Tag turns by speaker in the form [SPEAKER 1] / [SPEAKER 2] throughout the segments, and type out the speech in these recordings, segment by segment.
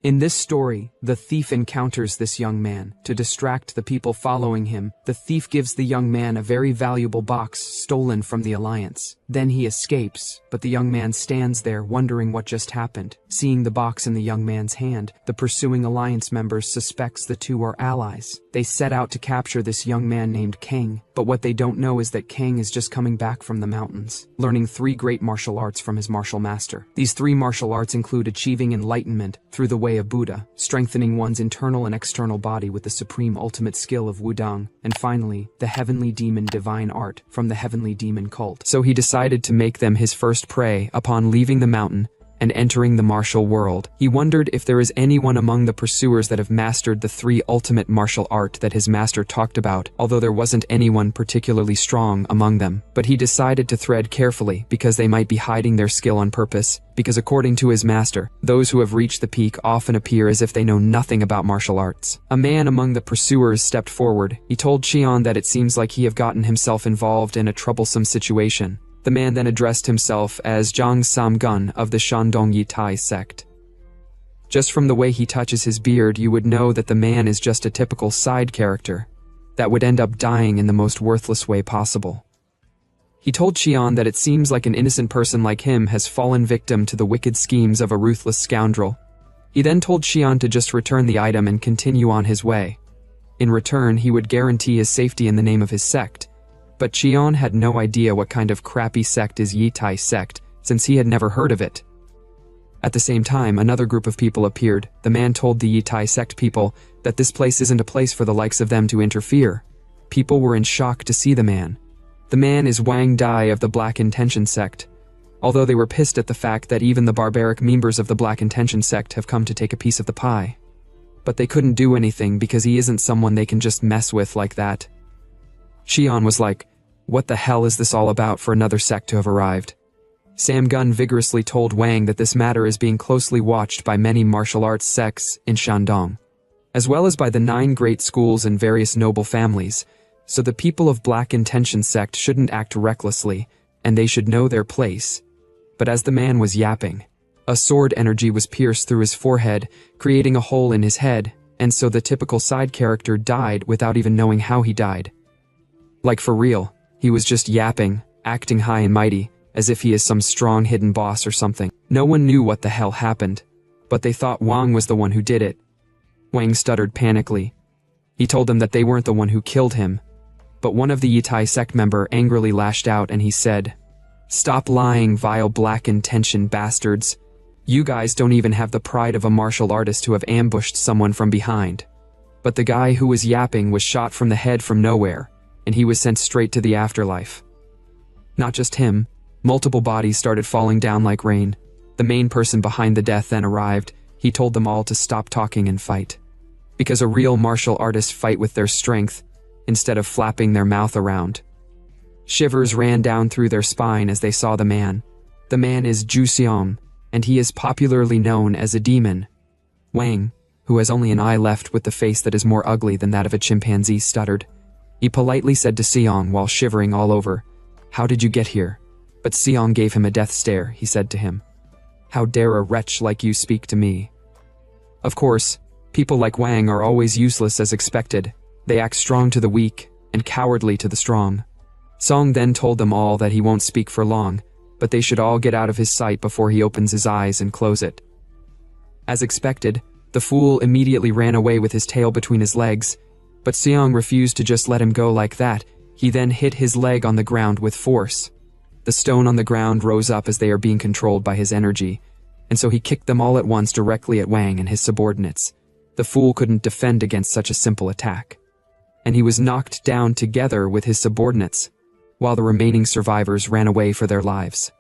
[SPEAKER 1] In this story, the thief encounters this young man. To distract the people following him, the thief gives the young man a very valuable box stolen from the Alliance. Then he escapes, but the young man stands there wondering what just happened. Seeing the box in the young man's hand, the pursuing Alliance members suspects the two are allies. They set out to capture this young man named Kang, but what they don't know is that Kang is just coming back from the mountains, learning 3 great martial arts from his martial master. These 3 martial arts include achieving enlightenment through the way of Buddha, strengthening one's internal and external body with the supreme ultimate skill of Wudang, and finally, the heavenly demon divine art from the heavenly demon cult. So he decided to make them his first prey upon leaving the mountain and entering the martial world. He wondered if there is anyone among the pursuers that have mastered the 3 ultimate martial art that his master talked about, although there wasn't anyone particularly strong among them. But he decided to tread carefully because they might be hiding their skill on purpose, because according to his master, those who have reached the peak often appear as if they know nothing about martial arts. A man among the pursuers stepped forward. He told Xian that it seems like he have gotten himself involved in a troublesome situation. The man then addressed himself as Zhang Samgun of the Shandong Yitai sect. Just from the way he touches his beard, you would know that the man is just a typical side character that would end up dying in the most worthless way possible. He told Xian that it seems like an innocent person like him has fallen victim to the wicked schemes of a ruthless scoundrel. He then told Xian to just return the item and continue on his way. In return, he would guarantee his safety in the name of his sect. But Xian had no idea what kind of crappy sect is Yitai sect, since he had never heard of it. At the same time, another group of people appeared. The man told the Yitai sect people that this place isn't a place for the likes of them to interfere. People were in shock to see the man. The man is Wang Dai of the Black Intention sect, although they were pissed at the fact that even the barbaric members of the Black Intention sect have come to take a piece of the pie. But they couldn't do anything because he isn't someone they can just mess with like that. Xian was like, what the hell is this all about for another sect to have arrived? Sam Gun vigorously told Wang that this matter is being closely watched by many martial arts sects in Shandong, as well as by the 9 great schools and various noble families, so the people of Black Intention sect shouldn't act recklessly, and they should know their place. But as the man was yapping, a sword energy was pierced through his forehead, creating a hole in his head, and so the typical side character died without even knowing how he died. Like for real, he was just yapping, acting high and mighty, as if he is some strong hidden boss or something. No one knew what the hell happened, but they thought Wang was the one who did it. Wang stuttered panically. He told them that they weren't the one who killed him, but one of the Yitai sect member angrily lashed out and he said, "Stop lying, vile Black Intention bastards. You guys don't even have the pride of a martial artist to have ambushed someone from behind." But the guy who was yapping was shot from the head from nowhere, and he was sent straight to the afterlife. Not just him, multiple bodies started falling down like rain. The main person behind the death then arrived. He told them all to stop talking and fight. Because a real martial artist fight with their strength, instead of flapping their mouth around. Shivers ran down through their spine as they saw the man. The man is Zhu Xiong, and he is popularly known as a demon. Wang, who has only an eye left with the face that is more ugly than that of a chimpanzee, stuttered. He politely said to Xiong while shivering all over, "How did you get here?" But Xiong gave him a death stare. He said to him, "How dare a wretch like you speak to me?" Of course, people like Wang are always useless as expected. They act strong to the weak, and cowardly to the strong. Song then told them all that he won't speak for long, but they should all get out of his sight before he opens his eyes and close it. As expected, the fool immediately ran away with his tail between his legs, but Xiong refused to just let him go like that. He then hit his leg on the ground with force. The stone on the ground rose up as they are being controlled by his energy, and so he kicked them all at once directly at Wang and his subordinates. The fool couldn't defend against such a simple attack, and he was knocked down together with his subordinates, while the remaining survivors ran away for their lives.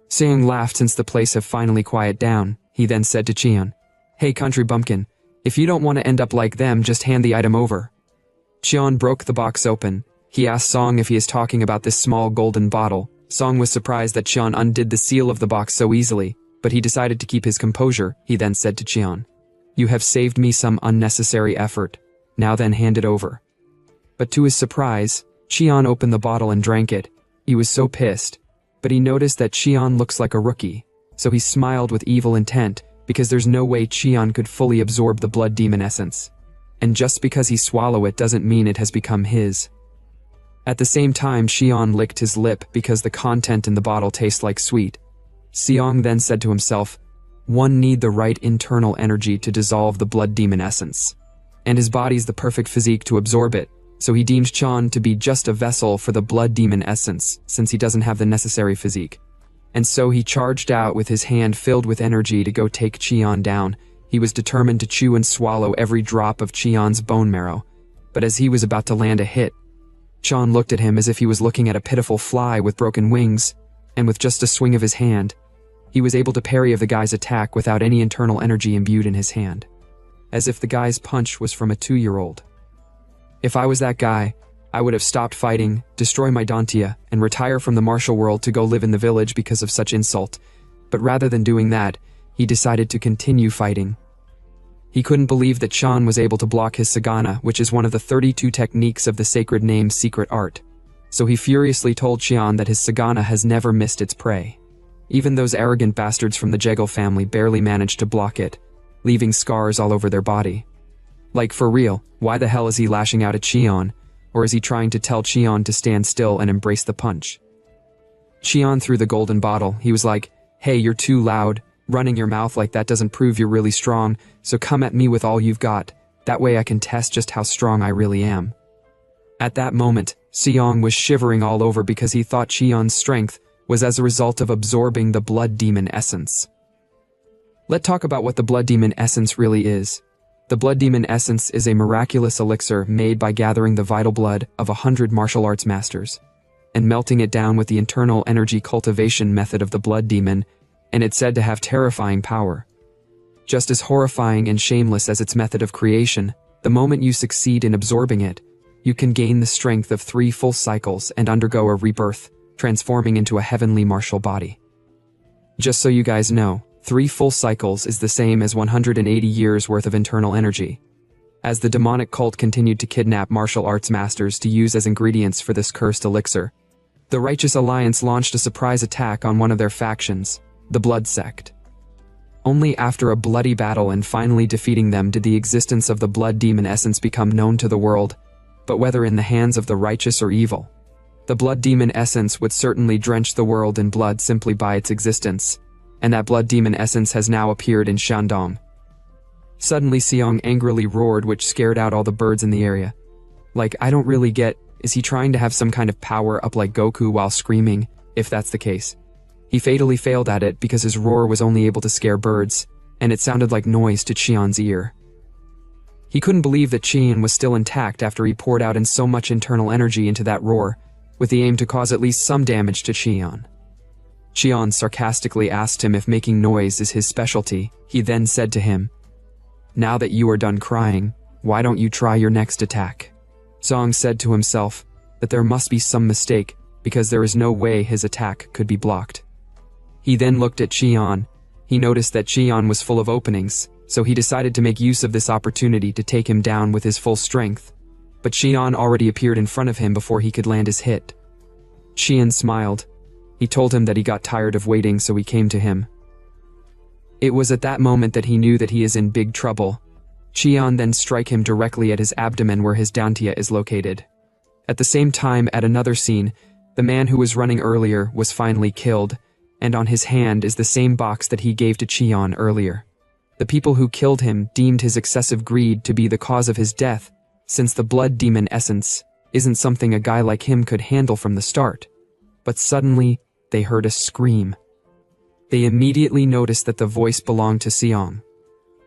[SPEAKER 1] Xiong laughed since the place had finally quieted down. He then said to Qian, "Hey country bumpkin, if you don't want to end up like them, just hand the item over." Qian broke the box open. He asked Song if he is talking about this small golden bottle. Song was surprised that Qian undid the seal of the box so easily, but he decided to keep his composure. He then said to Qian, "You have saved me some unnecessary effort. Now then hand it over." But to his surprise, Qian opened the bottle and drank it. He was so pissed, but he noticed that Qian looks like a rookie, so he smiled with evil intent, because there's no way Cheon could fully absorb the blood demon essence. And just because he swallow it doesn't mean it has become his. At the same time, Cheon licked his lip because the content in the bottle tastes like sweet. Seong then said to himself, one need the right internal energy to dissolve the blood demon essence. And his body's the perfect physique to absorb it, so he deemed Cheon to be just a vessel for the blood demon essence, since he doesn't have the necessary physique. And so he charged out with his hand filled with energy to go take Cheon down. He was determined to chew and swallow every drop of Cheon's bone marrow. But as he was about to land a hit, Cheon looked at him as if he was looking at a pitiful fly with broken wings, and with just a swing of his hand, he was able to parry of the guy's attack without any internal energy imbued in his hand, as if the guy's punch was from a 2-year-old. If I was that guy, I would have stopped fighting, destroy my Dantia, and retire from the martial world to go live in the village because of such insult. But rather than doing that, he decided to continue fighting. He couldn't believe that Cheon was able to block his Sagana, which is one of the 32 techniques of the sacred name's secret art. So he furiously told Cheon that his Sagana has never missed its prey. Even those arrogant bastards from the Jegal family barely managed to block it, leaving scars all over their body. Like, for real, why the hell is he lashing out at Cheon? Or is he trying to tell Cheon to stand still and embrace the punch? Cheon threw the golden bottle. He was like, hey, you're too loud. Running your mouth like that doesn't prove you're really strong, so come at me with all you've got. That way I can test just how strong I really am. At that moment, Seong was shivering all over because he thought Cheon's strength was as a result of absorbing the blood demon essence. Let's talk about what the blood demon essence really is. The blood demon essence is a miraculous elixir made by gathering the vital blood of 100 martial arts masters and melting it down with the internal energy cultivation method of the blood demon, and it's said to have terrifying power. Just as horrifying and shameless as its method of creation, the moment you succeed in absorbing it, you can gain the strength of 3 full cycles and undergo a rebirth, transforming into a heavenly martial body. Just so you guys know, 3 full cycles is the same as 180 years worth of internal energy. As the demonic cult continued to kidnap martial arts masters to use as ingredients for this cursed elixir, the Righteous Alliance launched a surprise attack on one of their factions, the Blood Sect. Only after a bloody battle and finally defeating them did the existence of the blood demon essence become known to the world, but whether in the hands of the righteous or evil, the blood demon essence would certainly drench the world in blood simply by its existence, and that blood demon essence has now appeared in Shandong. Suddenly Seong angrily roared, which scared out all the birds in the area. Like, I don't really get, is he trying to have some kind of power up like Goku while screaming, if that's the case? He fatally failed at it because his roar was only able to scare birds, and it sounded like noise to Cheon's ear. He couldn't believe that Cheon was still intact after he poured out in so much internal energy into that roar, with the aim to cause at least some damage to Cheon. Cheon sarcastically asked him if making noise is his specialty. He then said to him, now that you are done crying, why don't you try your next attack? Song said to himself that there must be some mistake because there is no way his attack could be blocked. He then looked at Cheon. He noticed that Cheon was full of openings, so he decided to make use of this opportunity to take him down with his full strength. But Cheon already appeared in front of him before he could land his hit. Cheon smiled. He told him that he got tired of waiting, so he came to him. It was at that moment that he knew that he is in big trouble. Cheon then struck him directly at his abdomen where his dantia is located. At the same time, at another scene, the man who was running earlier was finally killed, and on his hand is the same box that he gave to Cheon earlier. The people who killed him deemed his excessive greed to be the cause of his death, since the blood demon essence isn't something a guy like him could handle from the start. But suddenly, they heard a scream. They immediately noticed that the voice belonged to Seong.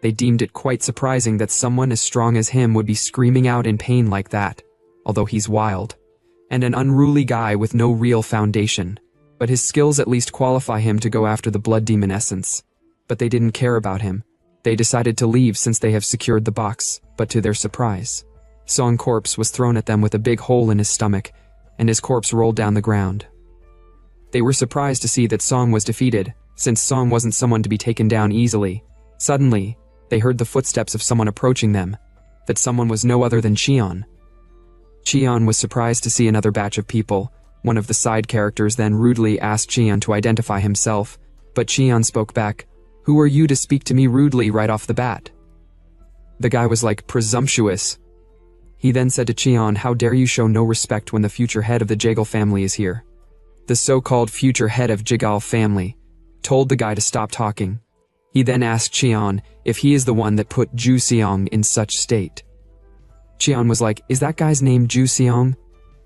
[SPEAKER 1] They deemed it quite surprising that someone as strong as him would be screaming out in pain like that, although he's wild, and an unruly guy with no real foundation. But his skills at least qualify him to go after the blood demon essence. But they didn't care about him. They decided to leave since they have secured the box, but to their surprise, Song's corpse was thrown at them with a big hole in his stomach, and his corpse rolled down the ground. They were surprised to see that Song was defeated, since Song wasn't someone to be taken down easily. Suddenly, they heard the footsteps of someone approaching them. That someone was no other than Cheon. Cheon was surprised to see another batch of people. One of the side characters then rudely asked Cheon to identify himself, but Cheon spoke back, Who are you to speak to me rudely right off the bat? The guy was like, presumptuous. He then said to Cheon, how dare you show no respect when the future head of the Jagal family is here. The so-called future head of Jagal family told the guy to stop talking. He then asked Cheon if he is the one that put Ju Seong in such state. Cheon was like, is that guy's name Ju Seong?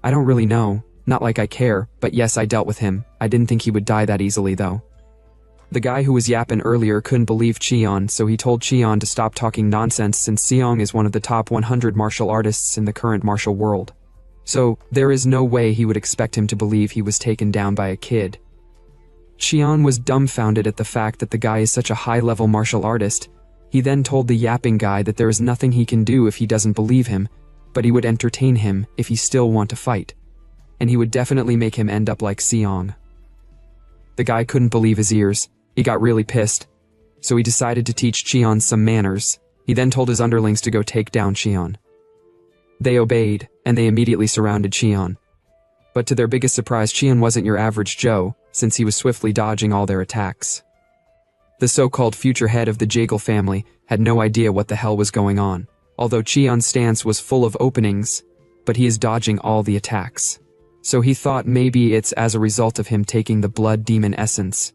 [SPEAKER 1] I don't really know, not like I care, but yes, I dealt with him. I didn't think he would die that easily though. The guy who was yapping earlier couldn't believe Cheon, so he told Cheon to stop talking nonsense since Seong is one of the top 100 martial artists in the current martial world. So, there is no way he would expect him to believe he was taken down by a kid. Cheon was dumbfounded at the fact that the guy is such a high-level martial artist. He then told the yapping guy that there is nothing he can do if he doesn't believe him, but he would entertain him if he still want to fight. And he would definitely make him end up like Seong. The guy couldn't believe his ears. He got really pissed, so he decided to teach Cheon some manners. He then told his underlings to go take down Cheon. They obeyed, and they immediately surrounded Cheon. But to their biggest surprise, Cheon wasn't your average Joe, since he was swiftly dodging all their attacks. The so-called future head of the Jagal family had no idea what the hell was going on, although Cheon's stance was full of openings, but he is dodging all the attacks. So he thought maybe it's as a result of him taking the blood demon essence.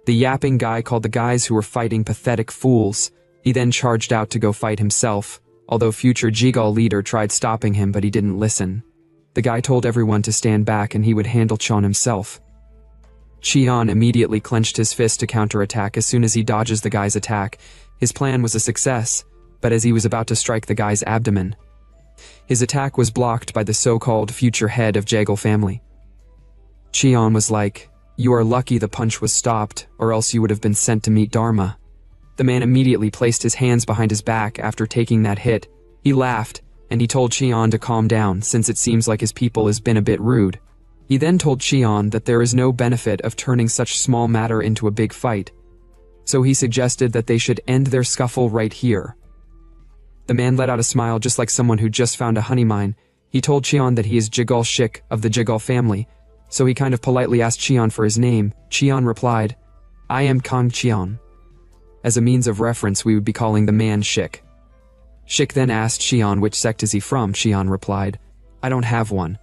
[SPEAKER 1] The yapping guy called the guys who were fighting pathetic fools. He then charged out to go fight himself, although future Jigal leader tried stopping him but he didn't listen. The guy told everyone to stand back and he would handle Cheon himself. Cheon immediately clenched his fist to counterattack as soon as he dodges the guy's attack. His plan was a success, but as he was about to strike the guy's abdomen, his attack was blocked by the so-called future head of Jagal family. Cheon was like, you are lucky the punch was stopped, or else you would have been sent to meet Dharma. The man immediately placed his hands behind his back after taking that hit. He laughed, and he told Cheon to calm down since it seems like his people has been a bit rude. He then told Cheon that there is no benefit of turning such small matter into a big fight. So he suggested that they should end their scuffle right here. The man let out a smile just like someone who just found a honey mine. He told Cheon that he is Jagal Shik of the Jagal family. So he kind of politely asked Cheon for his name. Cheon replied, I am Kang Cheon. As a means of reference, we would be calling the man Shik. Shik then asked Cheon which sect is he from. Cheon replied, I don't have one.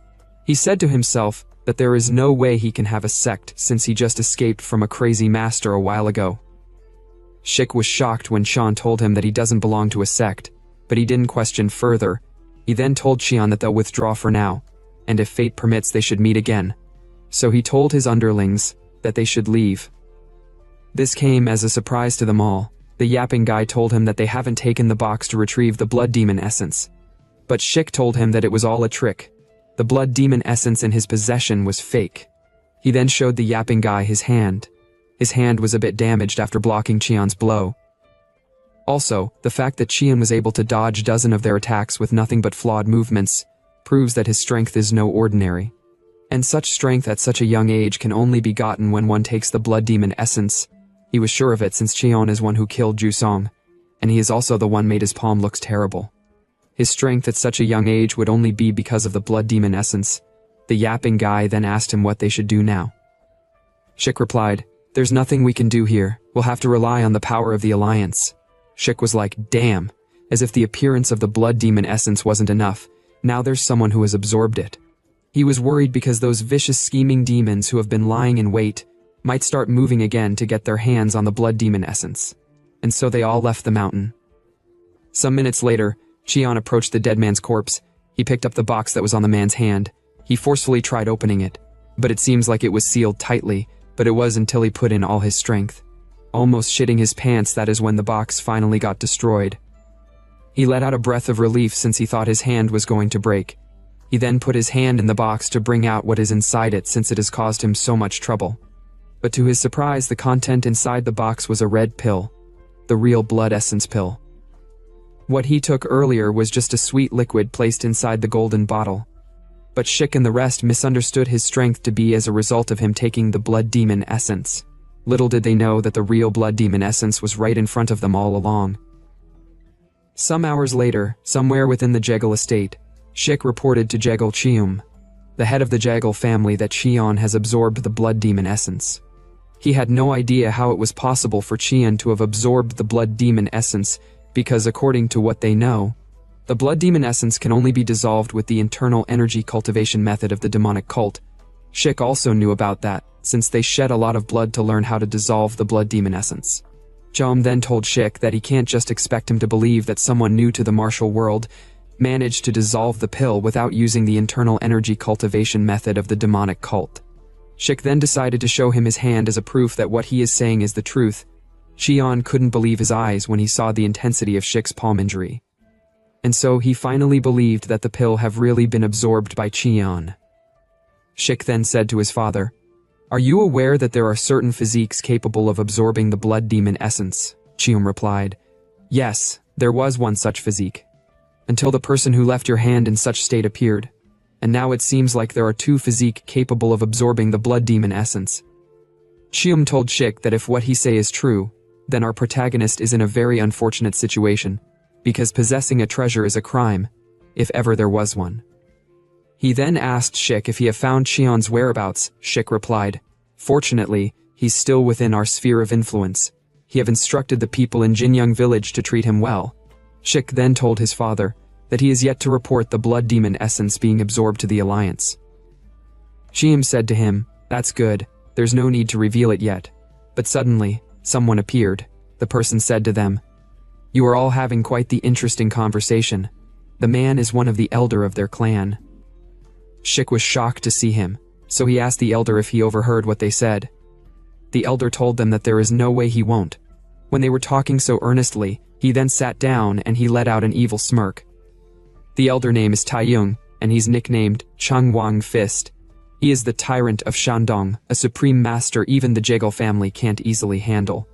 [SPEAKER 1] He said to himself that there is no way he can have a sect since he just escaped from a crazy master a while ago. Shik was shocked when Cheon told him that he doesn't belong to a sect, but he didn't question further. He then told Cheon that they'll withdraw for now, and if fate permits they should meet again. So he told his underlings that they should leave. This came as a surprise to them all. The yapping guy told him that they haven't taken the box to retrieve the blood demon essence. But Shik told him that it was all a trick. The blood demon essence in his possession was fake. He then showed the yapping guy his hand. His hand was a bit damaged after blocking Cheon's blow. Also, the fact that Cheon was able to dodge dozens of their attacks with nothing but flawed movements proves that his strength is no ordinary. And such strength at such a young age can only be gotten when one takes the blood demon essence. He was sure of it since Cheon is one who killed Jusong, and he is also the one made his palm looks terrible. His strength at such a young age would only be because of the blood demon essence. The yapping guy then asked him what they should do now. Shik replied, there's nothing we can do here, we'll have to rely on the power of the alliance. Shik was like, damn, as if the appearance of the blood demon essence wasn't enough, now there's someone who has absorbed it. He was worried because those vicious scheming demons who have been lying in wait might start moving again to get their hands on the blood demon essence. And so they all left the mountain. Some minutes later, Cheon approached the dead man's corpse. He picked up the box that was on the man's hand. He forcefully tried opening it, but it seems like it was sealed tightly, but it was until he put in all his strength. Almost shitting his pants, that is when the box finally got destroyed. He let out a breath of relief since he thought his hand was going to break. He then put his hand in the box to bring out what is inside it since it has caused him so much trouble. But to his surprise, the content inside the box was a red pill. The real blood essence pill. What he took earlier was just a sweet liquid placed inside the golden bottle. But Shik and the rest misunderstood his strength to be as a result of him taking the blood demon essence. Little did they know that the real blood demon essence was right in front of them all along. Some hours later, somewhere within the Jagal estate, Shik reported to Jagal Cheum, the head of the Jagal family, that Cheon has absorbed the blood demon essence. He had no idea how it was possible for Qian to have absorbed the blood demon essence because, according to what they know, the blood demon essence can only be dissolved with the internal energy cultivation method of the demonic cult. Shik also knew about that, since they shed a lot of blood to learn how to dissolve the blood demon essence. Jom then told Shik that he can't just expect him to believe that someone new to the martial world managed to dissolve the pill without using the internal energy cultivation method of the demonic cult. Shik then decided to show him his hand as a proof that what he is saying is the truth. Qian couldn't believe his eyes when he saw the intensity of Shik's palm injury. And so he finally believed that the pill have really been absorbed by Qian. Shik then said to his father, "Are you aware that there are certain physiques capable of absorbing the blood demon essence?" Qian replied, "Yes, there was one such physique. Until the person who left your hand in such state appeared. And now it seems like there are two physiques capable of absorbing the blood demon essence." Qian told Shik that if what he say is true, then our protagonist is in a very unfortunate situation, because possessing a treasure is a crime, if ever there was one. He then asked Shik if he have found Qian's whereabouts. Shik replied, "Fortunately, he's still within our sphere of influence. He have instructed the people in Jinyang village to treat him well." Shik then told his father that he is yet to report the blood demon essence being absorbed to the Alliance. Qian said to him, "That's good, there's no need to reveal it yet." But suddenly, someone appeared. The person said to them, "You are all having quite the interesting conversation. The man is one of the elder of their clan." Shik was shocked to see him, so he asked the elder if he overheard what they said. The elder told them that there is no way he won't. When they were talking so earnestly, he then sat down and he let out an evil smirk. The elder name is Taiyong, and he's nicknamed Changwang Fist. He is the tyrant of Shandong, a supreme master even the Jegal family can't easily handle.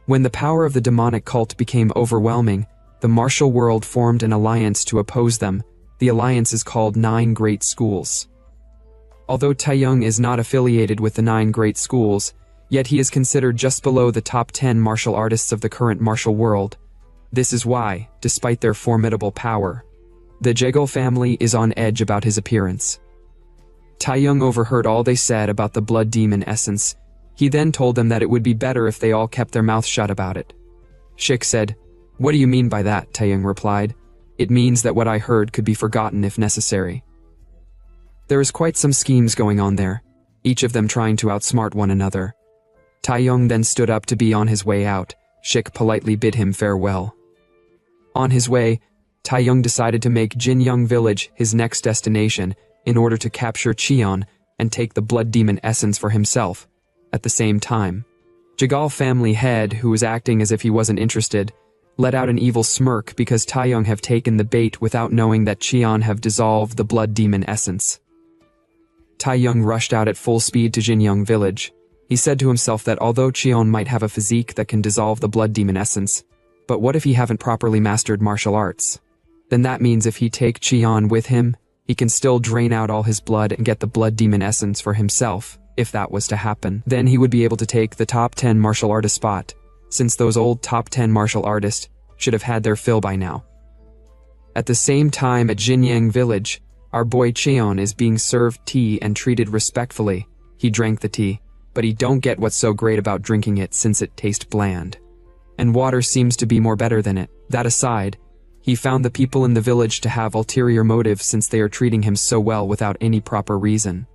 [SPEAKER 1] When the power of the demonic cult became overwhelming, the martial world formed an alliance to oppose them. The alliance is called Nine Great Schools. Although Taiyong is not affiliated with the Nine Great Schools, yet he is considered just below the top 10 martial artists of the current martial world. This is why, despite their formidable power, the Jegal family is on edge about his appearance. Taiyong overheard all they said about the blood demon essence. He then told them that it would be better if they all kept their mouths shut about it. Shik said, "What do you mean by that?" Taiyong replied, "It means that what I heard could be forgotten if necessary." There is quite some schemes going on there, each of them trying to outsmart one another. Taiyong then stood up to be on his way out. Shik politely bid him farewell. On his way, Taiyong decided to make Jinyang village his next destination in order to capture Qian and take the blood demon essence for himself. At the same time, Jegal family head, who was acting as if he wasn't interested, let out an evil smirk because Taiyong have taken the bait without knowing that Qian have dissolved the blood demon essence. Taiyong rushed out at full speed to Jinyang village. He said to himself that although Qian might have a physique that can dissolve the blood demon essence, but what if he haven't properly mastered martial arts? Then that means if he take Qian with him, he can still drain out all his blood and get the blood demon essence for himself. If that was to happen, then he would be able to take the top 10 martial artist spot, since those old top 10 martial artists should have had their fill by now. At the same time at Jinyang village, our boy Qian is being served tea and treated respectfully. He drank the tea, but he don't get what's so great about drinking it since it tastes bland. And water seems to be more better than it. That aside, he found the people in the village to have ulterior motives since they are treating him so well without any proper reason.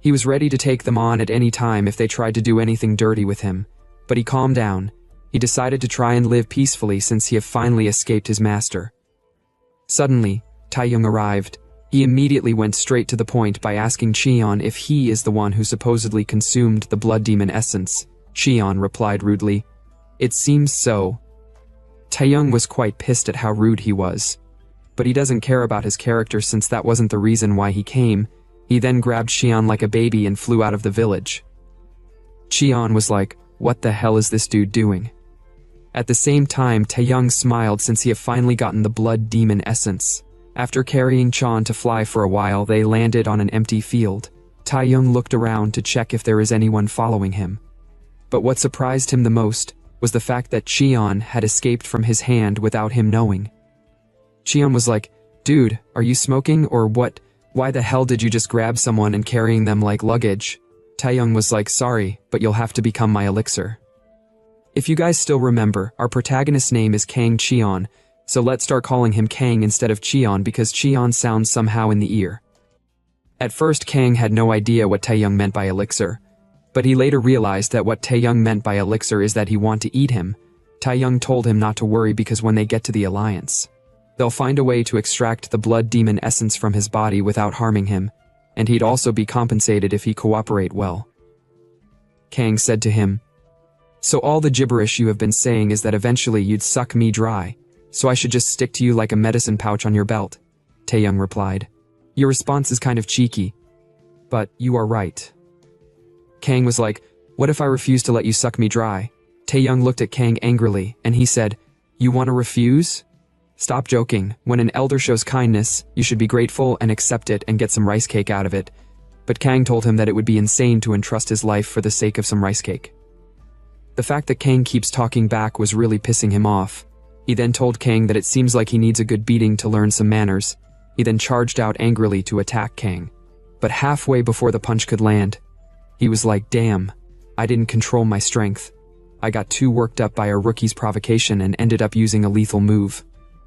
[SPEAKER 1] He was ready to take them on at any time if they tried to do anything dirty with him, but he calmed down. He decided to try and live peacefully since he had finally escaped his master. Suddenly, Taiyong arrived. He immediately went straight to the point by asking Qian if he is the one who supposedly consumed the blood demon essence. Qian replied rudely, "It seems so." Taiyong was quite pissed at how rude he was. But he doesn't care about his character since that wasn't the reason why he came. He then grabbed Qian like a baby and flew out of the village. Qian was like, "What the hell is this dude doing?" At the same time, Taiyong smiled since he had finally gotten the blood demon essence. After carrying Qian to fly for a while, they landed on an empty field. Taiyong looked around to check if there is anyone following him. But what surprised him the most was the fact that Qian had escaped from his hand without him knowing. Qian was like, "Dude, are you smoking or what? Why the hell did you just grab someone and carrying them like luggage?" Taeyong was like, sorry, but you'll have to become my elixir. If you guys still remember, our protagonist's name is Kang Cheon, so let's start calling him Kang instead of Cheon because Cheon sounds somehow in the ear. At first Kang had no idea what Taeyong meant by elixir, but he later realized that what Taeyong meant by elixir is that he want to eat him. Taeyong told him not to worry because when they get to the alliance, they'll find a way to extract the blood demon essence from his body without harming him, and he'd also be compensated if he cooperate well. Kang said to him, so all the gibberish you have been saying is that eventually you'd suck me dry, so I should just stick to you like a medicine pouch on your belt, Taeyong replied. Your response is kind of cheeky, but you are right. Kang was like, what if I refuse to let you suck me dry? Taeyong looked at Kang angrily, and he said, you want to refuse? Stop joking. When an elder shows kindness, you should be grateful and accept it and get some rice cake out of it. But Kang told him that it would be insane to entrust his life for the sake of some rice cake. The fact that Kang keeps talking back was really pissing him off. He then told Kang that it seems like he needs a good beating to learn some manners. He then charged out angrily to attack Kang. But halfway before the punch could land, he was like, damn, I didn't control my strength. I got too worked up by a rookie's provocation and ended up using a lethal move.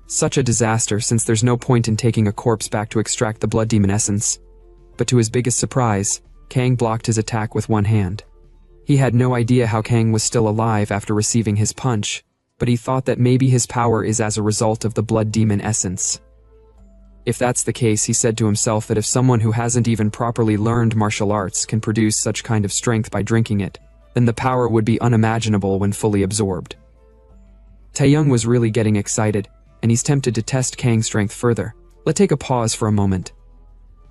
[SPEAKER 1] Such a disaster since there's no point in taking a corpse back to extract the blood demon essence. But to his biggest surprise, Kang blocked his attack with one hand. He had no idea how Kang was still alive after receiving his punch, but he thought that maybe his power is as a result of the blood demon essence. If that's the case, he said to himself that if someone who hasn't even properly learned martial arts can produce such kind of strength by drinking it, then the power would be unimaginable when fully absorbed. Taeyong was really getting excited, and he's tempted to test Kang's strength further. Let's take a pause for a moment.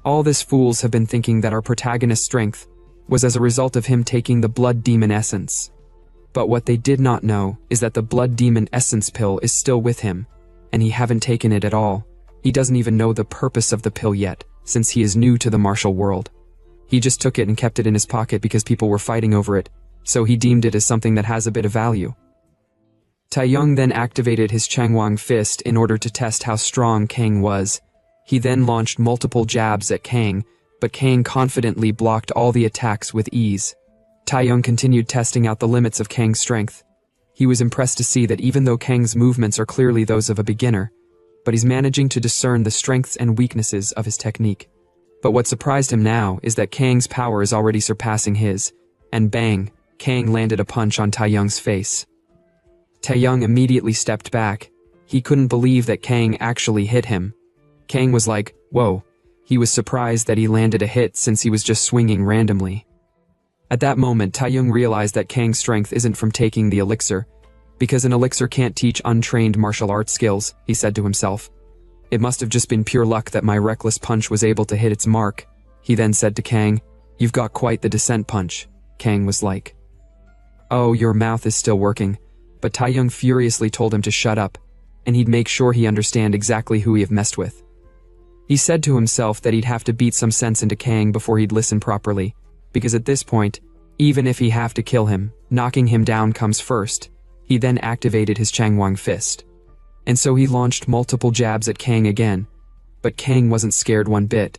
[SPEAKER 1] All this fools have been thinking that our protagonist's strength was as a result of him taking the blood demon essence. But what they did not know is that the blood demon essence pill is still with him, and he haven't taken it at all. He doesn't even know the purpose of the pill yet, since he is new to the martial world. He just took it and kept it in his pocket because people were fighting over it, so he deemed it as something that has a bit of value. Taeyong then activated his Changwang fist in order to test how strong Kang was. He then launched multiple jabs at Kang, but Kang confidently blocked all the attacks with ease. Taeyong continued testing out the limits of Kang's strength. He was impressed to see that even though Kang's movements are clearly those of a beginner, but he's managing to discern the strengths and weaknesses of his technique. But what surprised him now is that Kang's power is already surpassing his, and bang, Kang landed a punch on Taeyong's face. Taeyong immediately stepped back. He couldn't believe that Kang actually hit him. Kang was like, whoa. He was surprised that he landed a hit since he was just swinging randomly. At that moment, Taeyong realized that Kang's strength isn't from taking the elixir, because an elixir can't teach untrained martial arts skills, he said to himself. It must have just been pure luck that my reckless punch was able to hit its mark. He then said to Kang, you've got quite the descent punch. Kang was like, oh, your mouth is still working. But Taeyong furiously told him to shut up, and he'd make sure he understand exactly who he have messed with. He said to himself that he'd have to beat some sense into Kang before he'd listen properly, because at this point, even if he have to kill him, knocking him down comes first. He then activated his Changwang fist. And so he launched multiple jabs at Kang again, but Kang wasn't scared one bit.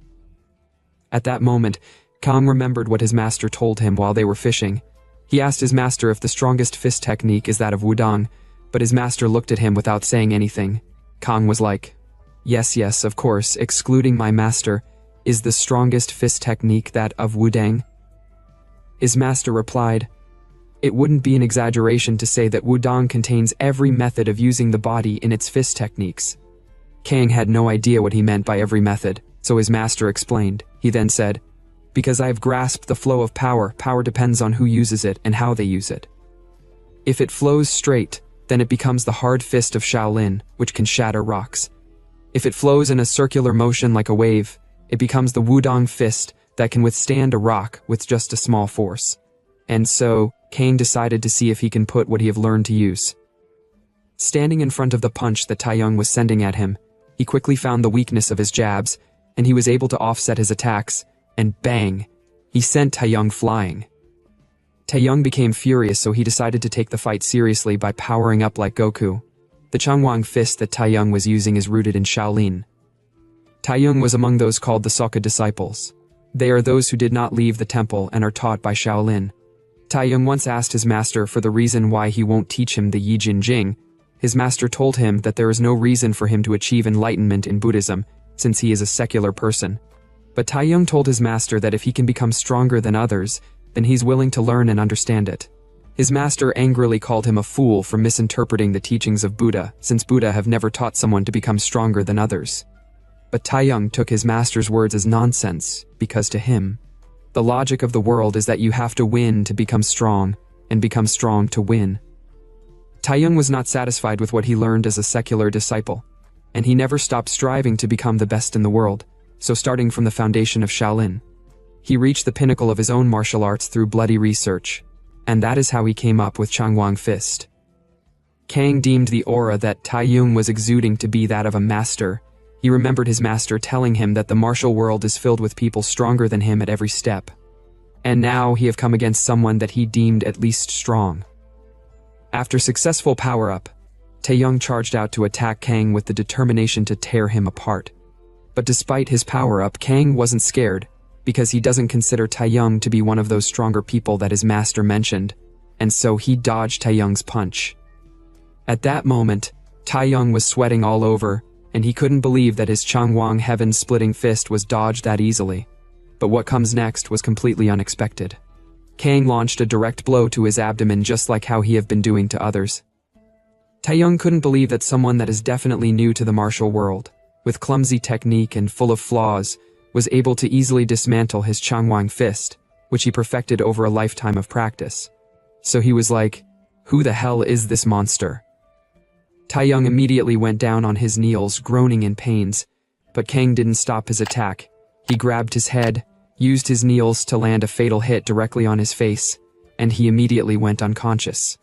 [SPEAKER 1] At that moment, Kang remembered what his master told him while they were fishing. He asked his master if the strongest fist technique is that of Wudang, but his master looked at him without saying anything. Kang was like, yes, of course, excluding my master, is the strongest fist technique that of Wudang? His master replied, it wouldn't be an exaggeration to say that Wudang contains every method of using the body in its fist techniques. Kang had no idea what he meant by every method, so his master explained. He then said, because I have grasped the flow of power, power depends on who uses it and how they use it. If it flows straight, then it becomes the hard fist of Shaolin, which can shatter rocks. If it flows in a circular motion like a wave, it becomes the Wudang fist that can withstand a rock with just a small force. And so, Kang decided to see if he can put what he have learned to use. Standing in front of the punch that Taeyong was sending at him, he quickly found the weakness of his jabs, and he was able to offset his attacks, and bang, he sent Taeyong flying. Taeyong became furious, so he decided to take the fight seriously by powering up like Goku. The Changwang fist that Taeyong was using is rooted in Shaolin. Taeyong was among those called the Soka disciples. They are those who did not leave the temple and are taught by Shaolin. Taiyang once asked his master for the reason why he won't teach him the Yi Jin Jing. His master told him that there is no reason for him to achieve enlightenment in Buddhism, since he is a secular person. But Taiyang told his master that if he can become stronger than others, then he's willing to learn and understand it. His master angrily called him a fool for misinterpreting the teachings of Buddha, since Buddha have never taught someone to become stronger than others. But Taiyang took his master's words as nonsense, because to him, the logic of the world is that you have to win to become strong, and become strong to win. Taiyang was not satisfied with what he learned as a secular disciple, and he never stopped striving to become the best in the world, so starting from the foundation of Shaolin, he reached the pinnacle of his own martial arts through bloody research, and that is how he came up with Changwang Fist. Kang deemed the aura that Taiyang was exuding to be that of a master. He remembered his master telling him that the martial world is filled with people stronger than him at every step. And now he have come against someone that he deemed at least strong. After successful power-up, Taiyang charged out to attack Kang with the determination to tear him apart. But despite his power-up, Kang wasn't scared, because he doesn't consider Taiyang to be one of those stronger people that his master mentioned, and so he dodged Taiyang's punch. At that moment, Taiyang was sweating all over, and he couldn't believe that his Changwang heaven-splitting fist was dodged that easily. But what comes next was completely unexpected. Kang launched a direct blow to his abdomen just like how he had been doing to others. Taiyang couldn't believe that someone that is definitely new to the martial world, with clumsy technique and full of flaws, was able to easily dismantle his Changwang fist, which he perfected over a lifetime of practice. So he was like, who the hell is this monster? Taiyang immediately went down on his knees, groaning in pains, but Kang didn't stop his attack. He grabbed his head, used his knees to land a fatal hit directly on his face, and he immediately went unconscious.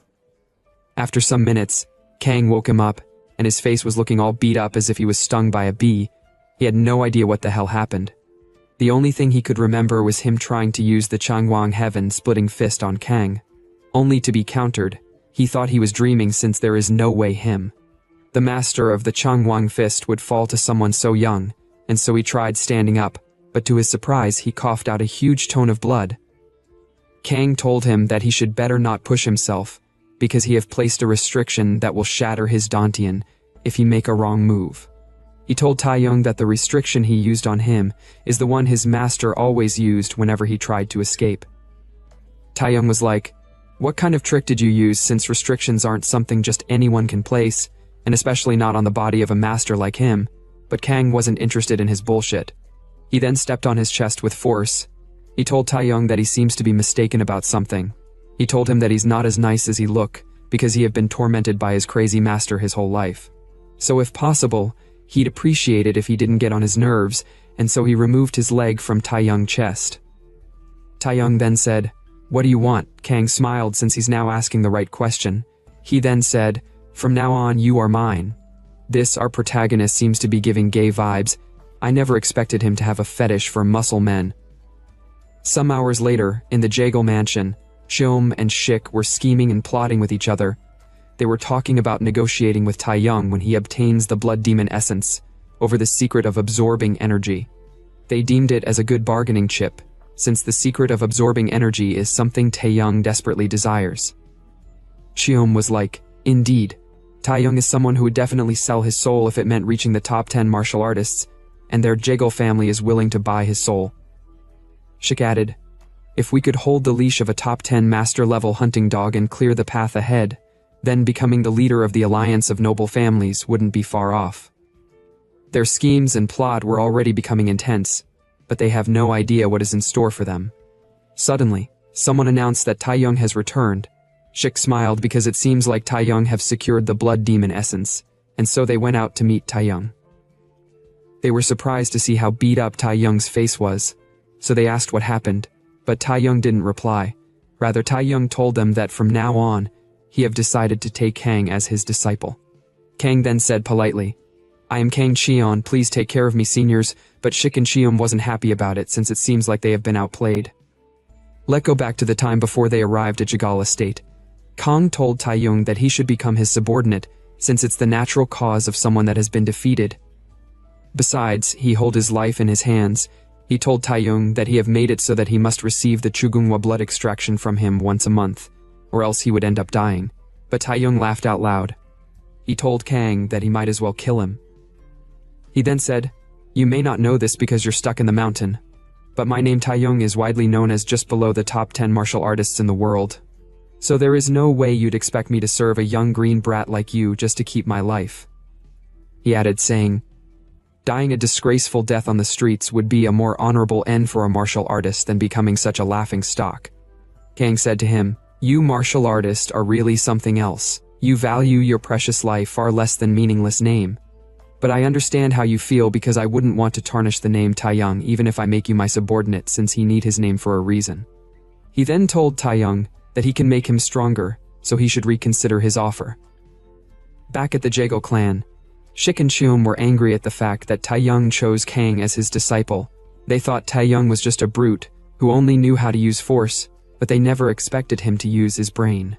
[SPEAKER 1] After some minutes, Kang woke him up, and his face was looking all beat up as if he was stung by a bee. He had no idea what the hell happened. The only thing he could remember was him trying to use the Changwang heaven-splitting fist on Kang. Only to be countered. He thought he was dreaming since there is no way him, the master of the Changwang fist, would fall to someone so young, and so he tried standing up, but to his surprise he coughed out a huge ton of blood. Kang told him that he should better not push himself, because he have placed a restriction that will shatter his Dantian if he make a wrong move. He told Taiyang that the restriction he used on him is the one his master always used whenever he tried to escape. Taiyang was like, what kind of trick did you use, since restrictions aren't something just anyone can place, and especially not on the body of a master like him? But Kang wasn't interested in his bullshit. He then stepped on his chest with force. He told Taiyang that he seems to be mistaken about something. He told him that he's not as nice as he look, because he have been tormented by his crazy master his whole life. So if possible, he'd appreciate it if he didn't get on his nerves, and so he removed his leg from Taiyang's chest. Taiyang then said, what do you want? Kang smiled since he's now asking the right question. He then said, from now on you are mine. This, our protagonist, seems to be giving gay vibes. I never expected him to have a fetish for muscle men. Some hours later, in the Jagal mansion, Xiom and Shik were scheming and plotting with each other. They were talking about negotiating with Taiyang when he obtains the blood demon essence, over the secret of absorbing energy. They deemed it as a good bargaining chip, since the secret of absorbing energy is something Taiyang desperately desires. Xiom was like, indeed, Taiyang is someone who would definitely sell his soul if it meant reaching the top 10 martial artists, and their Jagal family is willing to buy his soul. Shik added, if we could hold the leash of a top 10 master-level hunting dog and clear the path ahead, then becoming the leader of the alliance of noble families wouldn't be far off. Their schemes and plot were already becoming intense, but they have no idea what is in store for them. Suddenly, someone announced that Taiyang has returned. Shik smiled because it seems like Taiyang have secured the blood demon essence, and so they went out to meet Taiyang. They were surprised to see how beat up Taiyang's face was, so they asked what happened, but Taiyang didn't reply. Rather, Taiyang told them that from now on, he have decided to take Kang as his disciple. Kang then said politely, I am Kang Xion, please take care of me seniors, but Shik and Xiom wasn't happy about it since it seems like they have been outplayed. Let's go back to the time before they arrived at Jagal Estate. Kang told Taiyang that he should become his subordinate, since it's the natural cause of someone that has been defeated. Besides, he hold his life in his hands. He told Taeyong that he have made it so that he must receive the Chugunghwa blood extraction from him once a month, or else he would end up dying. But Taeyong laughed out loud. He told Kang that he might as well kill him. He then said, "You may not know this because you're stuck in the mountain, but my name Taeyong is widely known as just below the top 10 martial artists in the world. So there is no way you'd expect me to serve a young green brat like you just to keep my life." He added, saying, "Dying a disgraceful death on the streets would be a more honorable end for a martial artist than becoming such a laughing stock." Kang said to him, "You martial artists are really something else. You value your precious life far less than meaningless name. But I understand how you feel because I wouldn't want to tarnish the name Taeyong even if I make you my subordinate since he need his name for a reason." He then told Taeyong that he can make him stronger, so he should reconsider his offer. Back at the Jaegal clan, Shik and Cheum were angry at the fact that Taeyong chose Kang as his disciple. They thought Taeyong was just a brute who only knew how to use force, but they never expected him to use his brain.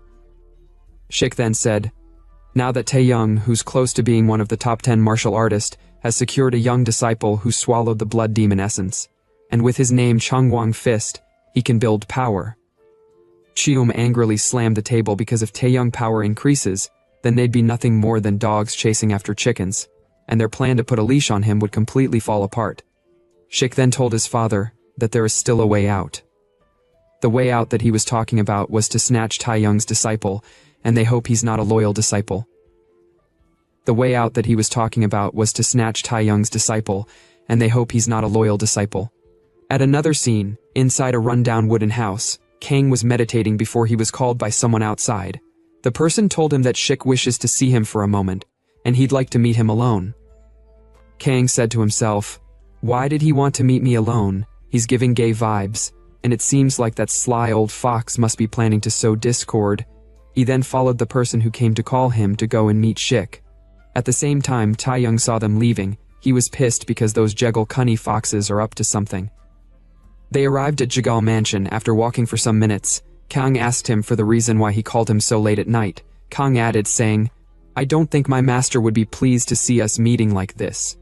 [SPEAKER 1] Shik then said, "Now that Taeyong, who's close to being one of the top 10 martial artists, has secured a young disciple who swallowed the blood demon essence, and with his name Changwang Fist, he can build power." Cheum angrily slammed the table because if Taeyong power increases, then they'd be nothing more than dogs chasing after chickens, and their plan to put a leash on him would completely fall apart. Shik then told his father that there is still a way out. The way out that he was talking about was to snatch Taeyong's disciple, and they hope he's not a loyal disciple. The way out that he was talking about was to snatch Taeyong's disciple, and they hope he's not a loyal disciple. At another scene, inside a rundown wooden house, Kang was meditating before he was called by someone outside. The person told him that Shik wishes to see him for a moment, and he'd like to meet him alone. Kang said to himself, "Why did he want to meet me alone? He's giving gay vibes, and it seems like that sly old fox must be planning to sow discord." He then followed the person who came to call him to go and meet Shik. At the same time Taeyong saw them leaving, he was pissed because those Jaegal cunny foxes are up to something. They arrived at Jaegal mansion after walking for some minutes. Kang asked him for the reason why he called him so late at night. Kang added, saying, "I don't think my master would be pleased to see us meeting like this."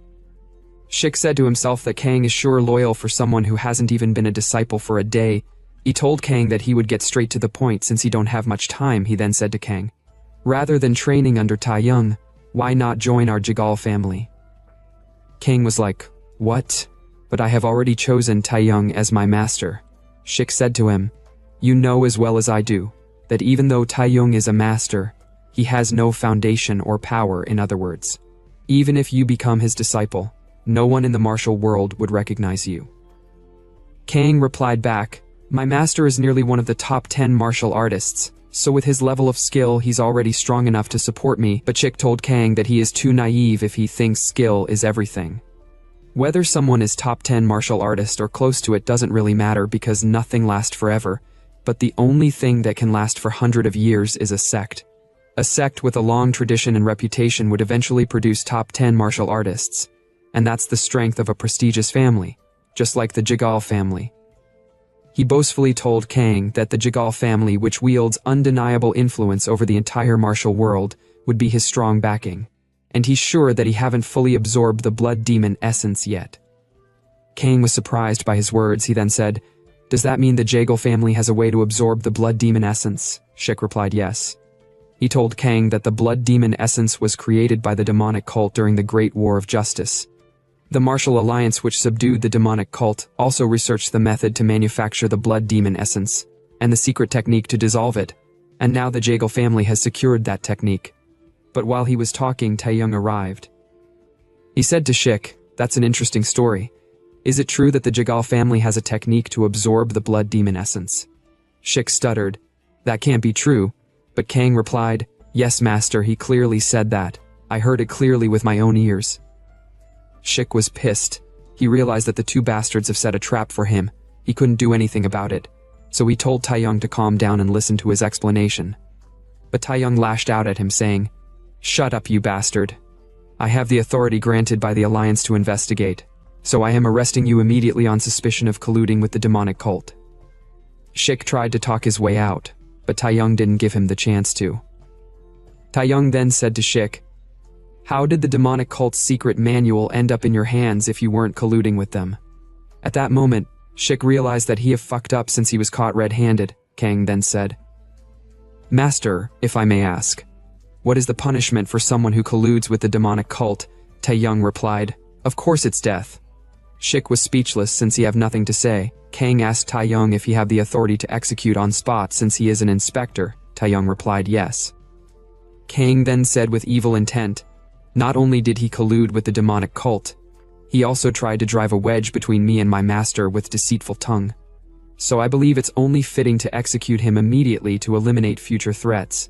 [SPEAKER 1] Shik said to himself that Kang is sure loyal for someone who hasn't even been a disciple for a day. He told Kang that he would get straight to the point since he don't have much time. He then said to Kang, "Rather than training under Taeyong, why not join our Jaegal family?" Kang was like, "What? But I have already chosen Taeyong as my master." Shik said to him, "You know as well as I do, that even though Taeyong is a master, he has no foundation or power. In other words, even if you become his disciple, no one in the martial world would recognize you." Kang replied back, "My master is nearly one of the top 10 martial artists, so with his level of skill he's already strong enough to support me." But Shik told Kang that he is too naive if he thinks skill is everything. Whether someone is top 10 martial artist or close to it doesn't really matter because nothing lasts forever. But the only thing that can last for hundreds of years is a sect. A sect with a long tradition and reputation would eventually produce top 10 martial artists. And that's the strength of a prestigious family, just like the Jaegal family. He boastfully told Kang that the Jaegal family, which wields undeniable influence over the entire martial world, would be his strong backing. And he's sure that he haven't fully absorbed the blood demon essence yet. Kang was surprised by his words. He then said, "Does that mean the Jaegal family has a way to absorb the blood demon essence?" Shik replied yes. He told Kang that the blood demon essence was created by the demonic cult during the Great War of Justice. The martial alliance which subdued the demonic cult also researched the method to manufacture the blood demon essence, and the secret technique to dissolve it, and now the Jaegal family has secured that technique. But while he was talking, Taeyong arrived. He said to Shik, "That's an interesting story. Is it true that the Jaegal family has a technique to absorb the blood demon essence?" Shik stuttered, "That can't be true," but Kang replied, "Yes, master, he clearly said that. I heard it clearly with my own ears." Shik was pissed. He realized that the two bastards have set a trap for him. He couldn't do anything about it, so he told Taeyong to calm down and listen to his explanation. But Taeyong lashed out at him, saying, "Shut up, you bastard. I have the authority granted by the Alliance to investigate, so I am arresting you immediately on suspicion of colluding with the demonic cult." Shik tried to talk his way out, but Taeyong didn't give him the chance to. Taeyong then said to Shik, "How did the demonic cult's secret manual end up in your hands if you weren't colluding with them?" At that moment, Shik realized that he had fucked up since he was caught red-handed. Kang then said, "Master, if I may ask, what is the punishment for someone who colludes with the demonic cult?" Taeyong replied, "Of course it's death." Shik was speechless since he had nothing to say. Kang asked Taeyong if he had the authority to execute on spot since he is an inspector. Taeyong replied yes. Kang then said with evil intent, "Not only did he collude with the demonic cult, he also tried to drive a wedge between me and my master with deceitful tongue. So I believe it's only fitting to execute him immediately to eliminate future threats."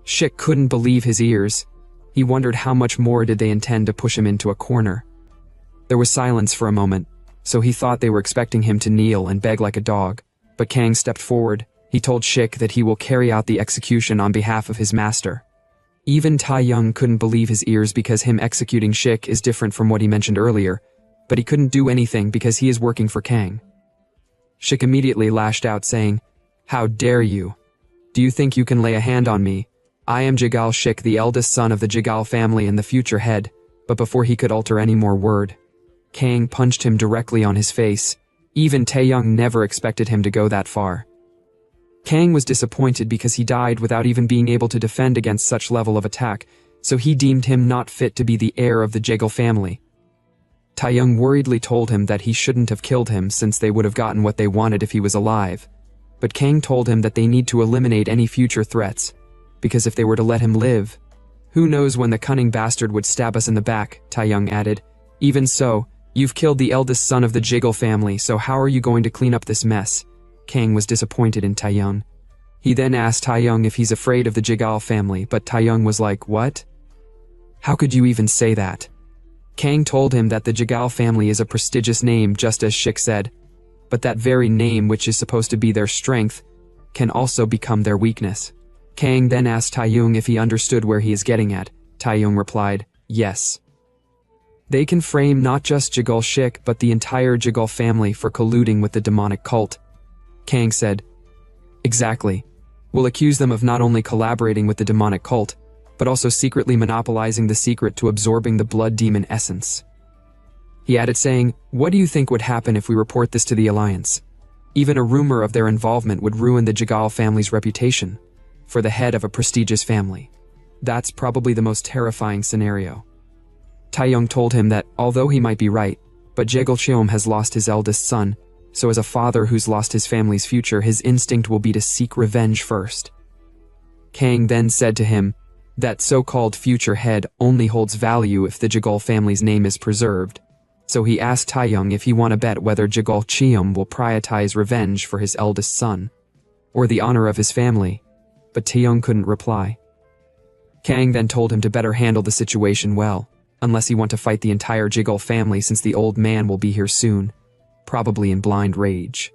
[SPEAKER 1] Shik couldn't believe his ears. He wondered how much more did they intend to push him into a corner. There was silence for a moment, so he thought they were expecting him to kneel and beg like a dog. But Kang stepped forward. He told Shik that he will carry out the execution on behalf of his master. Even Taeyong couldn't believe his ears because him executing Shik is different from what he mentioned earlier, but he couldn't do anything because he is working for Kang. Shik immediately lashed out saying, "How dare you? Do you think you can lay a hand on me? I am Jigal Shik, the eldest son of the Jigal family and the future head." But before he could alter any more word, Kang punched him directly on his face. Even Taeyong never expected him to go that far. Kang was disappointed because he died without even being able to defend against such level of attack, so he deemed him not fit to be the heir of the Jigal family. Taeyong worriedly told him that he shouldn't have killed him since they would have gotten what they wanted if he was alive. But Kang told him that they need to eliminate any future threats, because if they were to let him live, who knows when the cunning bastard would stab us in the back, Taeyong added. Even so, you've killed the eldest son of the Jigal family, so how are you going to clean up this mess? Kang was disappointed in Taeyong. He then asked Taeyong if he's afraid of the Jigal family, but Taeyong was like, "What? How could you even say that?" Kang told him that the Jigal family is a prestigious name, just as Shik said, but that very name, which is supposed to be their strength, can also become their weakness. Kang then asked Taeyong if he understood where he is getting at. Taeyong replied, "Yes. They can frame not just Jigal Shik but the entire Jigal family for colluding with the demonic cult." Kang said, "Exactly. We'll accuse them of not only collaborating with the demonic cult, but also secretly monopolizing the secret to absorbing the blood demon essence." He added saying, "What do you think would happen if we report this to the Alliance? Even a rumor of their involvement would ruin the Jigal family's reputation for the head of a prestigious family. That's probably the most terrifying scenario." Taeyong told him that, although he might be right, but Jigal Cheom has lost his eldest son, so as a father who's lost his family's future, his instinct will be to seek revenge first. Kang then said to him, that so-called future head only holds value if the Jigal family's name is preserved, so he asked Taeyong if he want to bet whether Jigal Cheom will prioritize revenge for his eldest son, or the honor of his family, but Taeyong couldn't reply. Kang then told him to better handle the situation well, unless he want to fight the entire Jigal family since the old man will be here soon, probably in blind rage.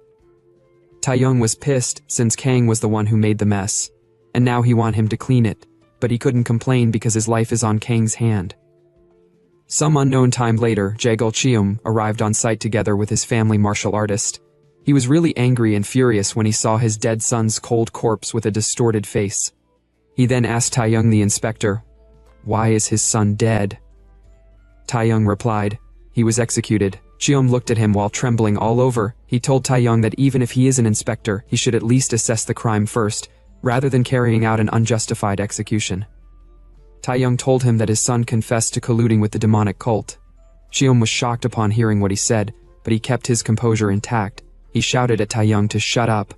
[SPEAKER 1] Taeyong was pissed since Kang was the one who made the mess, and now he want him to clean it, but he couldn't complain because his life is on Kang's hand. Some unknown time later, Jigal Cheom arrived on site together with his family martial artist. He was really angry and furious when he saw his dead son's cold corpse with a distorted face. He then asked Taeyong the inspector, "Why is his son dead?" Taeyong replied, "He was executed." Cheom looked at him while trembling all over. He told Taeyong that even if he is an inspector, he should at least assess the crime first, rather than carrying out an unjustified execution. Taeyong told him that his son confessed to colluding with the demonic cult. Cheom was shocked upon hearing what he said, but he kept his composure intact. He shouted at Taeyong to shut up.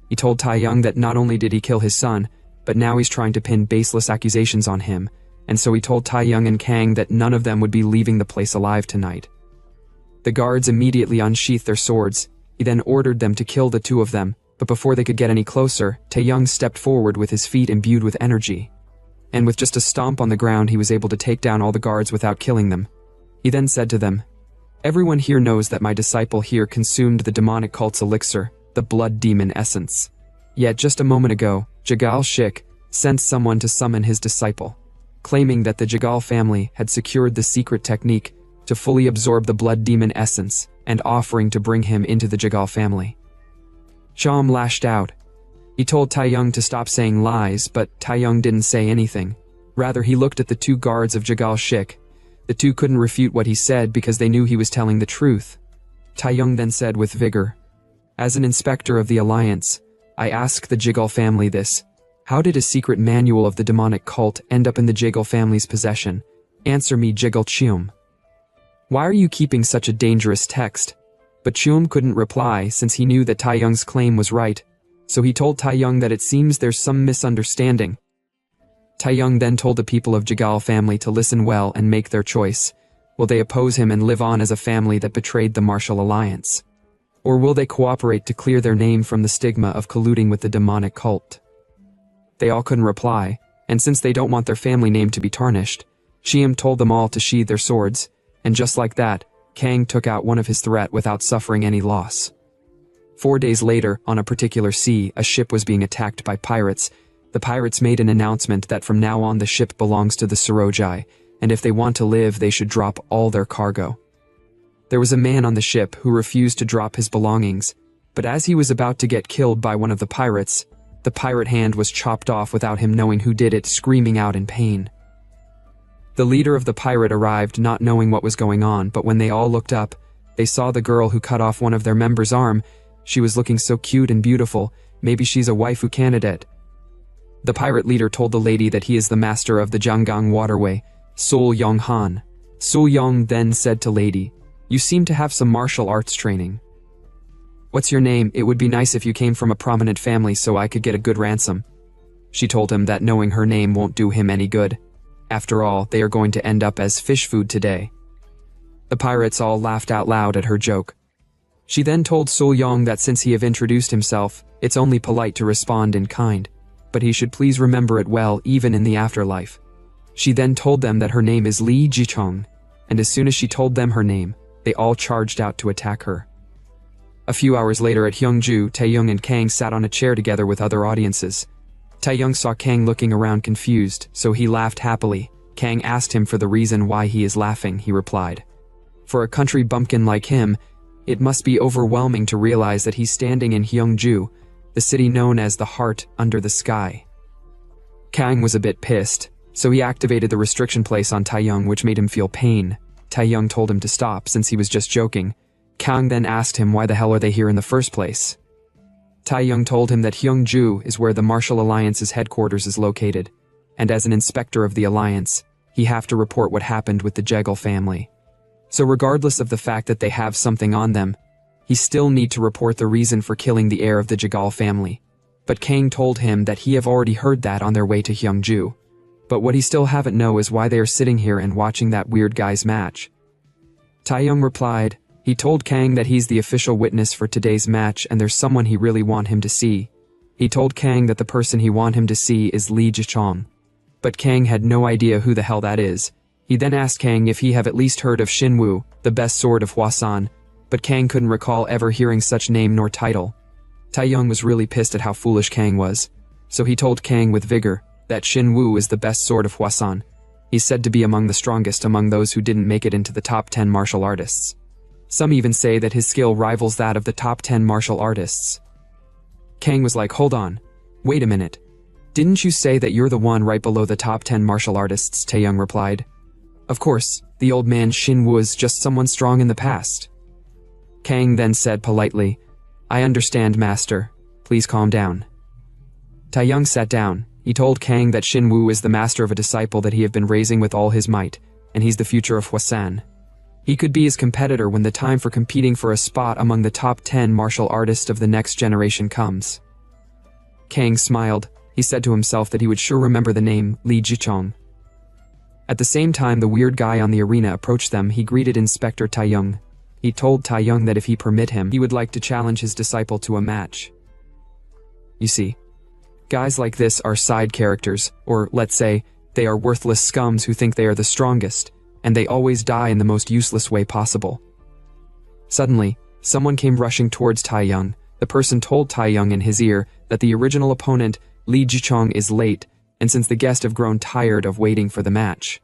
[SPEAKER 1] He told Taeyong that not only did he kill his son, but now he's trying to pin baseless accusations on him, and so he told Taeyong and Kang that none of them would be leaving the place alive tonight. The guards immediately unsheathed their swords. He then ordered them to kill the two of them, but before they could get any closer, Taeyong stepped forward with his feet imbued with energy. And with just a stomp on the ground, he was able to take down all the guards without killing them. He then said to them, "Everyone here knows that my disciple here consumed the demonic cult's elixir, the blood demon essence. Yet just a moment ago, Jigal Shik sent someone to summon his disciple, claiming that the Jigal family had secured the secret technique to fully absorb the blood demon essence and offering to bring him into the Jigal family." Cheom lashed out. He told Taeyong to stop saying lies, but Taeyong didn't say anything. Rather, he looked at the two guards of Jigal Shik. The two couldn't refute what he said because they knew he was telling the truth. Taeyong then said with vigor. As an inspector of the alliance, I ask the Jiggle family this. How did a secret manual of the demonic cult end up in the Jiggle family's possession? Answer me, Jiggle Cheum. Why are you keeping such a dangerous text? But Cheum couldn't reply since he knew that Taeyong's claim was right, so he told Taeyong that it seems there's some misunderstanding. Taeyong then told the people of Jiggle family to listen well and make their choice. Will they oppose him and live on as a family that betrayed the martial alliance? Or will they cooperate to clear their name from the stigma of colluding with the demonic cult? They all couldn't reply, and since they don't want their family name to be tarnished, Cheum told them all to sheathe their swords, and just like that, Kang took out one of his threat without suffering any loss. 4 days later, on a particular sea, a ship was being attacked by pirates. The pirates made an announcement that from now on the ship belongs to the Surojai, and if they want to live, they should drop all their cargo. There was a man on the ship who refused to drop his belongings, but as he was about to get killed by one of the pirates, the pirate hand was chopped off without him knowing who did it, screaming out in pain. The leader of the pirate arrived not knowing what was going on, but when they all looked up, they saw the girl who cut off one of their members' arm. She was looking so cute and beautiful, maybe she's a waifu candidate. The pirate leader told the lady that he is the master of the Jianggang waterway, Sul Yong Han. Sul Yong then said to lady, "You seem to have some martial arts training. What's your name? It would be nice if you came from a prominent family so I could get a good ransom." She told him that knowing her name won't do him any good. After all, they are going to end up as fish food today. The pirates all laughed out loud at her joke. She then told Sul Yong that since he have introduced himself, it's only polite to respond in kind, but he should please remember it well even in the afterlife. She then told them that her name is Li Jichong, and as soon as she told them her name, they all charged out to attack her. A few hours later at Hyungju, Taeyong and Kang sat on a chair together with other audiences. Taeyong saw Kang looking around confused, so he laughed happily. Kang asked him for the reason why he is laughing. He replied, "For a country bumpkin like him, it must be overwhelming to realize that he's standing in Hyungju, the city known as the heart under the sky." Kang was a bit pissed, so he activated the restriction place on Taeyong, which made him feel pain. Taeyong told him to stop since he was just joking. Kang then asked him why the hell are they here in the first place. Taeyong told him that Hyungju is where the Martial Alliance's headquarters is located, and as an inspector of the Alliance, he have to report what happened with the Jiggle family. So regardless of the fact that they have something on them, he still need to report the reason for killing the heir of the Jiggle family. But Kang told him that he have already heard that on their way to Hyungju. But what he still haven't know is why they are sitting here and watching that weird guy's match. Taeyong replied, he told Kang that he's the official witness for today's match and there's someone he really want him to see. He told Kang that the person he want him to see is Li Jichong. But Kang had no idea who the hell that is. He then asked Kang if he have at least heard of Shinwoo, the best sword of Hwasan, but Kang couldn't recall ever hearing such name nor title. Taeyong was really pissed at how foolish Kang was, so he told Kang with vigor that Shinwoo is the best sword of Hwasan. He's said to be among the strongest among those who didn't make it into the top 10 martial artists. Some even say that his skill rivals that of the top 10 martial artists. Kang was like, hold on, wait a minute. Didn't you say that you're the one right below the top 10 martial artists? Taeyong replied. Of course, the old man Shinwoo is just someone strong in the past. Kang then said politely, I understand, master. Please calm down. Taeyong sat down. He told Kang that Shinwoo is the master of a disciple that he have been raising with all his might, and he's the future of Hwasan. He could be his competitor when the time for competing for a spot among the top 10 martial artists of the next generation comes. Kang smiled. He said to himself that he would sure remember the name Li Jichong. At the same time the weird guy on the arena approached them. He greeted Inspector Taeyong. He told Taeyong that if he permit him, he would like to challenge his disciple to a match. You see, guys like this are side characters, or let's say, they are worthless scums who think they are the strongest, and they always die in the most useless way possible. Suddenly, someone came rushing towards Taeyong. The person told Taeyong in his ear that the original opponent, Li Jichong, is late, and since the guest have grown tired of waiting for the match,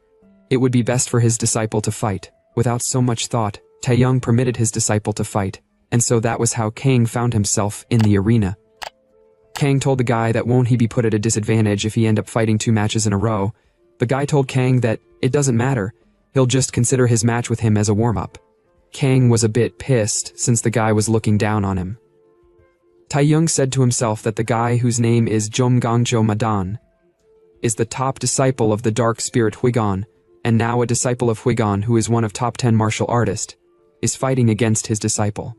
[SPEAKER 1] it would be best for his disciple to fight. Without so much thought, Taeyong permitted his disciple to fight, and so that was how Kang found himself in the arena. Kang told the guy that won't he be put at a disadvantage if he end up fighting 2 matches in a row. The guy told Kang that it doesn't matter, he'll just consider his match with him as a warm-up. Kang was a bit pissed since the guy was looking down on him. Taeyong said to himself that the guy whose name is Jomgangjo Madan is the top disciple of the dark spirit Huigon, and now a disciple of Huigon who is one of top 10 martial artists, is fighting against his disciple.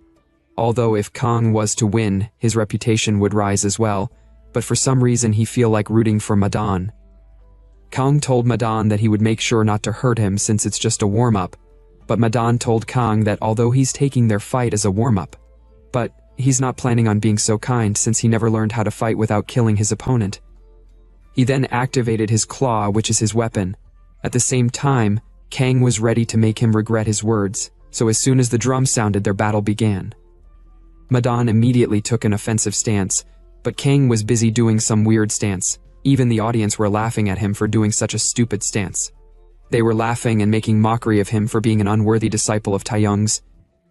[SPEAKER 1] Although if Kang was to win, his reputation would rise as well, but for some reason he feel like rooting for Madan. Kang told Madan that he would make sure not to hurt him since it's just a warm-up, but Madan told Kang that although he's taking their fight as a warm-up, but he's not planning on being so kind since he never learned how to fight without killing his opponent. He then activated his claw, which is his weapon. At the same time, Kang was ready to make him regret his words, so as soon as the drum sounded, their battle began. Madan immediately took an offensive stance, but Kang was busy doing some weird stance. Even the audience were laughing at him for doing such a stupid stance. They were laughing and making mockery of him for being an unworthy disciple of Taeyong's.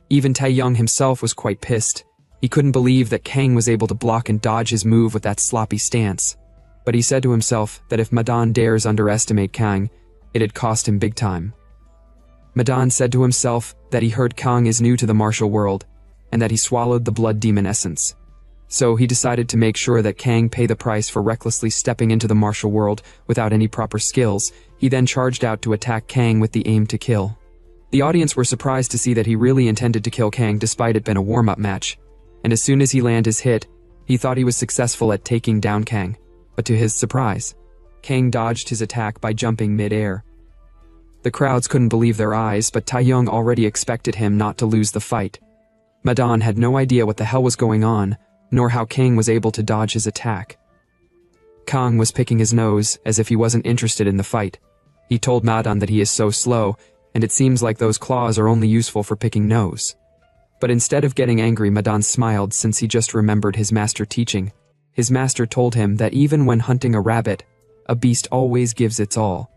[SPEAKER 1] Even Taeyong himself was quite pissed. He couldn't believe that Kang was able to block and dodge his move with that sloppy stance. But he said to himself that if Madan dares underestimate Kang, it'd cost him big time. Madan said to himself that he heard Kang is new to the martial world, and that he swallowed the blood demon essence. So he decided to make sure that Kang pay the price for recklessly stepping into the martial world without any proper skills. He then charged out to attack Kang with the aim to kill. The audience were surprised to see that he really intended to kill Kang despite it being a warm-up match, and as soon as he landed his hit, he thought he was successful at taking down Kang, but to his surprise, Kang dodged his attack by jumping mid-air. The crowds couldn't believe their eyes, but Taeyong already expected him not to lose the fight. Madan had no idea what the hell was going on, nor how Kang was able to dodge his attack. Kang was picking his nose as if he wasn't interested in the fight. He told Madan that he is so slow, and it seems like those claws are only useful for picking nose. But instead of getting angry, Madan smiled since he just remembered his master teaching. His master told him that even when hunting a rabbit, a beast always gives its all.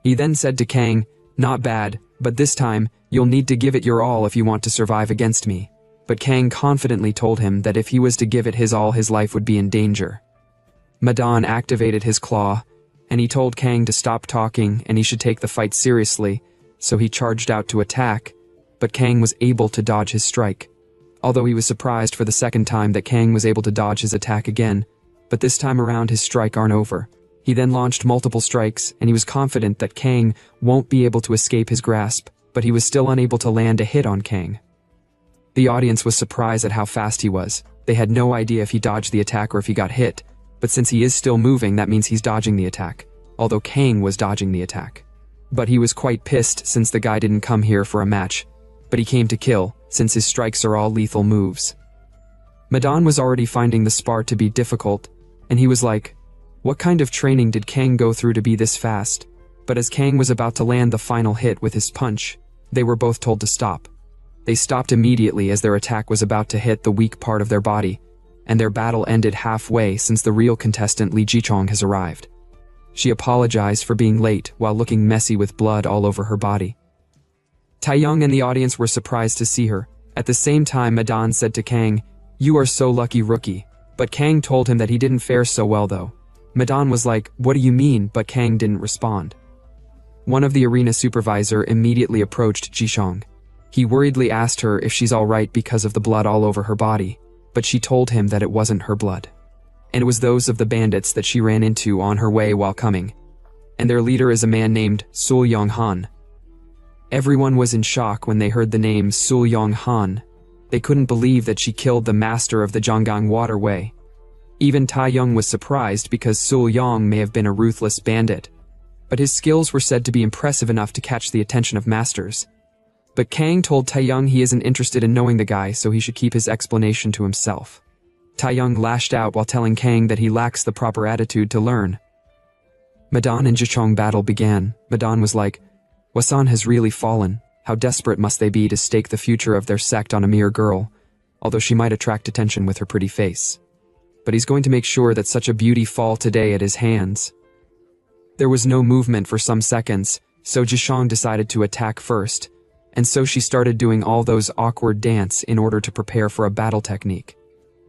[SPEAKER 1] He then said to Kang, "Not bad, but this time, you'll need to give it your all if you want to survive against me." But Kang confidently told him that if he was to give it his all, his life would be in danger. Madan activated his claw, and he told Kang to stop talking and he should take the fight seriously, so he charged out to attack, but Kang was able to dodge his strike. Although he was surprised for the second time that Kang was able to dodge his attack again, but this time around his strike aren't over. He then launched multiple strikes, and he was confident that Kang won't be able to escape his grasp, but he was still unable to land a hit on Kang. The audience was surprised at how fast he was. They had no idea if he dodged the attack or if he got hit, but since he is still moving, that means he's dodging the attack, although Kang was dodging the attack. But he was quite pissed since the guy didn't come here for a match, but he came to kill, since his strikes are all lethal moves. Madan was already finding the spar to be difficult, and he was like, what kind of training did Kang go through to be this fast? But as Kang was about to land the final hit with his punch, they were both told to stop. They stopped immediately as their attack was about to hit the weak part of their body, and their battle ended halfway since the real contestant Li Jichong has arrived. She apologized for being late while looking messy with blood all over her body. Taeyong and the audience were surprised to see her. At the same time, Madan said to Kang, "You are so lucky, rookie." But Kang told him that he didn't fare so well though. Madan was like, "What do you mean?" But Kang didn't respond. One of the arena supervisor immediately approached Jishong. He worriedly asked her if she's alright because of the blood all over her body, but she told him that it wasn't her blood. And it was those of the bandits that she ran into on her way while coming. And their leader is a man named Sul Yong Han. Everyone was in shock when they heard the name Sul Yong Han. They couldn't believe that she killed the master of the Zhonggang waterway. Even Taeyong was surprised because Sul Yong may have been a ruthless bandit, but his skills were said to be impressive enough to catch the attention of masters. But Kang told Taeyong he isn't interested in knowing the guy, so he should keep his explanation to himself. Taeyong lashed out while telling Kang that he lacks the proper attitude to learn. Madan and Jichong battle began. Madan was like, "Wasan has really fallen. How desperate must they be to stake the future of their sect on a mere girl, although she might attract attention with her pretty face. But he's going to make sure that such a beauty fall today at his hands." There was no movement for some seconds, so Jichong decided to attack first, and so she started doing all those awkward dance in order to prepare for a battle technique.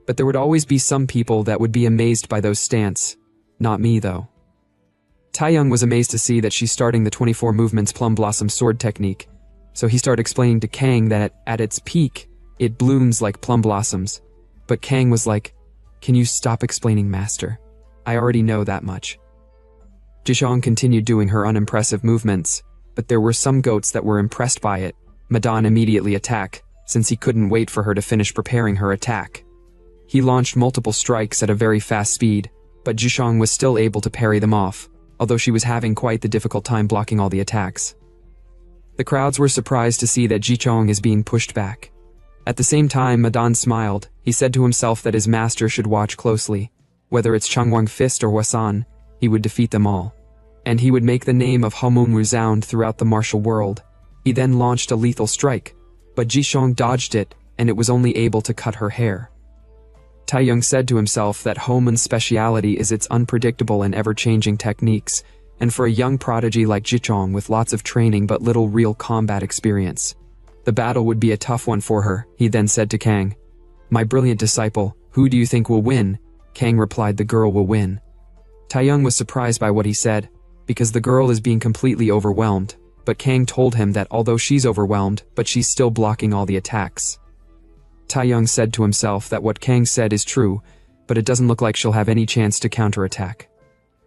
[SPEAKER 1] But there would always be some people that would be amazed by those stance. Not me though. Taeyong was amazed to see that she's starting the 24 movements plum blossom sword technique, So he started explaining to Kang that at its peak, it blooms like plum blossoms. But Kang was like, "Can you stop explaining, master? I already know that much." Jishong continued doing her unimpressive movements, but there were some goats that were impressed by it. Madan immediately attacked, since he couldn't wait for her to finish preparing her attack. He launched multiple strikes at a very fast speed, but Jishong was still able to parry them off, although she was having quite the difficult time blocking all the attacks. The crowds were surprised to see that Jishong is being pushed back. At the same time, Madan smiled. He said to himself that his master should watch closely. Whether it's Changwang Fist or Hwasan, he would defeat them all. And he would make the name of Hamon resound throughout the martial world. He then launched a lethal strike, but Jishong dodged it, and it was only able to cut her hair. Taeyong said to himself that Homon's speciality is its unpredictable and ever-changing techniques, and for a young prodigy like Jishong with lots of training but little real combat experience, the battle would be a tough one for her. He then said to Kang, "My brilliant disciple, who do you think will win?" Kang replied, "The girl will win." Taeyong was surprised by what he said, because the girl is being completely overwhelmed, but Kang told him that although she's overwhelmed, but she's still blocking all the attacks. Taeyong said to himself that what Kang said is true, but it doesn't look like she'll have any chance to counterattack.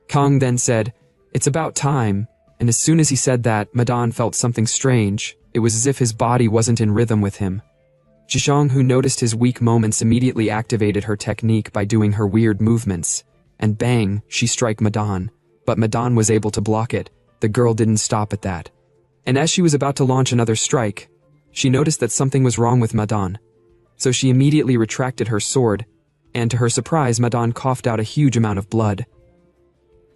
[SPEAKER 1] Kang then said, "It's about time," and as soon as he said that, Madan felt something strange. It was as if his body wasn't in rhythm with him. Jishong, who noticed his weak moments, immediately activated her technique by doing her weird movements, and bang, she struck Madan, but Madan was able to block it. The girl didn't stop at that. And as she was about to launch another strike, she noticed that something was wrong with Madan. So she immediately retracted her sword, and to her surprise, Madan coughed out a huge amount of blood.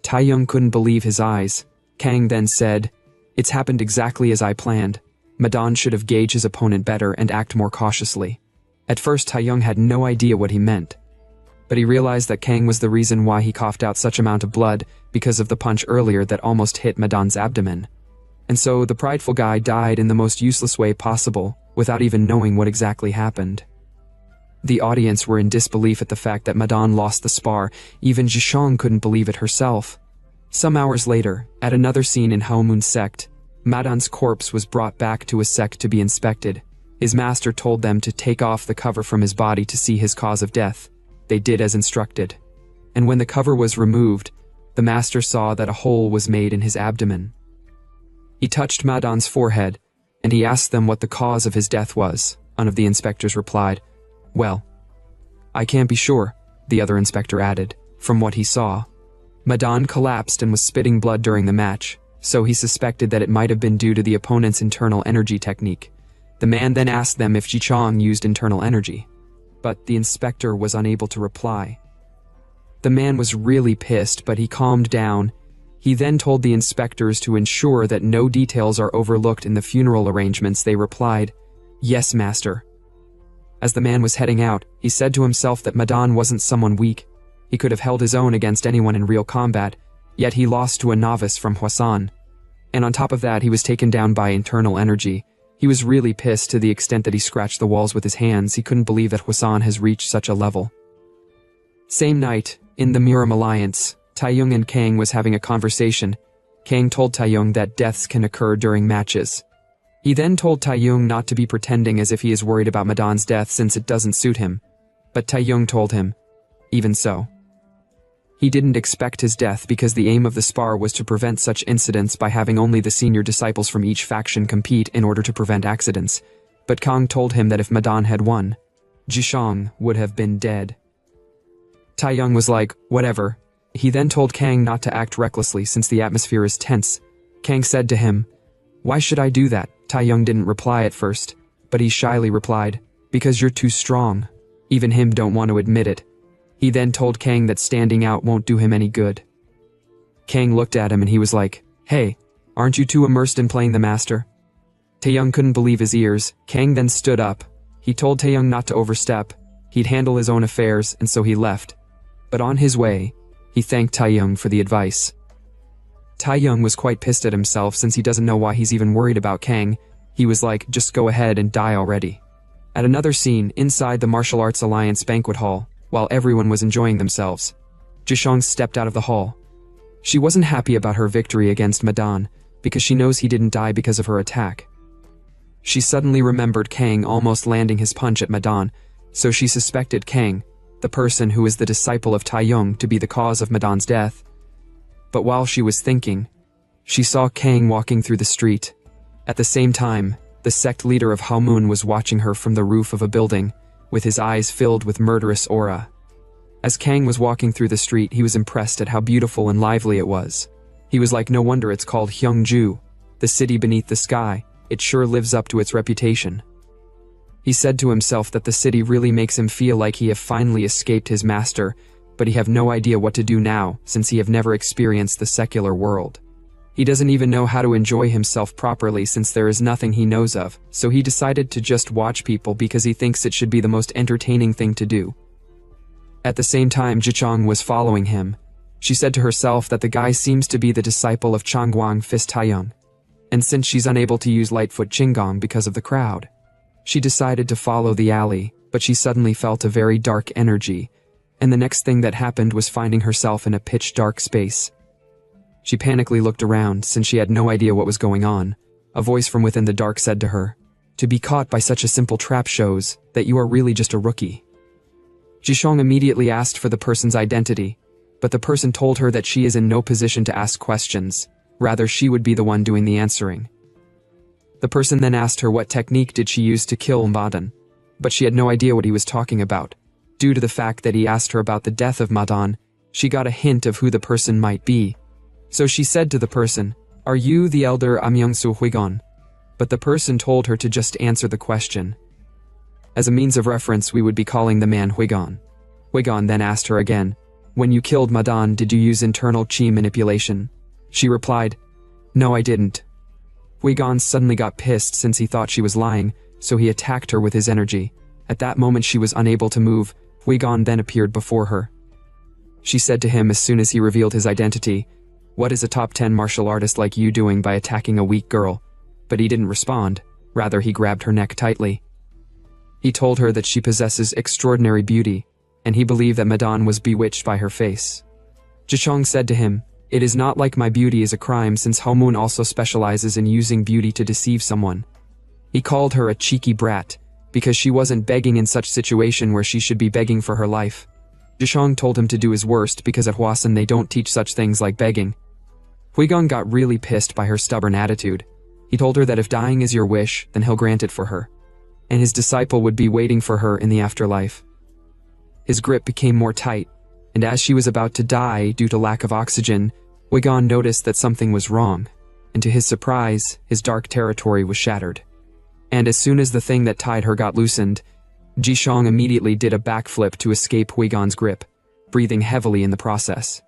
[SPEAKER 1] Taeyong couldn't believe his eyes. Kang then said, "It's happened exactly as I planned. Madan should have gauged his opponent better and act more cautiously." At first, Taeyong had no idea what he meant, but he realized that Kang was the reason why he coughed out such amount of blood because of the punch earlier that almost hit Madan's abdomen. And so the prideful guy died in the most useless way possible, without even knowing what exactly happened. The audience were in disbelief at the fact that Madan lost the spar. Even Jishong couldn't believe it herself. Some hours later, at another scene in Haomun's sect, Madan's corpse was brought back to his sect to be inspected. His master told them to take off the cover from his body to see his cause of death. They did as instructed. And when the cover was removed, the master saw that a hole was made in his abdomen. He touched Madan's forehead, and he asked them what the cause of his death was. One of the inspectors replied, "Well, I can't be sure," the other inspector added. From what he saw, Madan collapsed and was spitting blood during the match, so he suspected that it might have been due to the opponent's internal energy technique. The man then asked them if Jichong used internal energy, but the inspector was unable to reply. The man was really pissed, but he calmed down. He then told the inspectors to ensure that no details are overlooked in the funeral arrangements. They replied, "Yes, master." As the man was heading out, he said to himself that Madan wasn't someone weak. He could have held his own against anyone in real combat, yet he lost to a novice from Hwasan. And on top of that, he was taken down by internal energy. He was really pissed to the extent that he scratched the walls with his hands. He couldn't believe that Hwasan has reached such a level. Same night, in the Miram Alliance, Taeyong and Kang was having a conversation. Kang told Taeyong that deaths can occur during matches. He then told Taeyong not to be pretending as if he is worried about Madan's death since it doesn't suit him. But Taeyong told him, even so. He didn't expect his death because the aim of the spar was to prevent such incidents by having only the senior disciples from each faction compete in order to prevent accidents. But Kang told him that if Madan had won, Jishong would have been dead. Taeyong was like, whatever. He then told Kang not to act recklessly since the atmosphere is tense. Kang said to him, "Why should I do that?" Taeyong didn't reply at first, but he shyly replied, "Because you're too strong." Even him don't want to admit it. He then told Kang that standing out won't do him any good. Kang looked at him and he was like, "Hey, aren't you too immersed in playing the master?" Taeyong couldn't believe his ears. Kang then stood up. He told Taeyong not to overstep. He'd handle his own affairs, and so he left. But on his way, he thanked Taeyong for the advice. Taeyong was quite pissed at himself since he doesn't know why he's even worried about Kang. He was like, just go ahead and die already. At another scene, inside the Martial Arts Alliance banquet hall, while everyone was enjoying themselves, Jishong stepped out of the hall. She wasn't happy about her victory against Madan, because she knows he didn't die because of her attack. She suddenly remembered Kang almost landing his punch at Madan, so she suspected Kang, the person who is the disciple of Taeyong, to be the cause of Madan's death. But while she was thinking, she saw Kang walking through the street. At the same time, the sect leader of Halmoon was watching her from the roof of a building, with his eyes filled with murderous aura. As Kang was walking through the street, he was impressed at how beautiful and lively it was. He was like, no wonder it's called Hyungju, the city beneath the sky. It sure lives up to its reputation. He said to himself that the city really makes him feel like he have finally escaped his master, but he have no idea what to do now since he have never experienced the secular world. He doesn't even know how to enjoy himself properly since there is nothing he knows of, so he decided to just watch people because he thinks it should be the most entertaining thing to do. At the same time, Jichong was following him. She said to herself that the guy seems to be the disciple of Changguang Fist Taeyong, and since she's unable to use Lightfoot Qinggong because of the crowd, she decided to follow the alley, but she suddenly felt a very dark energy, and the next thing that happened was finding herself in a pitch-dark space. She panically looked around since she had no idea what was going on. A voice from within the dark said to her, "To be caught by such a simple trap shows that you are really just a rookie." Jishong immediately asked for the person's identity, but the person told her that she is in no position to ask questions. Rather, she would be the one doing the answering. The person then asked her what technique did she use to kill Madan, but she had no idea what he was talking about. Due to the fact that he asked her about the death of Madan, she got a hint of who the person might be. So she said to the person, "Are you the elder Amyongsu Huigon?" But the person told her to just answer the question. As a means of reference, we would be calling the man Huigon. Huigon then asked her again, "When you killed Madan, did you use internal chi manipulation?" She replied, "No, I didn't." Huigon suddenly got pissed since he thought she was lying, so he attacked her with his energy. At that moment she was unable to move. Huigon then appeared before her. She said to him as soon as he revealed his identity, "What is a top 10 martial artist like you doing by attacking a weak girl?" But he didn't respond. Rather, he grabbed her neck tightly. He told her that she possesses extraordinary beauty, and he believed that Madan was bewitched by her face. Jichong said to him, "It is not like my beauty is a crime since Halmoon also specializes in using beauty to deceive someone." He called her a cheeky brat, because she wasn't begging in such situation where she should be begging for her life. Jichong told him to do his worst because at Hwasun they don't teach such things like begging. Huigon got really pissed by her stubborn attitude. He told her that if dying is your wish, then he'll grant it for her, and his disciple would be waiting for her in the afterlife. His grip became more tight, and as she was about to die due to lack of oxygen, Huigon noticed that something was wrong, and to his surprise, his dark territory was shattered. And as soon as the thing that tied her got loosened, Jishong immediately did a backflip to escape Huigon's grip, breathing heavily in the process.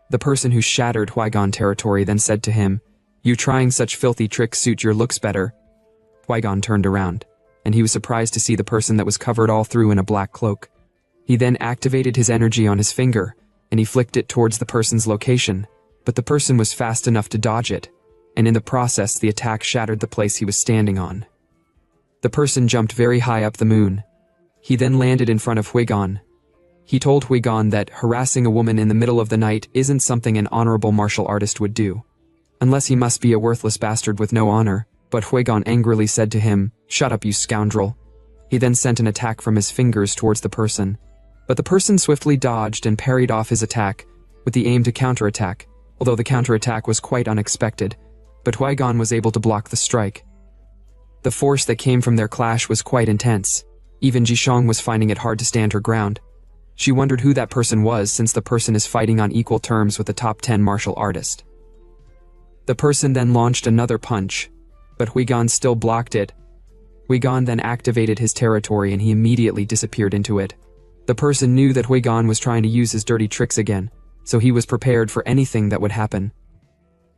[SPEAKER 1] The person who shattered Huigon territory then said to him, "You trying such filthy tricks suit your looks better." Huigon turned around, and he was surprised to see the person that was covered all through in a black cloak. He then activated his energy on his finger, and he flicked it towards the person's location, but the person was fast enough to dodge it, and in the process the attack shattered the place he was standing on. The person jumped very high up the moon. He then landed in front of Huigon. He told Huigon that harassing a woman in the middle of the night isn't something an honorable martial artist would do. Unless he must be a worthless bastard with no honor, but Huigon angrily said to him, "Shut up, you scoundrel." He then sent an attack from his fingers towards the person. But the person swiftly dodged and parried off his attack, with the aim to counterattack, although the counterattack was quite unexpected, but Huigon was able to block the strike. The force that came from their clash was quite intense. Even Jishong was finding it hard to stand her ground. She wondered who that person was since the person is fighting on equal terms with the top 10 martial artist. The person then launched another punch, but Huigon still blocked it. Huigon then activated his territory and he immediately disappeared into it. The person knew that Huigon was trying to use his dirty tricks again, so he was prepared for anything that would happen.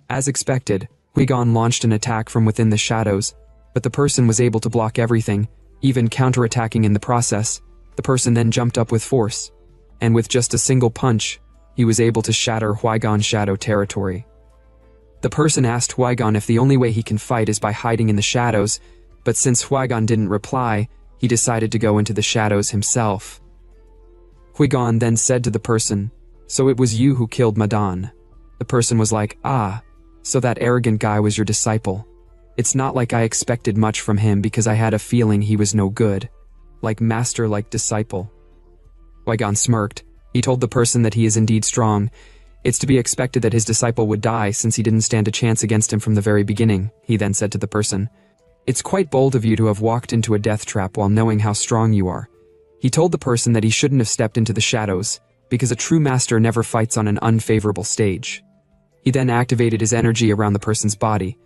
[SPEAKER 1] As expected, Huigon launched an attack from within the shadows, but the person was able to block everything, even counterattacking in the process. The person then jumped up with force, and with just a single punch, he was able to shatter Huigon's shadow territory. The person asked Huigon if the only way he can fight is by hiding in the shadows, but since Huigon didn't reply, he decided to go into the shadows himself. Huigon then said to the person, "So it was you who killed Madan." The person was like, "Ah, so that arrogant guy was your disciple." It's not like I expected much from him because I had a feeling he was no good. Like master, like disciple. Qui-Gon smirked. He told the person that he is indeed strong. It's to be expected that his disciple would die since he didn't stand a chance against him from the very beginning, he then said to the person. It's quite bold of you to have walked into a death trap while knowing how strong you are. He told the person that he shouldn't have stepped into the shadows, because a true master never fights on an unfavorable stage. He then activated his energy around the person's body.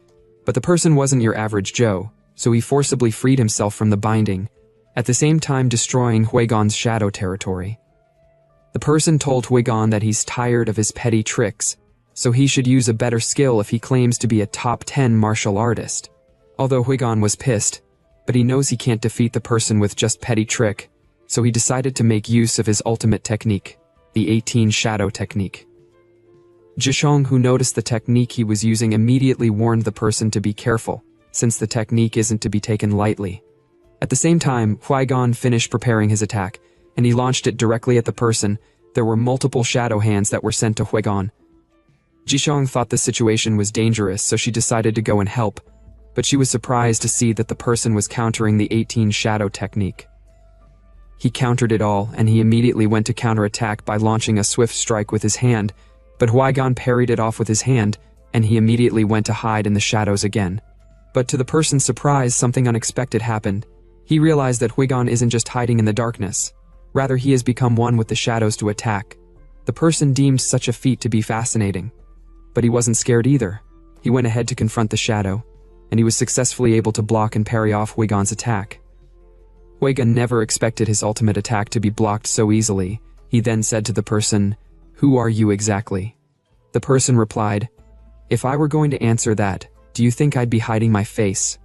[SPEAKER 1] But the person wasn't your average Joe, so he forcibly freed himself from the binding, at the same time destroying Qui-Gon's shadow territory. The person told Qui-Gon that he's tired of his petty tricks, so he should use a better skill if he claims to be a top 10 martial artist. Although Qui-Gon was pissed, but he knows he can't defeat the person with just petty trick, so he decided to make use of his ultimate technique, the 18 shadow technique. Zhishong, who noticed the technique he was using, immediately warned the person to be careful, since the technique isn't to be taken lightly. At the same time, Qui-Gon finished preparing his attack, and he launched it directly at the person. There were multiple shadow hands that were sent to Qui-Gon. Zhishong thought the situation was dangerous, so she decided to go and help, but she was surprised to see that the person was countering the 18 shadow technique. He countered it all, and he immediately went to counterattack by launching a swift strike with his hand, but Qui-Gon parried it off with his hand, and he immediately went to hide in the shadows again. But to the person's surprise, something unexpected happened. He realized that Qui-Gon isn't just hiding in the darkness. Rather, he has become one with the shadows to attack. The person deemed such a feat to be fascinating. But he wasn't scared either. He went ahead to confront the shadow, and he was successfully able to block and parry off Qui-Gon's attack. Qui-Gon never expected his ultimate attack to be blocked so easily. He then said to the person, "Who are you exactly?" The person replied, "If I were going to answer that, do you think I'd be hiding my face?"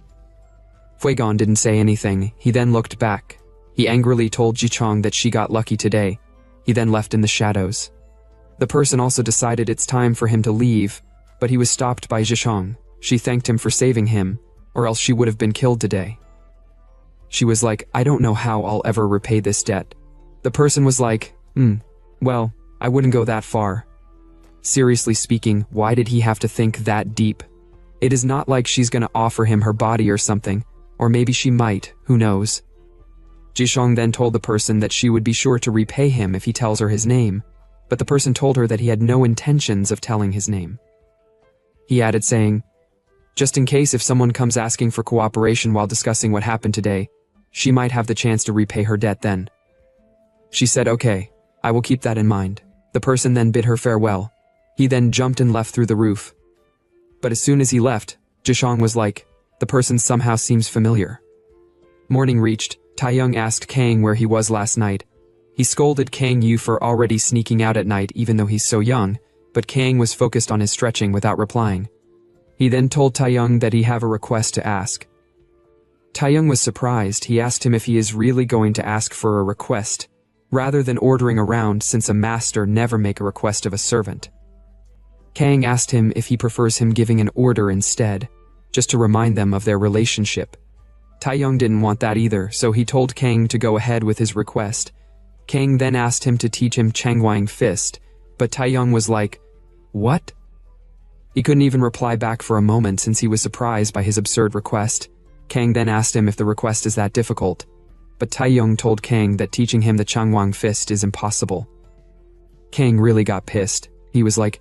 [SPEAKER 1] Qui-Gon didn't say anything. He then looked back. He angrily told Zhichong that she got lucky today. He then left in the shadows. The person also decided it's time for him to leave, but he was stopped by Zhichong. She thanked him for saving him, or else she would have been killed today. She was like, "I don't know how I'll ever repay this debt." The person was like, well, I wouldn't go that far. Seriously speaking, why did he have to think that deep? It is not like she's gonna offer him her body or something, or maybe she might, who knows. Zhishong then told the person that she would be sure to repay him if he tells her his name, but the person told her that he had no intentions of telling his name. He added saying, "Just in case if someone comes asking for cooperation while discussing what happened today, she might have the chance to repay her debt then." She said, "Okay, I will keep that in mind." The person then bid her farewell. He then jumped and left through the roof. But as soon as he left, Zhishong was like, "The person somehow seems familiar." Morning reached. Taeyong asked Kang where he was last night. He scolded Kang Yu for already sneaking out at night even though he's so young, but Kang was focused on his stretching without replying. He then told Taeyong that he have a request to ask. Taeyong was surprised. He asked him if he is really going to ask for a request, rather than ordering around, since a master never make a request of a servant. Kang asked him if he prefers him giving an order instead, just to remind them of their relationship. Taeyong didn't want that either, so he told Kang to go ahead with his request. Kang then asked him to teach him Changwang Fist, but Taeyong was like, "What?" He couldn't even reply back for a moment since he was surprised by his absurd request. Kang then asked him if the request is that difficult, but Taeyong told Kang that teaching him the Changwang Fist is impossible. Kang really got pissed. He was like,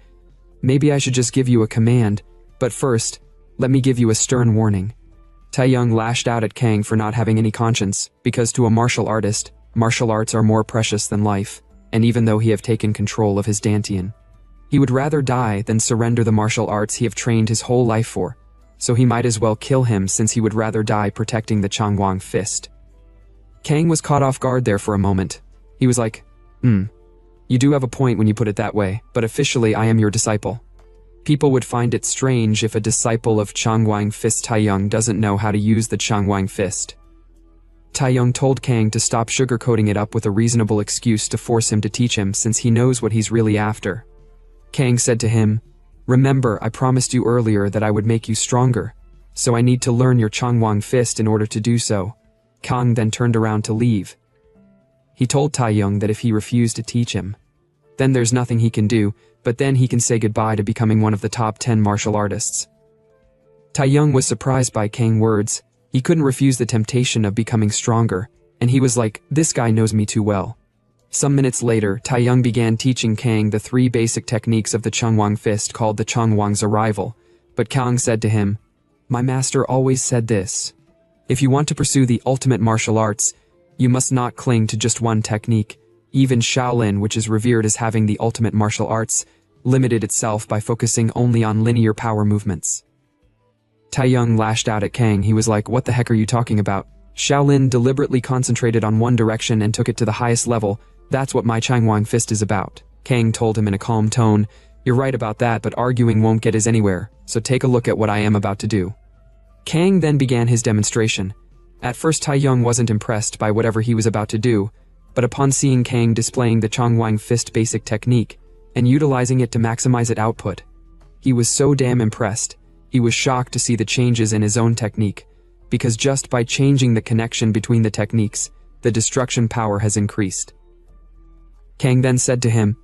[SPEAKER 1] "Maybe I should just give you a command, but first, let me give you a stern warning." Taeyong lashed out at Kang for not having any conscience, because to a martial artist, martial arts are more precious than life, and even though he have taken control of his Dantian, he would rather die than surrender the martial arts he have trained his whole life for, so he might as well kill him since he would rather die protecting the Changwang Fist. Kang was caught off guard there for a moment. He was like, You do have a point when you put it that way, but officially I am your disciple. People would find it strange if a disciple of Changwang Fist Taeyong doesn't know how to use the Changwang Fist. Taeyong told Kang to stop sugarcoating it up with a reasonable excuse to force him to teach him since he knows what he's really after. Kang said to him, "Remember, I promised you earlier that I would make you stronger, so I need to learn your Changwang Fist in order to do so." Kang then turned around to leave. He told Taeyong that if he refused to teach him, then there's nothing he can do, but then he can say goodbye to becoming one of the top 10 martial artists. Taeyong was surprised by Kang's words. He couldn't refuse the temptation of becoming stronger, and he was like, this guy knows me too well. Some minutes later, Taeyong began teaching Kang the 3 basic techniques of the Chungwang fist called the Chungwang's arrival, but Kang said to him, my master always said this. If you want to pursue the ultimate martial arts, you must not cling to just one technique. Even Shaolin, which is revered as having the ultimate martial arts, limited itself by focusing only on linear power movements. Taeyong lashed out at Kang. He was like, what the heck are you talking about? Shaolin deliberately concentrated on one direction and took it to the highest level. That's what my Chungwang fist is about. Kang told him in a calm tone, you're right about that, but arguing won't get us anywhere, so take a look at what I am about to do. Kang then began his demonstration. At first Taeyong wasn't impressed by whatever he was about to do, but upon seeing Kang displaying the Chungwang fist basic technique and utilizing it to maximize its output, he was so damn impressed. He was shocked to see the changes in his own technique, because just by changing the connection between the techniques, the destruction power has increased. Kang then said to him,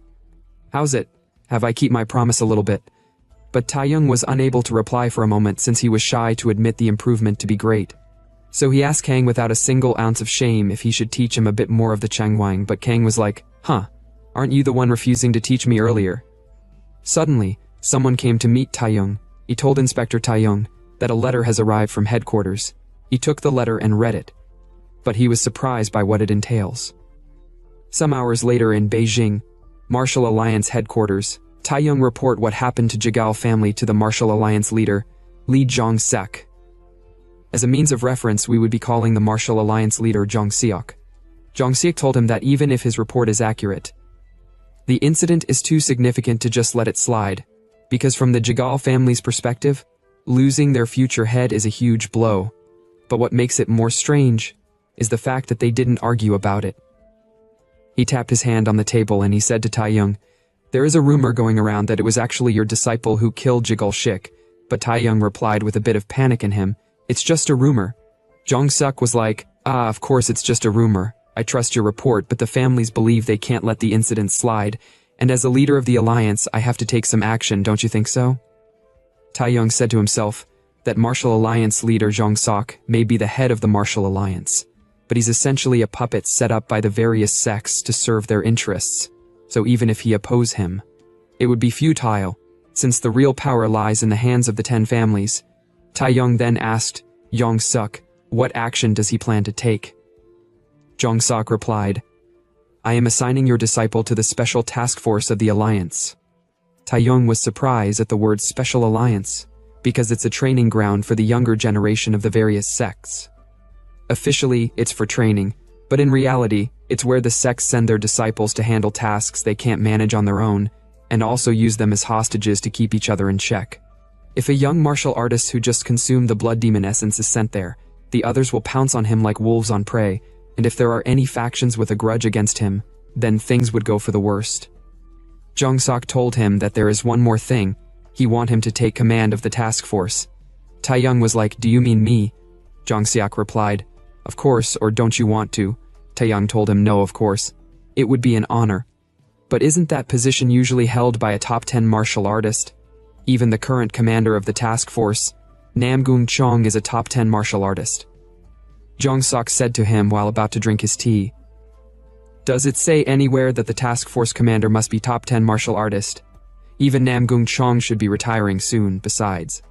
[SPEAKER 1] how's it? Have I kept my promise a little bit? But Taeyong was unable to reply for a moment since he was shy to admit the improvement to be great. So he asked Kang without a single ounce of shame if he should teach him a bit more of the Chungwang, but Kang was like, aren't you the one refusing to teach me earlier? Suddenly, someone came to meet Taeyong. He told Inspector Taeyong that a letter has arrived from headquarters. He took the letter and read it, but he was surprised by what it entails. Some hours later in Beijing, Martial Alliance headquarters, Taeyong report what happened to Jigal family to the Martial Alliance leader, Li Zhongseok. As a means of reference, we would be calling the Martial Alliance leader Zhongseok. Zhongseok told him that even if his report is accurate, the incident is too significant to just let it slide, because from the Jigal family's perspective, losing their future head is a huge blow. But what makes it more strange is the fact that they didn't argue about it. He tapped his hand on the table and he said to Taeyong, there is a rumor going around that it was actually your disciple who killed Jigal Shik, but Taeyong replied with a bit of panic in him, it's just a rumor. Zhongseok was like, of course it's just a rumor. I trust your report, but the families believe they can't let the incident slide, and as a leader of the alliance, I have to take some action, don't you think so? Taeyong said to himself that Martial Alliance leader Zhongseok may be the head of the Martial Alliance, but he's essentially a puppet set up by the various sects to serve their interests, so even if he oppose him, it would be futile, since the real power lies in the hands of the 10 families. Taeyong then asked Zhongseok, what action does he plan to take? Zhongseok replied, I am assigning your disciple to the special task force of the alliance. Taeyong was surprised at the word special alliance, because it's a training ground for the younger generation of the various sects. Officially, it's for training, but in reality, it's where the sects send their disciples to handle tasks they can't manage on their own, and also use them as hostages to keep each other in check. If a young martial artist who just consumed the blood demon essence is sent there, the others will pounce on him like wolves on prey, and if there are any factions with a grudge against him, then things would go for the worst. Zhongseok told him that there is one more thing. He want him to take command of the task force. Taeyong was like, do you mean me? Zhongseok replied, of course, or don't you want to? Taeyong told him no, of course. It would be an honor. But isn't that position usually held by a top 10 martial artist? Even the current commander of the task force, Namgung Chong, is a top 10 martial artist. Zhongseok said to him while about to drink his tea, does it say anywhere that the task force commander must be top 10 martial artist? Even Namgung Chong should be retiring soon, besides.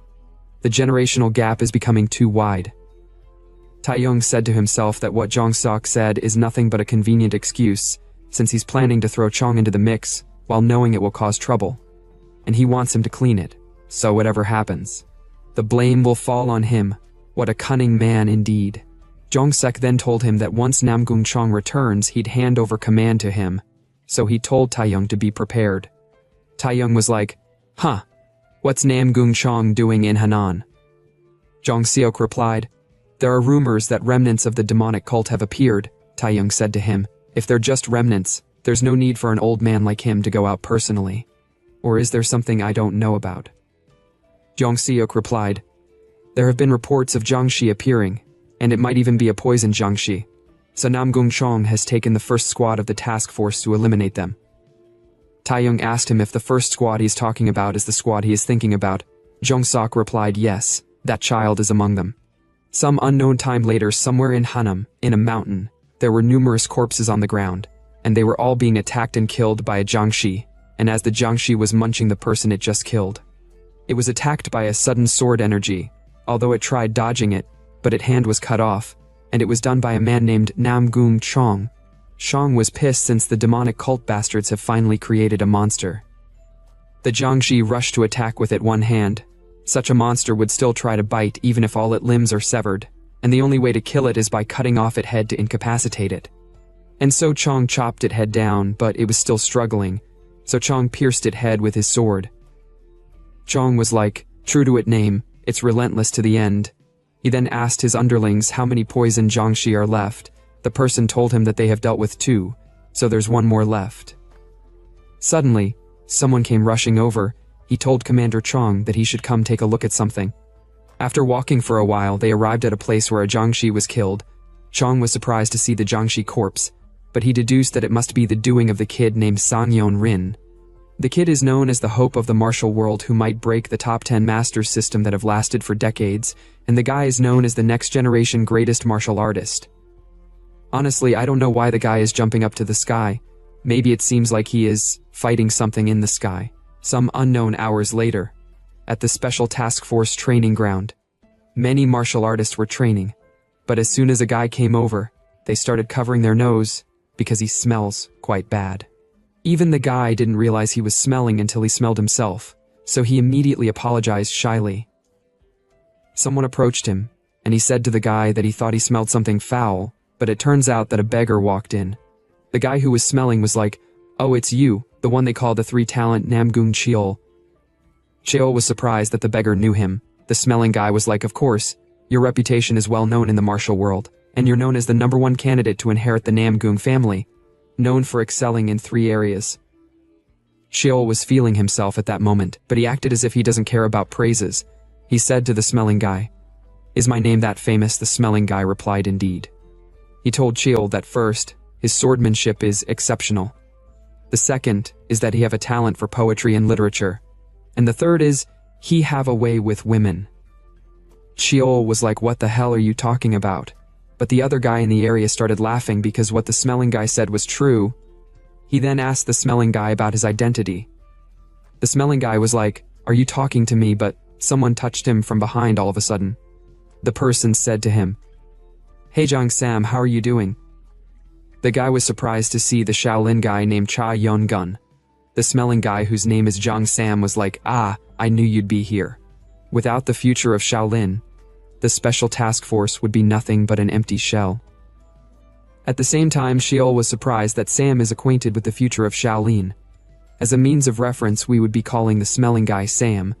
[SPEAKER 1] The generational gap is becoming too wide. Taeyong said to himself that what Zhongseok said is nothing but a convenient excuse, since he's planning to throw Chong into the mix, while knowing it will cause trouble. And he wants him to clean it, so whatever happens, the blame will fall on him. What a cunning man indeed. Zhongseok then told him that once Namgung Chong returns, he'd hand over command to him, so he told Taeyong to be prepared. Taeyong was like, what's Namgung Chong doing in Henan? Zhongseok replied, there are rumors that remnants of the demonic cult have appeared. Taeyong said to him, if they're just remnants, there's no need for an old man like him to go out personally. Or is there something I don't know about? Zhongseok replied, there have been reports of Jiangxi appearing, and it might even be a poisoned Jiangxi. So Namgung Chong has taken the first squad of the task force to eliminate them. Taeyong asked him if the first squad he's talking about is the squad he is thinking about. Zhongseok replied yes, That child is among them. Some unknown time later, somewhere in Hanam, in a mountain, there were numerous corpses on the ground, and they were all being attacked and killed by a jiangshi, and as the jiangshi was munching the person it just killed. It was attacked by a sudden sword energy, although it tried dodging it, but its hand was cut off, and it was done by a man named Namgung Chong. Chong was pissed since the demonic cult bastards have finally created a monster. The jiangshi rushed to attack with it one hand. Such a monster would still try to bite even if all its limbs are severed, and the only way to kill it is by cutting off its head to incapacitate it. And so Chong chopped its head down, but it was still struggling, so Chong pierced its head with his sword. Chong was like, true to its name, it's relentless to the end. He then asked his underlings how many poison jiangshi are left. The person told him that they have dealt with 2, so there's 1 more left. Suddenly, someone came rushing over. He told Commander Chong that he should come take a look at something. After walking for a while, they arrived at a place where a jiangshi was killed. Chong was surprised to see the jiangshi corpse, but he deduced that it must be the doing of the kid named Sangyeon Rin. The kid is known as the hope of the martial world who might break the top 10 masters system that have lasted for decades, and the guy is known as the next generation greatest martial artist. Honestly, I don't know why the guy is jumping up to the sky. Maybe it seems like he is fighting something in the sky. Some unknown hours later, at the Special Task Force training ground, many martial artists were training, but as soon as a guy came over, they started covering their nose because he smells quite bad. Even the guy didn't realize he was smelling until he smelled himself, so he immediately apologized shyly. Someone approached him, and he said to the guy that he thought he smelled something foul, but it turns out that a beggar walked in. The guy who was smelling was like, "Oh, it's you, the one they call the 3-talent Namgung Cheol." Cheol was surprised that the beggar knew him. The smelling guy was like, "Of course, your reputation is well known in the martial world, and you're known as the #1 candidate to inherit the Namgung family, known for excelling in 3 areas. Cheol was feeling himself at that moment, but he acted as if he doesn't care about praises. He said to the smelling guy, "Is my name that famous?" The smelling guy replied, "Indeed." He told Cheol that first, his swordmanship is exceptional. The second is that he have a talent for poetry and literature. And the third is, he have a way with women. Cheol was like, "What the hell are you talking about?" But the other guy in the area started laughing because what the smelling guy said was true. He then asked the smelling guy about his identity. The smelling guy was like, "Are you talking to me?" But someone touched him from behind all of a sudden. The person said to him, "Hey Jong Sam, how are you doing?" The guy was surprised to see the Shaolin guy named Cha Yun Gun. The smelling guy whose name is Jong Sam was like, "Ah, I knew you'd be here." Without the future of Shaolin, the Special Task Force would be nothing but an empty shell. At the same time, Sheol was surprised that Sam is acquainted with the future of Shaolin. As a means of reference, we would be calling the smelling guy Sam,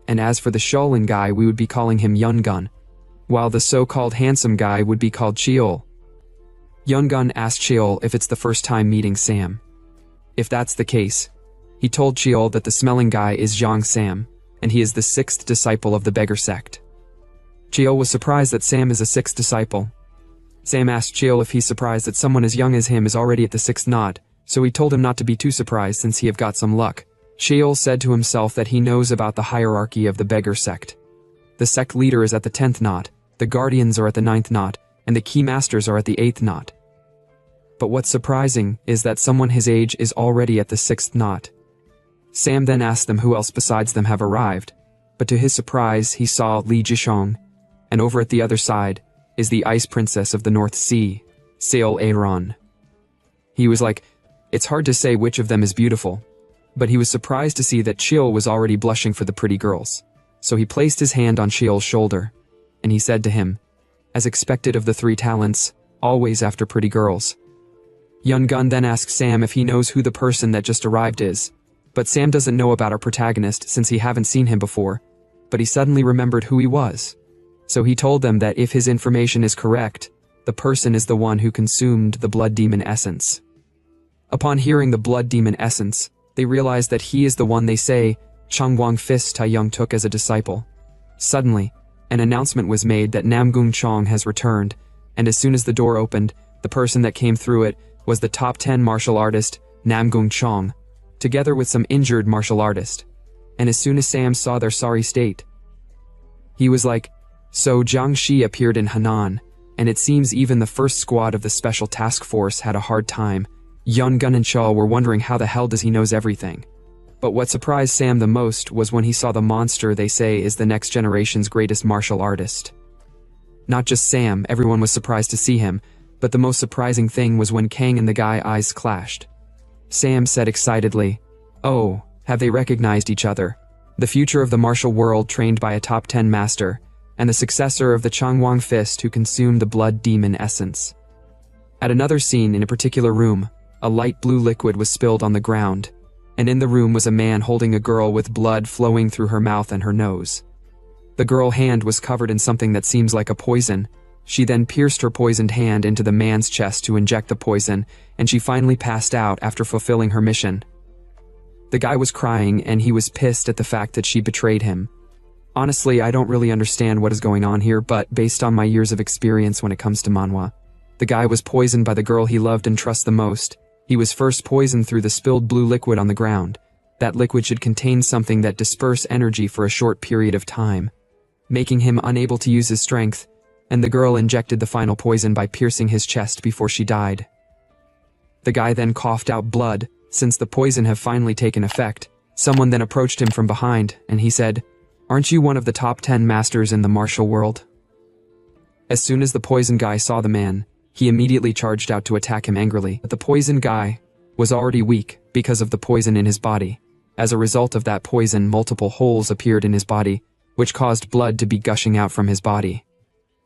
[SPEAKER 1] and as for the Shaolin guy, we would be calling him Yun Gun, while the so-called handsome guy would be called Cheol. Yun Gun asked Cheol if it's the first time meeting Sam. If that's the case, he told Cheol that the smelling guy is Zhang Sam, and he is the 6th disciple of the beggar sect. Cheol was surprised that Sam is a 6th disciple. Sam asked Cheol if he's surprised that someone as young as him is already at the 6th knot, so he told him not to be too surprised since he have got some luck. Cheol said to himself that he knows about the hierarchy of the beggar sect. The sect leader is at the 10th knot, the guardians are at the 9th knot, and the key masters are at the 8th knot. But what's surprising is that someone his age is already at the 6th knot. Sam then asked them who else besides them have arrived, but to his surprise he saw Li Jishong, and over at the other side is the Ice Princess of the North Sea, Seol Aeron. He was like, it's hard to say which of them is beautiful, but he was surprised to see that Cheol was already blushing for the pretty girls. So he placed his hand on Cheol's shoulder, and he said to him, as expected of the 3 talents, always after pretty girls. Yun Gun then asked Sam if he knows who the person that just arrived is, but Sam doesn't know about our protagonist since he haven't seen him before, but he suddenly remembered who he was. So he told them that if his information is correct, the person is the one who consumed the blood demon essence. Upon hearing the blood demon essence, they realized that he is the one they say Changwang Fist Taiyang took as a disciple. Suddenly, an announcement was made that Namgung Chong has returned, and as soon as the door opened, the person that came through it was the top 10 martial artist, Namgung Chong, together with some injured martial artist. And as soon as Sam saw their sorry state, he was like, So Jiang Shi appeared in Henan, and it seems even the first squad of the special task force had a hard time. Yun Gun and Shaw were wondering how the hell does he knows everything. But what surprised Sam the most was when he saw the monster they say is the next generation's greatest martial artist. Not just Sam, everyone was surprised to see him, but the most surprising thing was when Kang and the guy eyes clashed. Sam said excitedly, "Oh, have they recognized each other? The future of the martial world trained by a top 10 master, and the successor of the Changwang Fist who consumed the blood demon essence." At another scene in a particular room, a light blue liquid was spilled on the ground, and in the room was a man holding a girl with blood flowing through her mouth and her nose. The girl's hand was covered in something that seems like a poison. She then pierced her poisoned hand into the man's chest to inject the poison, and she finally passed out after fulfilling her mission. The guy was crying, and he was pissed at the fact that she betrayed him. Honestly, I don't really understand what is going on here, but based on my years of experience when it comes to manhwa, the guy was poisoned by the girl he loved and trusts the most. He was first poisoned through the spilled blue liquid on the ground. That liquid should contain something that disperse energy for a short period of time, making him unable to use his strength, and the girl injected the final poison by piercing his chest before she died. The guy then coughed out blood. Since the poison had finally taken effect, someone then approached him from behind, and he said, "Aren't you one of the top 10 masters in the martial world?" As soon as the poison guy saw the man, he immediately charged out to attack him angrily. But the poison guy was already weak because of the poison in his body. As a result of that poison, multiple holes appeared in his body, which caused blood to be gushing out from his body.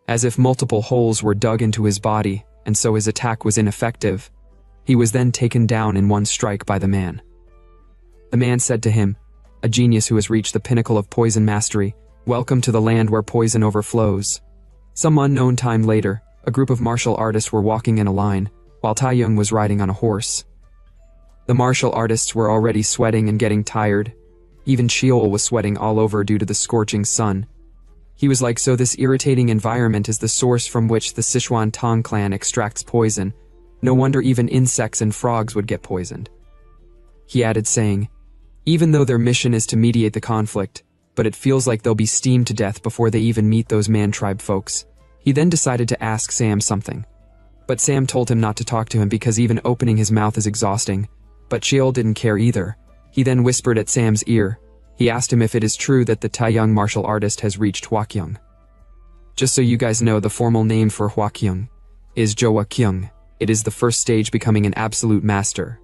[SPEAKER 1] As if multiple holes were dug into his body, and so his attack was ineffective. He was then taken down in one strike by the man. The man said to him, "A genius who has reached the pinnacle of poison mastery, welcome to the land where poison overflows." Some unknown time later, a group of martial artists were walking in a line, while Taeyong was riding on a horse. The martial artists were already sweating and getting tired. Even Sheol was sweating all over due to the scorching sun. He was like, "So this irritating environment is the source from which the Sichuan Tong clan extracts poison. No wonder even insects and frogs would get poisoned." He added saying, "Even though their mission is to mediate the conflict, but it feels like they'll be steamed to death before they even meet those man-tribe folks." He then decided to ask Sam something. But Sam told him not to talk to him because even opening his mouth is exhausting. But Sheol didn't care either. He then whispered at Sam's ear. He asked him if it is true that the Taeyong martial artist has reached Hwakyung. Just so you guys know, the formal name for Hwakyung is Jowakyung. It is the first stage becoming an absolute master.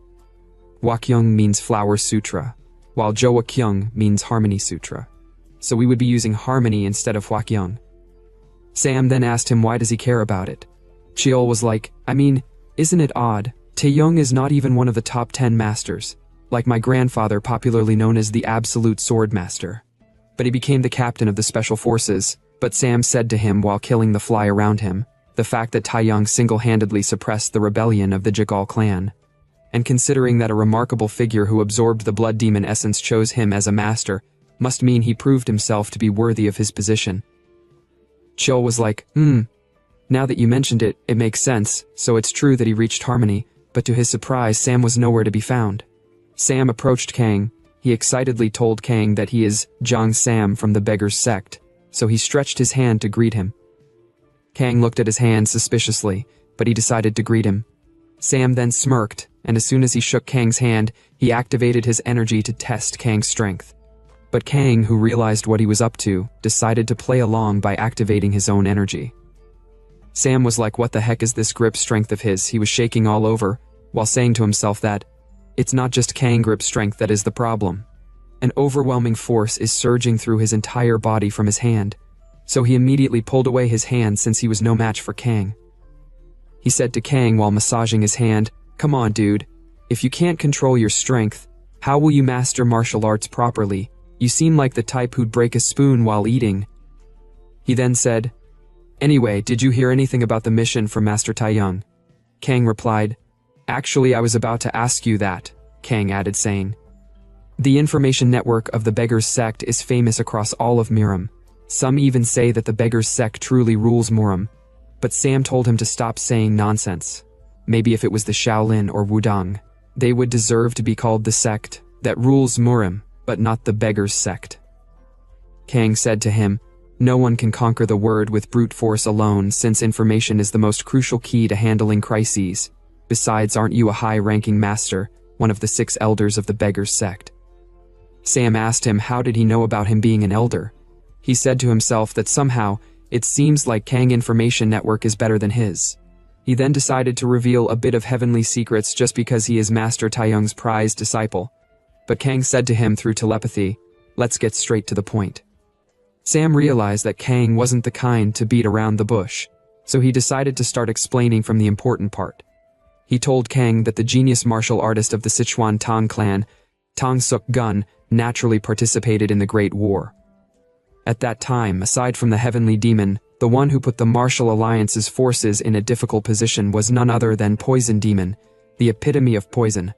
[SPEAKER 1] Hwakyung means Flower Sutra, while Jowakyung means Harmony Sutra. So we would be using Harmony instead of Hwakyung. Sam then asked him why does he care about it. Sheol was like, "I mean, isn't it odd? Taeyong is not even one of the top 10 masters, like my grandfather, popularly known as the Absolute Sword Master. But he became the captain of the Special Forces." But Sam said to him while killing the fly around him, the fact that Taeyong single-handedly suppressed the rebellion of the Jagal clan. And considering that a remarkable figure who absorbed the blood demon essence chose him as a master, must mean he proved himself to be worthy of his position. Sheol was like, now that you mentioned it, it makes sense, so it's true that he reached Harmony, but to his surprise Sam was nowhere to be found. Sam approached Kang. He excitedly told Kang that he is Jiang Sam from the Beggar's Sect, so he stretched his hand to greet him. Kang looked at his hand suspiciously, but he decided to greet him. Sam then smirked, and as soon as he shook Kang's hand, he activated his energy to test Kang's strength. But Kang, who realized what he was up to, decided to play along by activating his own energy. Sam was like, what the heck is this grip strength of his? He was shaking all over, while saying to himself that, it's not just Kang grip strength that is the problem. An overwhelming force is surging through his entire body from his hand, so he immediately pulled away his hand since he was no match for Kang. He said to Kang while massaging his hand, "Come on, dude. If you can't control your strength, how will you master martial arts properly? You seem like the type who'd break a spoon while eating." He then said, "Anyway, did you hear anything about the mission from Master Taeyong?" Kang replied, "Actually, I was about to ask you that," Kang added saying. The information network of the Beggar's Sect is famous across all of Miram. Some even say that the Beggar's Sect truly rules Miram. But Sam told him to stop saying nonsense. Maybe if it was the Shaolin or Wudang, they would deserve to be called the sect that rules Miram, but not the Beggar's Sect. Kang said to him, No one can conquer the word with brute force alone, since information is the most crucial key to handling crises. Besides, aren't you a high-ranking master, one of the 6 elders of the beggars sect? Sam asked him how did he know about him being an elder. He said to himself that somehow, it seems like Kang information network is better than his. He then decided to reveal a bit of heavenly secrets just because he is Master Taeyong's prized disciple. But Kang said to him through telepathy, "Let's get straight to the point." Sam realized that Kang wasn't the kind to beat around the bush, so he decided to start explaining from the important part. He told Kang that the genius martial artist of the Sichuan Tang clan, Tang Suk Gun, naturally participated in the Great War. At that time, aside from the heavenly demon, the one who put the Martial Alliance's forces in a difficult position was none other than Poison Demon, the epitome of poison.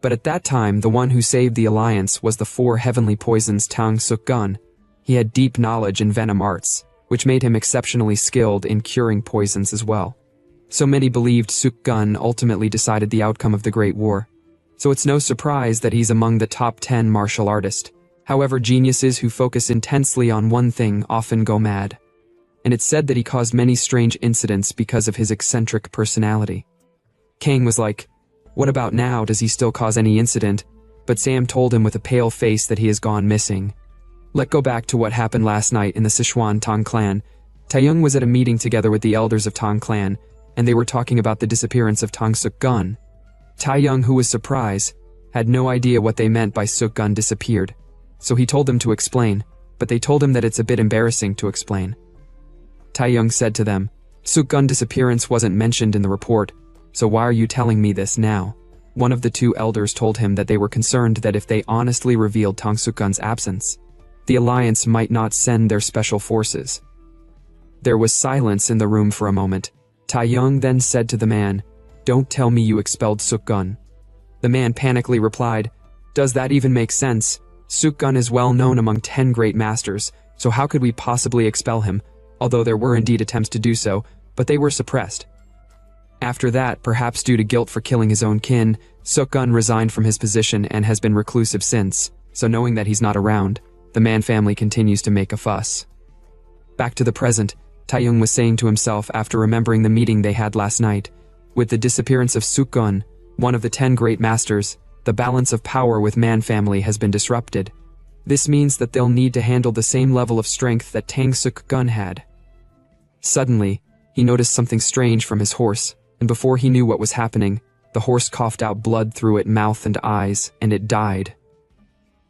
[SPEAKER 1] But at that time, the one who saved the Alliance was the 4 heavenly poisons Tang Suk Gun. He had deep knowledge in venom arts, which made him exceptionally skilled in curing poisons as well. So many believed Suk Gun ultimately decided the outcome of the Great War. So it's no surprise that he's among the top 10 martial artists. However, geniuses who focus intensely on one thing often go mad. And it's said that he caused many strange incidents because of his eccentric personality. Kang was like, "What about now? Does he still cause any incident?" But Sam told him with a pale face that he has gone missing. Let's go back to what happened last night in the Sichuan Tang clan. Taeyong was at a meeting together with the elders of Tang clan, and they were talking about the disappearance of Tang Suk Gun. Taeyong, who was surprised, had no idea what they meant by Suk Gun disappeared. So he told them to explain, but they told him that it's a bit embarrassing to explain. Taeyong said to them, "Suk Gun disappearance wasn't mentioned in the report, so why are you telling me this now?" One of the 2 elders told him that they were concerned that if they honestly revealed Tang Suk Gun's absence, the Alliance might not send their special forces. There was silence in the room for a moment. Taeyong then said to the man, "Don't tell me you expelled Suk Gun." The man panically replied, "Does that even make sense? Suk Gun is well known among 10 great masters, so how could we possibly expel him? Although there were indeed attempts to do so, but they were suppressed." After that, perhaps due to guilt for killing his own kin, Suk Gun resigned from his position and has been reclusive since, so knowing that he's not around, the Man family continues to make a fuss. Back to the present, Taeyong was saying to himself after remembering the meeting they had last night. With the disappearance of Suk Gun, one of the 10 great masters, the balance of power with Man family has been disrupted. This means that they'll need to handle the same level of strength that Tang Suk Gun had. Suddenly, he noticed something strange from his horse, and before he knew what was happening, the horse coughed out blood through its mouth and eyes, and it died.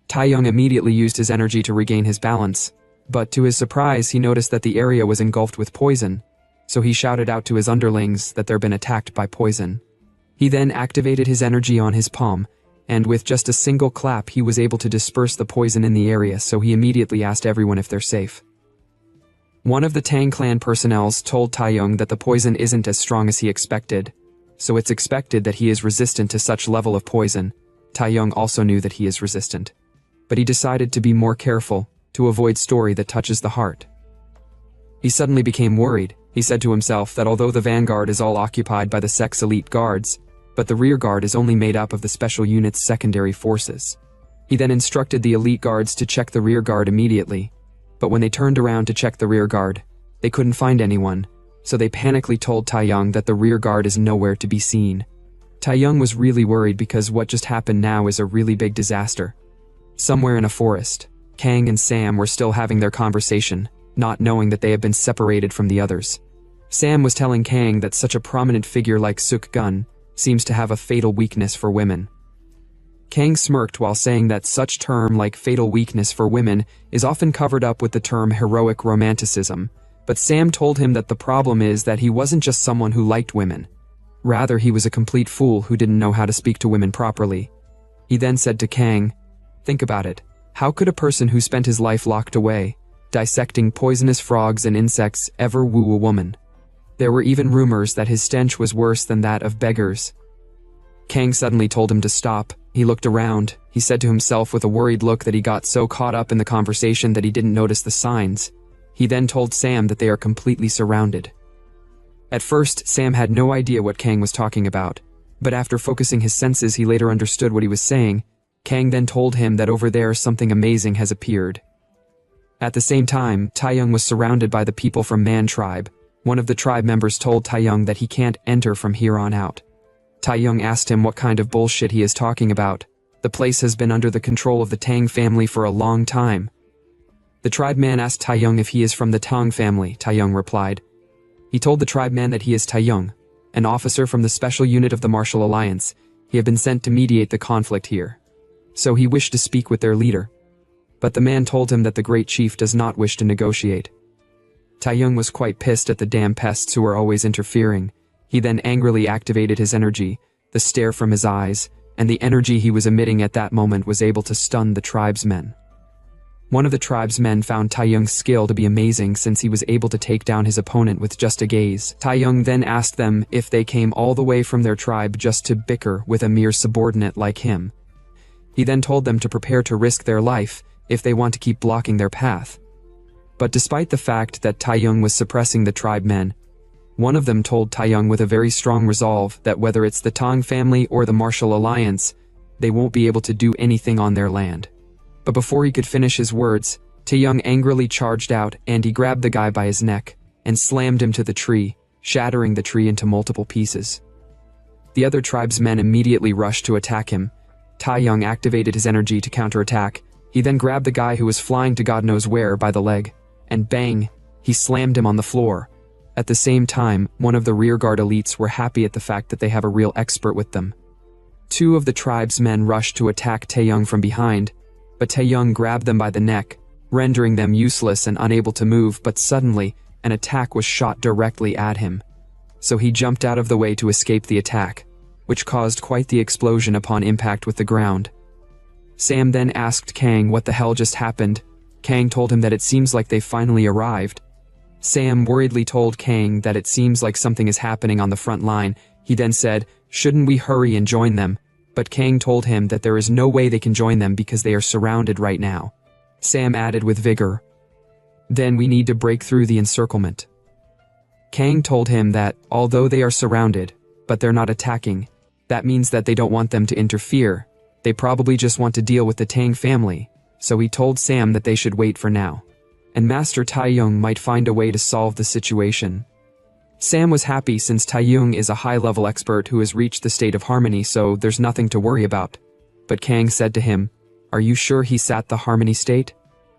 [SPEAKER 1] Taeyong immediately used his energy to regain his balance, but to his surprise he noticed that the area was engulfed with poison, so he shouted out to his underlings that they'd been attacked by poison. He then activated his energy on his palm, and with just a single clap he was able to disperse the poison in the area, so he immediately asked everyone if they're safe. One of the Tang clan personnel told Taeyong that the poison isn't as strong as he expected, so it's expected that he is resistant to such level of poison. Taeyong also knew that he is resistant, but he decided to be more careful, to avoid story that touches the heart. He suddenly became worried. He said to himself that although the vanguard is all occupied by the sect's elite guards, but the rear guard is only made up of the special unit's secondary forces. He then instructed the elite guards to check the rear guard immediately, but when they turned around to check the rear guard, they couldn't find anyone, so they panically told Taeyong that the rear guard is nowhere to be seen. Taeyong was really worried because what just happened now is a really big disaster. Somewhere in a forest, Kang and Sam were still having their conversation, not knowing that they had been separated from the others. Sam was telling Kang that such a prominent figure like Suk Gun seems to have a fatal weakness for women. Kang smirked while saying that such term like fatal weakness for women is often covered up with the term heroic romanticism, but Sam told him that the problem is that he wasn't just someone who liked women. Rather, he was a complete fool who didn't know how to speak to women properly. He then said to Kang, "Think about it. How could a person who spent his life locked away, dissecting poisonous frogs and insects, ever woo a woman?" There were even rumors that his stench was worse than that of beggars. Kang suddenly told him to stop. He looked around. He said to himself with a worried look that he got so caught up in the conversation that he didn't notice the signs. He then told Sam that they are completely surrounded. At first, Sam had no idea what Kang was talking about, but after focusing his senses he later understood what he was saying. Kang then told him that over there something amazing has appeared. At the same time, Taeyong was surrounded by the people from Man tribe. One of the tribe members told Taeyong that he can't enter from here on out. Taeyong asked him what kind of bullshit he is talking about. The place has been under the control of the Tang family for a long time. The tribe man asked Taeyong if he is from the Tang family. Taeyong replied. He told the tribe man that he is Taeyong, an officer from the special unit of the Martial Alliance. He had been sent to mediate the conflict here. So he wished to speak with their leader. But the man told him that the great chief does not wish to negotiate. Taeyong was quite pissed at the damn pests who were always interfering. He then angrily activated his energy. The stare from his eyes, and the energy he was emitting at that moment was able to stun the tribesmen. One of the tribesmen found Taeyong's skill to be amazing since he was able to take down his opponent with just a gaze. Taeyong then asked them if they came all the way from their tribe just to bicker with a mere subordinate like him. He then told them to prepare to risk their life if they want to keep blocking their path. But despite the fact that Taeyong was suppressing the tribe men, one of them told Taeyong with a very strong resolve that whether it's the Tang family or the Martial Alliance, they won't be able to do anything on their land. But before he could finish his words, Taeyong angrily charged out and he grabbed the guy by his neck and slammed him to the tree, shattering the tree into multiple pieces. The other tribesmen immediately rushed to attack him. Taeyong activated his energy to counterattack. He then grabbed the guy who was flying to God knows where by the leg, and bang, he slammed him on the floor. At the same time, one of the rearguard elites were happy at the fact that they have a real expert with them. Two of the tribesmen rushed to attack Taeyong from behind, but Taeyong grabbed them by the neck, rendering them useless and unable to move, but suddenly, an attack was shot directly at him. So he jumped out of the way to escape the attack, which caused quite the explosion upon impact with the ground. Sam then asked Kang what the hell just happened. Kang told him that it seems like they finally arrived. Sam worriedly told Kang that it seems like something is happening on the front line. He then said, "Shouldn't we hurry and join them?" But Kang told him that there is no way they can join them because they are surrounded right now. Sam added with vigor, "Then we need to break through the encirclement." Kang told him that, although they are surrounded, but they're not attacking, that means that they don't want them to interfere. They probably just want to deal with the Tang family, so he told Sam that they should wait for now, and Master Taeyong might find a way to solve the situation. Sam was happy since Taeyong is a high-level expert who has reached the state of harmony, so there's nothing to worry about. But Kang said to him, "Are you sure he's at the harmony state?"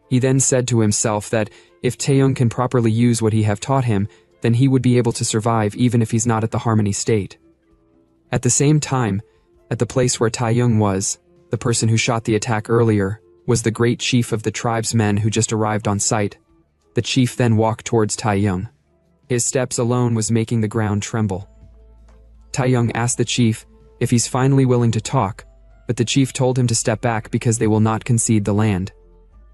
[SPEAKER 1] He then said to himself that if Taeyong can properly use what he have taught him, then he would be able to survive even if he's not at the harmony state. At the same time, at the place where Taeyong was, the person who shot the attack earlier was the great chief of the tribesmen who just arrived on site. The chief then walked towards Taeyong. His steps alone was making the ground tremble. Taeyong asked the chief if he's finally willing to talk, but the chief told him to step back because they will not concede the land.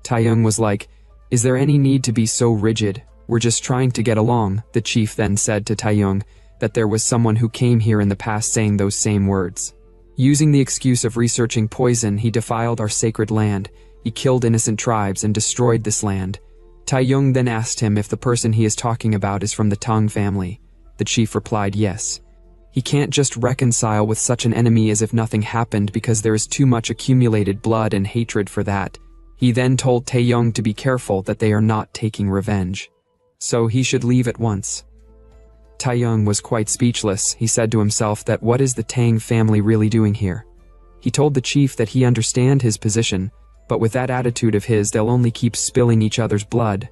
[SPEAKER 1] Taeyong was like, "Is there any need to be so rigid? We're just trying to get along." The chief then said to Taeyong that there was someone who came here in the past saying those same words. Using the excuse of researching poison, he defiled our sacred land. He killed innocent tribes and destroyed this land. Taeyong then asked him if the person he is talking about is from the Tang family. The chief replied yes. He can't just reconcile with such an enemy as if nothing happened because there is too much accumulated blood and hatred for that. He then told Taeyong to be careful that they are not taking revenge. So he should leave at once. Taeyong was quite speechless. He said to himself that what is the Tang family really doing here? He told the chief that he understand his position, but with that attitude of his, they'll only keep spilling each other's blood.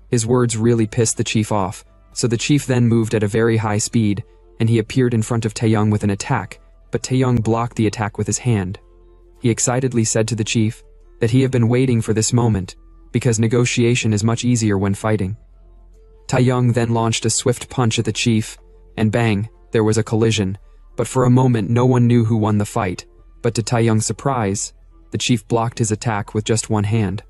[SPEAKER 1] His words really pissed the chief off, so the chief then moved at a very high speed, and he appeared in front of Taeyong with an attack, but Taeyong blocked the attack with his hand. He excitedly said to the chief that he had been waiting for this moment, because negotiation is much easier when fighting. Taeyong then launched a swift punch at the chief, and bang, there was a collision, but for a moment no one knew who won the fight, but to Taeyong's surprise, the chief blocked his attack with just one hand.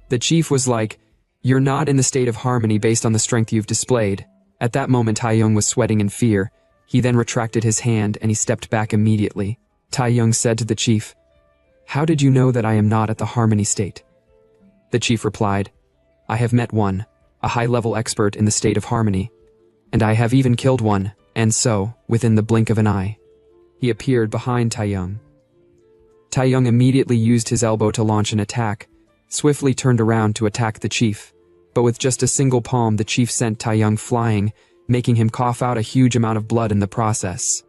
[SPEAKER 1] The chief was like, "You're not in the state of harmony based on the strength you've displayed." At that moment Taeyong was sweating in fear. He then retracted his hand and he stepped back immediately. Taeyong said to the chief, "How did you know that I am not at the harmony state?" The chief replied, "I have met one, a high-level expert in the state of harmony, and I have even killed one," and so, within the blink of an eye, he appeared behind Taeyong. Taeyong immediately used his elbow to launch an attack, swiftly turned around to attack the chief. But with just a single palm, the chief sent Taeyong flying, making him cough out a huge amount of blood in the process.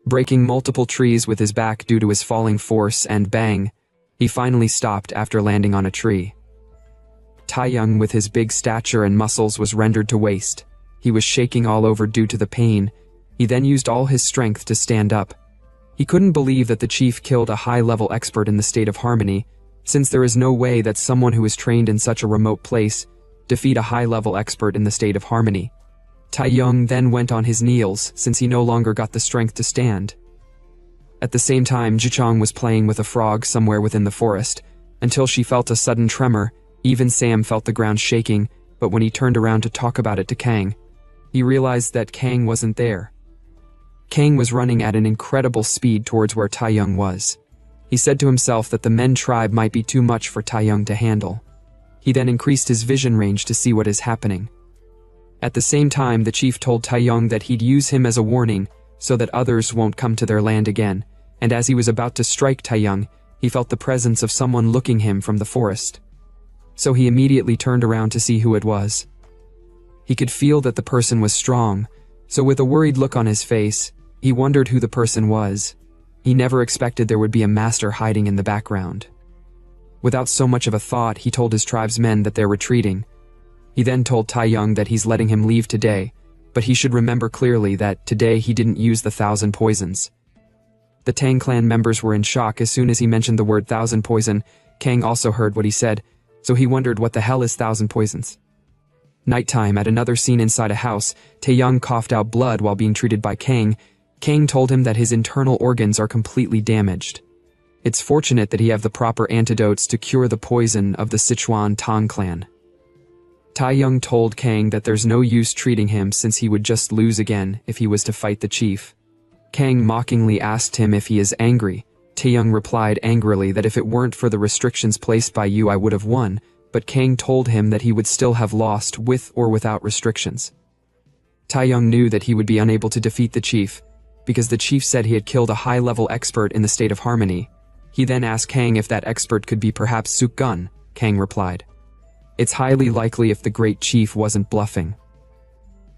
[SPEAKER 1] Breaking multiple trees with his back due to his falling force, and bang, he finally stopped after landing on a tree. Taeyong, with his big stature and muscles, was rendered to waste. He was shaking all over due to the pain. He then used all his strength to stand up. He couldn't believe that the chief killed a high-level expert in the state of harmony, since there is no way that someone who is trained in such a remote place defeat a high-level expert in the state of harmony. Taeyong then went on his knees, since he no longer got the strength to stand. At the same time, Jichong was playing with a frog somewhere within the forest, until she felt a sudden tremor. Even Sam felt the ground shaking, but when he turned around to talk about it to Kang, he realized that Kang wasn't there. Kang was running at an incredible speed towards where Taeyong was. He said to himself that the Men tribe might be too much for Taeyong to handle. He then increased his vision range to see what is happening. At the same time, the chief told Taeyong that he'd use him as a warning so that others won't come to their land again, and as he was about to strike Taeyong, he felt the presence of someone looking him from the forest. So he immediately turned around to see who it was. He could feel that the person was strong, so with a worried look on his face, he wondered who the person was. He never expected there would be a master hiding in the background. Without so much of a thought, he told his tribe's men that they're retreating. He then told Taeyong that he's letting him leave today, but he should remember clearly that today he didn't use the 1,000 poisons. The Tang clan members were in shock as soon as he mentioned the word 1,000 poison. Kang also heard what he said, so he wondered what the hell is 1,000 poisons. Nighttime, at another scene inside a house, Taeyong coughed out blood while being treated by Kang. Kang told him that his internal organs are completely damaged. It's fortunate that he have the proper antidotes to cure the poison of the Sichuan Tang clan. Taeyong told Kang that there's no use treating him since he would just lose again if he was to fight the chief. Kang mockingly asked him if he is angry. Taeyong replied angrily that if it weren't for the restrictions placed by you I would have won, but Kang told him that he would still have lost with or without restrictions. Taeyong knew that he would be unable to defeat the chief, because the chief said he had killed a high-level expert in the state of harmony. He then asked Kang if that expert could be perhaps Sukgun. Kang replied, "It's highly likely if the great chief wasn't bluffing."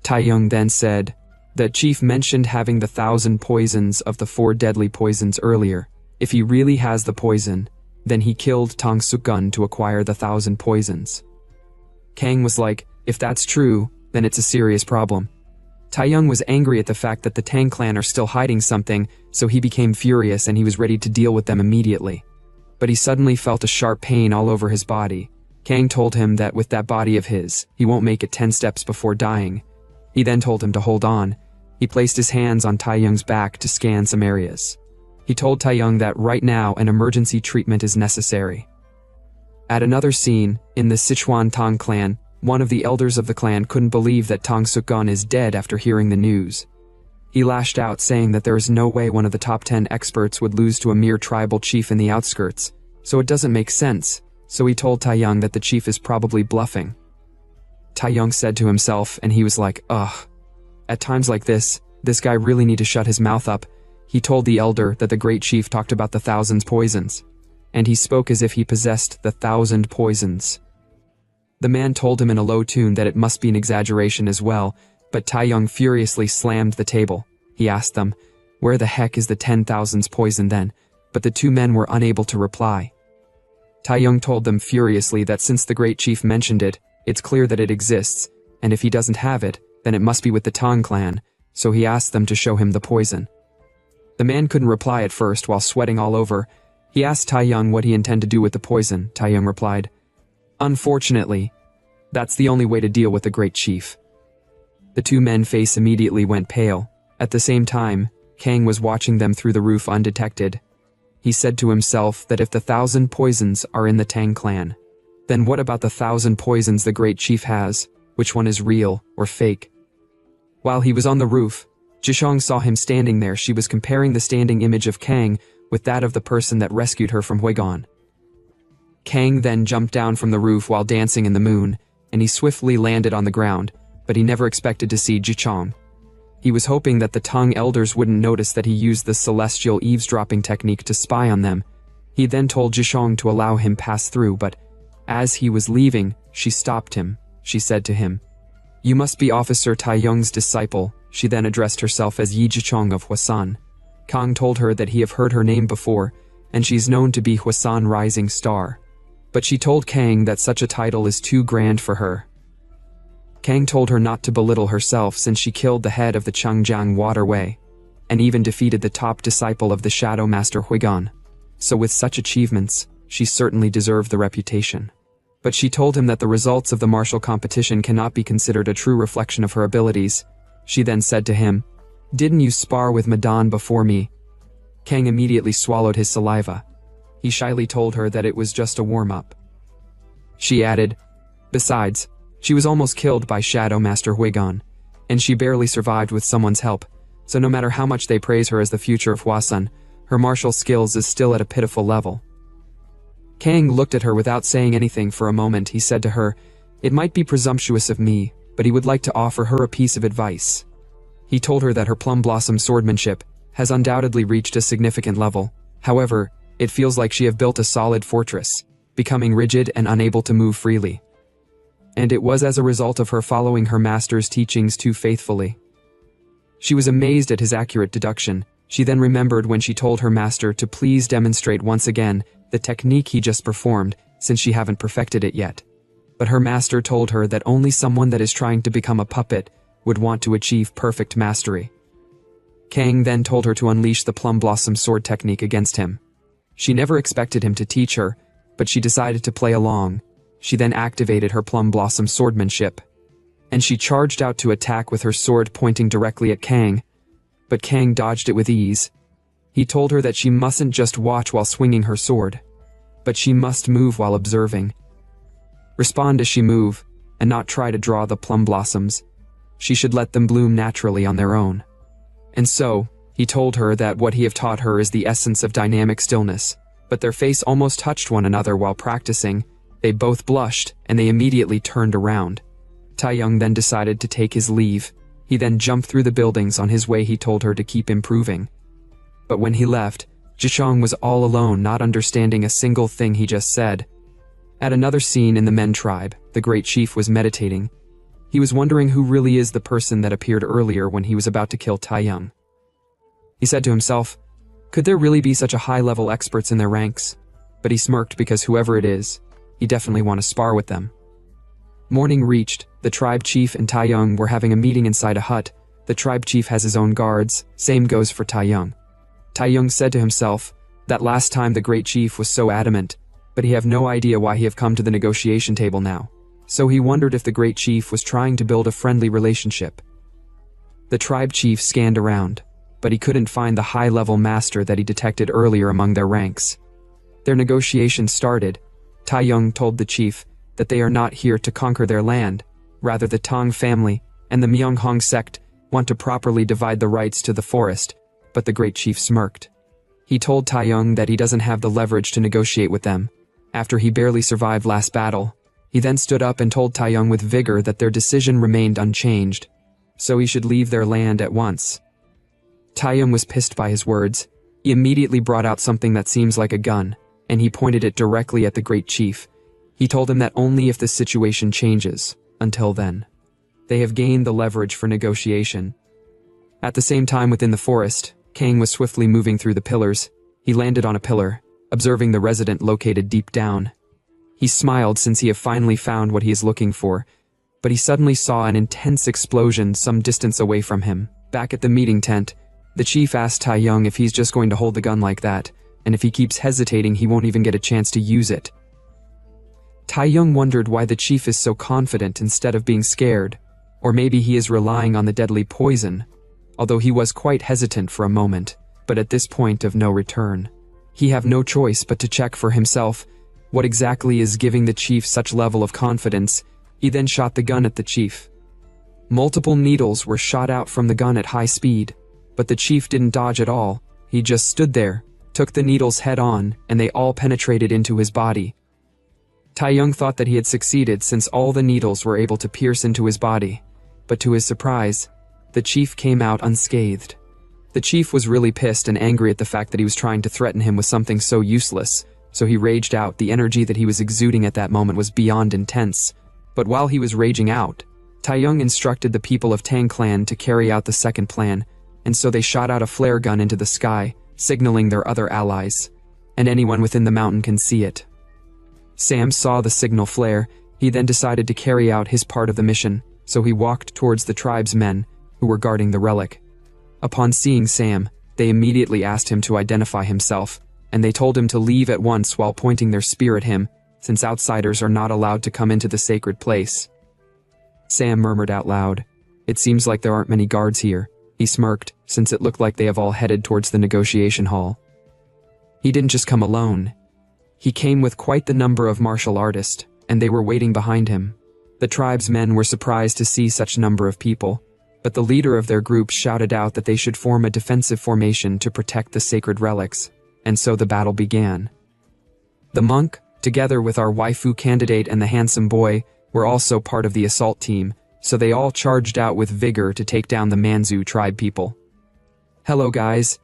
[SPEAKER 1] Taeyong then said, "The chief mentioned having the 1,000 poisons of the 4 deadly poisons earlier. If he really has the poison, then he killed Tang Sukgun to acquire the 1,000 poisons." Kang was like, "If that's true, then it's a serious problem." Taeyong was angry at the fact that the Tang clan are still hiding something, so he became furious and he was ready to deal with them immediately. But he suddenly felt a sharp pain all over his body. Kang told him that with that body of his, he won't make it 10 steps before dying. He then told him to hold on. He placed his hands on Taeyong's back to scan some areas. He told Taeyong that right now an emergency treatment is necessary. At another scene, in the Sichuan Tang clan, one of the elders of the clan couldn't believe that Tang Sukgun is dead after hearing the news. He lashed out, saying that there is no way one of the top 10 experts would lose to a mere tribal chief in the outskirts, so it doesn't make sense, so he told Taeyong that the chief is probably bluffing. Taeyong said to himself, and he was like, ugh. At times like this guy really need to shut his mouth up. He told the elder that the great chief talked about the 1,000 poisons, and he spoke as if he possessed the 1,000 poisons. The man told him in a low tune that it must be an exaggeration as well, but Taeyong furiously slammed the table. He asked them, "Where the heck is the 10,000 poison then?" But the 2 men were unable to reply. Taeyong told them furiously that since the great chief mentioned it, it's clear that it exists, and if he doesn't have it, then it must be with the Tang clan, so he asked them to show him the poison. The man couldn't reply at first while sweating all over. He asked Taeyong what he intended to do with the poison. Taeyong replied, "Unfortunately, that's the only way to deal with the great chief." The 2 men's face immediately went pale. At the same time, Kang was watching them through the roof undetected. He said to himself that if the 1,000 poisons are in the Tang clan, then what about the 1,000 poisons the great chief has? Which one is real or fake? While he was on the roof, Jishong saw him standing there. She was comparing the standing image of Kang with that of the person that rescued her from Huigon. Kang then jumped down from the roof while dancing in the moon, and he swiftly landed on the ground, but he never expected to see Jichong. He was hoping that the Tang elders wouldn't notice that he used the celestial eavesdropping technique to spy on them. He then told Jishong to allow him pass through, but As he was leaving, she stopped him. She said to him, "You must be Officer Taeyong's disciple." She then addressed herself as Yi Jichong of Hwasan. Kang told her that he have heard her name before, and she's known to be Hwasan Rising Star. But she told Kang that such a title is too grand for her. Kang told her not to belittle herself since she killed the head of the Changjiang waterway, and even defeated the top disciple of the Shadow Master Huigan. So with such achievements, she certainly deserved the reputation. But she told him that the results of the martial competition cannot be considered a true reflection of her abilities. She then said to him, "Didn't you spar with Madan before me?" Kang immediately swallowed his saliva. He shyly told her that it was just a warm-up. She added, "Besides, she was almost killed by Shadow Master Huigan, and she barely survived with someone's help, so no matter how much they praise her as the future of Hwasun, her martial skills is still at a pitiful level." Kang looked at her without saying anything for a moment. He said to her, "It might be presumptuous of me, but he would like to offer her a piece of advice." He told her that her plum blossom swordmanship has undoubtedly reached a significant level. However, it feels like she have built a solid fortress, becoming rigid and unable to move freely. And it was as a result of her following her master's teachings too faithfully. She was amazed at his accurate deduction. She then remembered when she told her master to please demonstrate once again the technique he just performed, since she haven't perfected it yet. But her master told her that only someone that is trying to become a puppet would want to achieve perfect mastery. Kang then told her to unleash the plum blossom sword technique against him. She never expected him to teach her, but she decided to play along. She then activated her plum blossom swordmanship, and she charged out to attack with her sword pointing directly at Kang, but Kang dodged it with ease. He told her that she mustn't just watch while swinging her sword, but she must move while observing. Respond as she move, and not try to draw the plum blossoms. She should let them bloom naturally on their own. And so, he told her that what he have taught her is the essence of dynamic stillness, but their face almost touched one another while practicing. They both blushed, and they immediately turned around. Taeyong then decided to take his leave. He then jumped through the buildings. On his way he told her to keep improving. But when he left, Jichong was all alone, not understanding a single thing he just said. At another scene in the Men tribe, the great chief was meditating. He was wondering who really is the person that appeared earlier when he was about to kill Taeyong. He said to himself, could there really be such a high-level experts in their ranks? But he smirked because whoever it is, he definitely want to spar with them. Morning reached. The tribe chief and Taeyong were having a meeting inside a hut. The tribe chief has his own guards. Same goes for Taeyong. Taeyong said to himself that last time the great chief was so adamant, but he have no idea why he have come to the negotiation table now. So he wondered if the great chief was trying to build a friendly relationship. The tribe chief scanned around, but he couldn't find the high-level master that he detected earlier among their ranks. Their negotiation started. Taeyong told the chief that they are not here to conquer their land. Rather, the Tang family and the Myeonghong sect want to properly divide the rights to the forest, but the great chief smirked. He told Taeyong that he doesn't have the leverage to negotiate with them. After he barely survived last battle, he then stood up and told Taeyong with vigor that their decision remained unchanged, so he should leave their land at once. Taeyong was pissed by his words. He immediately brought out something that seems like a gun, and he pointed it directly at the great chief. He told him that only if the situation changes. Until then, they have gained the leverage for negotiation. At the same time within the forest, Kang was swiftly moving through the pillars. He landed on a pillar, observing the resident located deep down. He smiled since he had finally found what he is looking for, but he suddenly saw an intense explosion some distance away from him. Back at the meeting tent, the chief asked Taeyong if he's just going to hold the gun like that, and if he keeps hesitating he won't even get a chance to use it. Taeyong wondered why the chief is so confident instead of being scared, or maybe he is relying on the deadly poison, although he was quite hesitant for a moment, but at this point of no return, he have no choice but to check for himself what exactly is giving the chief such level of confidence. He then shot the gun at the chief. Multiple needles were shot out from the gun at high speed, but the chief didn't dodge at all. He just stood there, took the needles head on, and they all penetrated into his body. Taeyong thought that he had succeeded since all the needles were able to pierce into his body, but to his surprise, the chief came out unscathed. The chief was really pissed and angry at the fact that he was trying to threaten him with something so useless, so he raged out. The energy that he was exuding at that moment was beyond intense. But while he was raging out, Taeyong instructed the people of Tang clan to carry out the second plan, and so they shot out a flare gun into the sky, signaling their other allies, and anyone within the mountain can see it. Sam saw the signal flare. He then decided to carry out his part of the mission, so he walked towards the tribe's men, who were guarding the relic. Upon seeing Sam, they immediately asked him to identify himself, and they told him to leave at once while pointing their spear at him, since outsiders are not allowed to come into the sacred place. Sam murmured out loud, "It seems like there aren't many guards here." He smirked, since it looked like they have all headed towards the negotiation hall. He didn't just come alone. He came with quite the number of martial artists, and they were waiting behind him. The tribe's men were surprised to see such number of people, but the leader of their group shouted out that they should form a defensive formation to protect the sacred relics, and so the battle began. The monk, together with our waifu candidate and the handsome boy, were also part of the assault team, so they all charged out with vigor to take down the Manzu tribe people. Hello guys.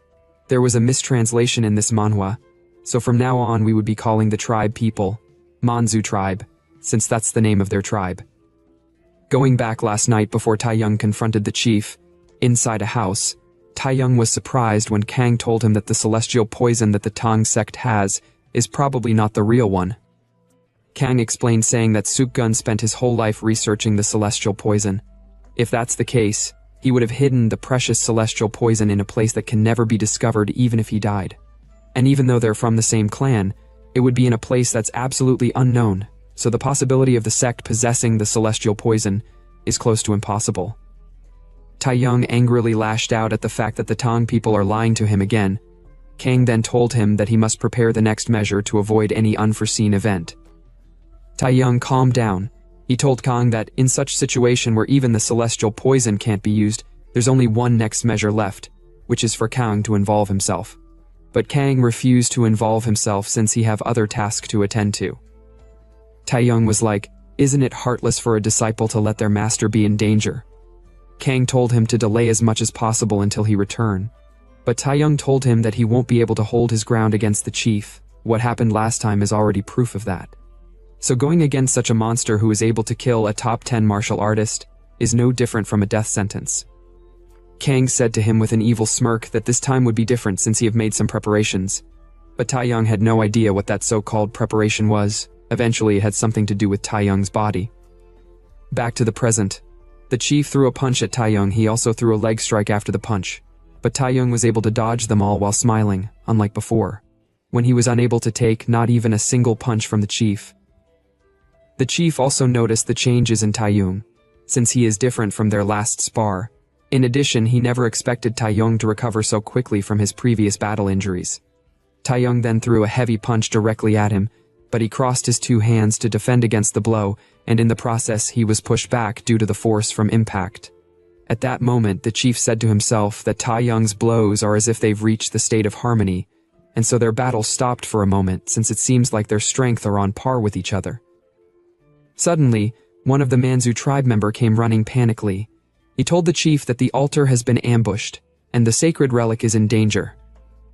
[SPEAKER 1] There was a mistranslation in this manhwa, so from now on we would be calling the tribe people Manzu tribe, since that's the name of their tribe. Going back last night before Taeyong confronted the chief, inside a house, Taeyong was surprised when Kang told him that the celestial poison that the Tang sect has is probably not the real one. Kang explained, saying that Sukgun spent his whole life researching the celestial poison. If that's the case, he would have hidden the precious celestial poison in a place that can never be discovered even if he died. And even though they're from the same clan, it would be in a place that's absolutely unknown, so the possibility of the sect possessing the celestial poison is close to impossible. Taeyong angrily lashed out at the fact that the Tang people are lying to him again. Kang then told him that he must prepare the next measure to avoid any unforeseen event. Taeyong calmed down. He told Kang that in such situation where even the celestial poison can't be used, there's only one next measure left, which is for Kang to involve himself. But Kang refused to involve himself since he have other tasks to attend to. Taeyong was like, "Isn't it heartless for a disciple to let their master be in danger?" Kang told him to delay as much as possible until he returned. But Taeyong told him that he won't be able to hold his ground against the chief. What happened last time is already proof of that. So going against such a monster who is able to kill a top 10 martial artist is no different from a death sentence. Kang said to him with an evil smirk that this time would be different since he had made some preparations. But Taeyong had no idea what that so-called preparation was. Eventually it had something to do with Taeyong's body. Back to the present. The chief threw a punch at Taeyong. He also threw a leg strike after the punch. But Taeyong was able to dodge them all while smiling, unlike before, when he was unable to take not even a single punch from the chief. The chief also noticed the changes in Taeyong, since he is different from their last spar. In addition, he never expected Taeyong to recover so quickly from his previous battle injuries. Taeyong then threw a heavy punch directly at him, but he crossed his two hands to defend against the blow, and in the process he was pushed back due to the force from impact. At that moment, the chief said to himself that Taeyong's blows are as if they've reached the state of harmony, and so their battle stopped for a moment since it seems like their strength are on par with each other. Suddenly, one of the Manzu tribe member came running panically. He told the chief that the altar has been ambushed, and the sacred relic is in danger.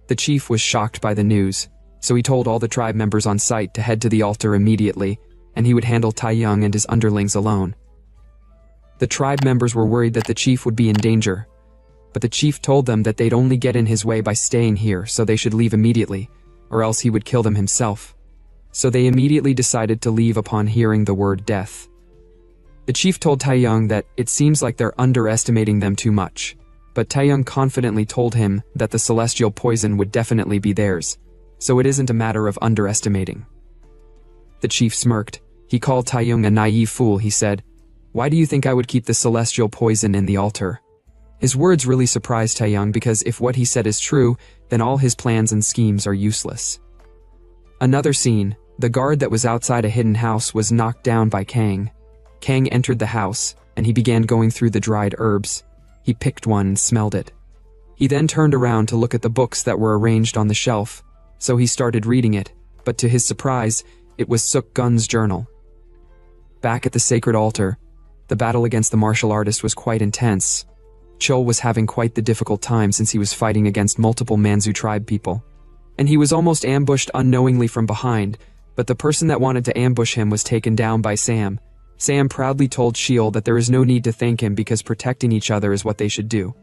[SPEAKER 1] The chief was shocked by the news, so he told all the tribe members on site to head to the altar immediately, and he would handle Taeyong and his underlings alone. The tribe members were worried that the chief would be in danger, but the chief told them that they'd only get in his way by staying here, so they should leave immediately, or else he would kill them himself. So they immediately decided to leave upon hearing the word death. The chief told Taeyong that it seems like they're underestimating them too much, but Taeyong confidently told him that the celestial poison would definitely be theirs, so it isn't a matter of underestimating. The chief smirked. He called Taeyong a naive fool. He said, "Why do you think I would keep the celestial poison in the altar?" His words really surprised Taeyong because if what he said is true, then all his plans and schemes are useless. Another scene. The guard that was outside a hidden house was knocked down by Kang. Kang entered the house, and he began going through the dried herbs. He picked one and smelled it. He then turned around to look at the books that were arranged on the shelf, so he started reading it, but to his surprise, it was Sukgun's journal. Back at the sacred altar, the battle against the martial artist was quite intense. Chul was having quite the difficult time since he was fighting against multiple Manzu tribe people. and he was almost ambushed unknowingly from behind, but the person that wanted to ambush him was taken down by Sam. Sam proudly told Sheol that there is no need to thank him because protecting each other is what they should do.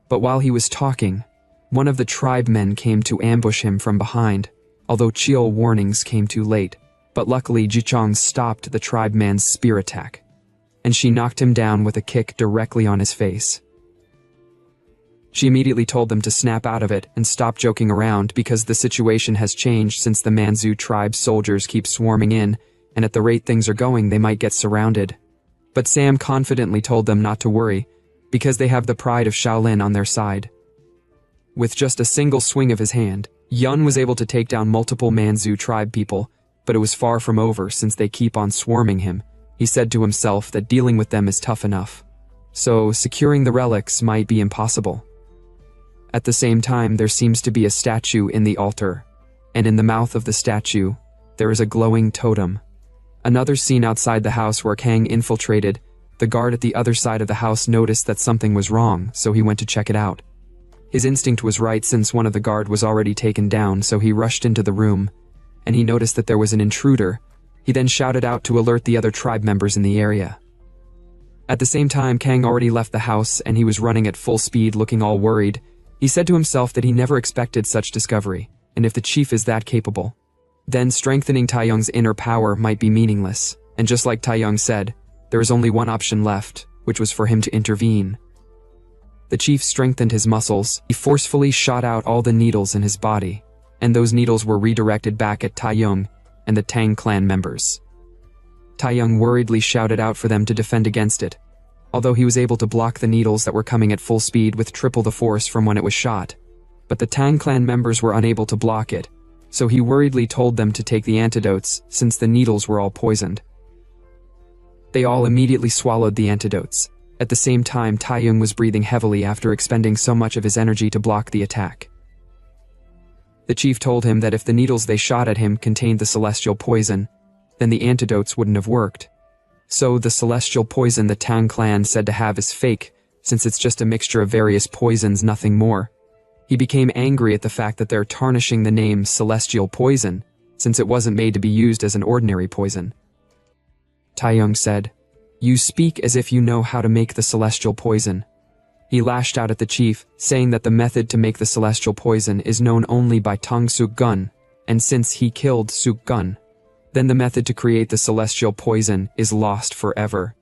[SPEAKER 1] But while he was talking, one of the tribe men came to ambush him from behind, although Sheol warnings came too late. But luckily Jichong stopped the tribe man's spear attack, and she knocked him down with a kick directly on his face. She immediately told them to snap out of it and stop joking around because the situation has changed since the Manzu tribe's soldiers keep swarming in, and at the rate things are going they might get surrounded. But Sam confidently told them not to worry, because they have the pride of Shaolin on their side. With just a single swing of his hand, Yun was able to take down multiple Manzu tribe people, but it was far from over since they keep on swarming him. He said to himself that dealing with them is tough enough, so securing the relics might be impossible. At the same time, there seems to be a statue in the altar, and in the mouth of the statue, there is a glowing totem. Another scene outside the house where Kang infiltrated. The guard at the other side of the house noticed that something was wrong, so he went to check it out. His instinct was right since one of the guard was already taken down, so he rushed into the room, and he noticed that there was an intruder. He then shouted out to alert the other tribe members in the area. At the same time, Kang already left the house and he was running at full speed looking all worried. He said to himself that he never expected such discovery, and if the chief is that capable, then strengthening Taeyong's inner power might be meaningless. And just like Taeyong said, there is only one option left, which was for him to intervene. The chief strengthened his muscles. He forcefully shot out all the needles in his body, and those needles were redirected back at Taeyong and the Tang clan members. Taeyong worriedly shouted out for them to defend against it, although he was able to block the needles that were coming at full speed with triple the force from when it was shot. But the Tang clan members were unable to block it, so he worriedly told them to take the antidotes since the needles were all poisoned. They all immediately swallowed the antidotes. At the same time, Taeyong was breathing heavily after expending so much of his energy to block the attack. The chief told him that if the needles they shot at him contained the celestial poison, then the antidotes wouldn't have worked. So the celestial poison the Tang clan said to have is fake, since it's just a mixture of various poisons, nothing more. He became angry at the fact that they're tarnishing the name celestial poison, since it wasn't made to be used as an ordinary poison. Taeyong said, "You speak as if you know how to make the celestial poison." He lashed out at the chief, saying that the method to make the celestial poison is known only by Tang Suk Gun, and since he killed Suk Gun, then the method to create the celestial poison is lost forever.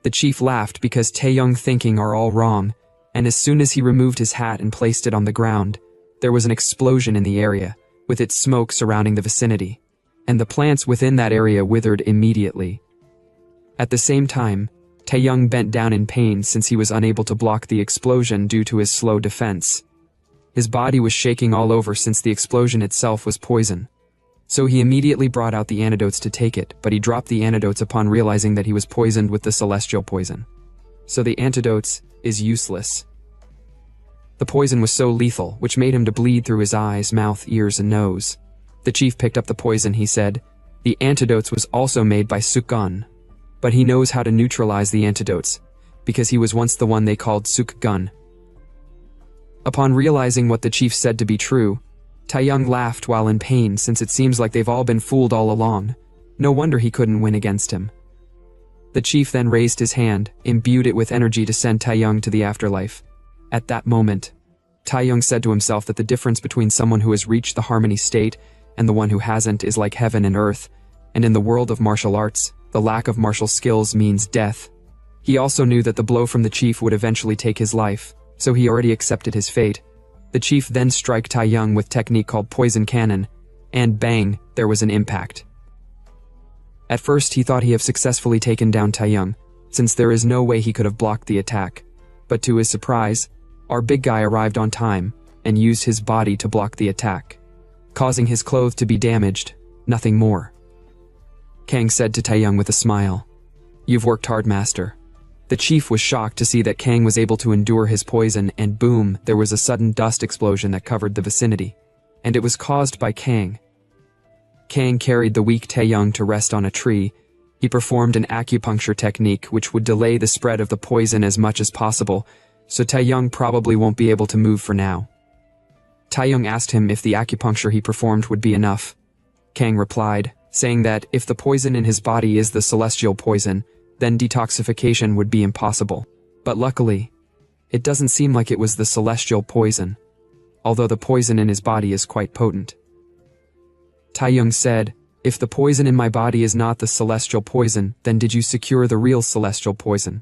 [SPEAKER 1] The chief laughed because Taeyong's thinking are all wrong, and as soon as he removed his hat and placed it on the ground, there was an explosion in the area, with its smoke surrounding the vicinity, and the plants within that area withered immediately. At the same time, Taeyong bent down in pain since he was unable to block the explosion due to his slow defense. His body was shaking all over since the explosion itself was poison. So he immediately brought out the antidotes to take it, but he dropped the antidotes upon realizing that he was poisoned with the celestial poison. So the antidotes is useless. The poison was so lethal, which made him to bleed through his eyes, mouth, ears, and nose. The chief picked up the poison, he said. The antidotes was also made by Suk-gun, but he knows how to neutralize the antidotes, because he was once the one they called Suk-gun. Upon realizing what the chief said to be true, Taeyong laughed while in pain since it seems like they've all been fooled all along. No wonder he couldn't win against him. The chief then raised his hand, imbued it with energy to send Taeyong to the afterlife. At that moment, Taeyong said to himself that the difference between someone who has reached the harmony state and the one who hasn't is like heaven and earth, and in the world of martial arts, the lack of martial skills means death. He also knew that the blow from the chief would eventually take his life, so he already accepted his fate. The chief then struck Taeyong with technique called poison cannon, and bang, there was an impact. At first he thought he had successfully taken down Taeyong, since there is no way he could have blocked the attack. But to his surprise, our big guy arrived on time and used his body to block the attack, causing his clothes to be damaged, nothing more. Kang said to Taeyong with a smile, "You've worked hard, master." The chief was shocked to see that Kang was able to endure his poison, and boom, there was a sudden dust explosion that covered the vicinity, and it was caused by Kang. Kang carried the weak Taeyong to rest on a tree. He performed an acupuncture technique which would delay the spread of the poison as much as possible, so Taeyong probably won't be able to move for now. Taeyong asked him if the acupuncture he performed would be enough. Kang replied, saying that if the poison in his body is the celestial poison, then detoxification would be impossible. But luckily, it doesn't seem like it was the celestial poison, although the poison in his body is quite potent. Taeyong said, "If the poison in my body is not the celestial poison, then did you secure the real celestial poison?"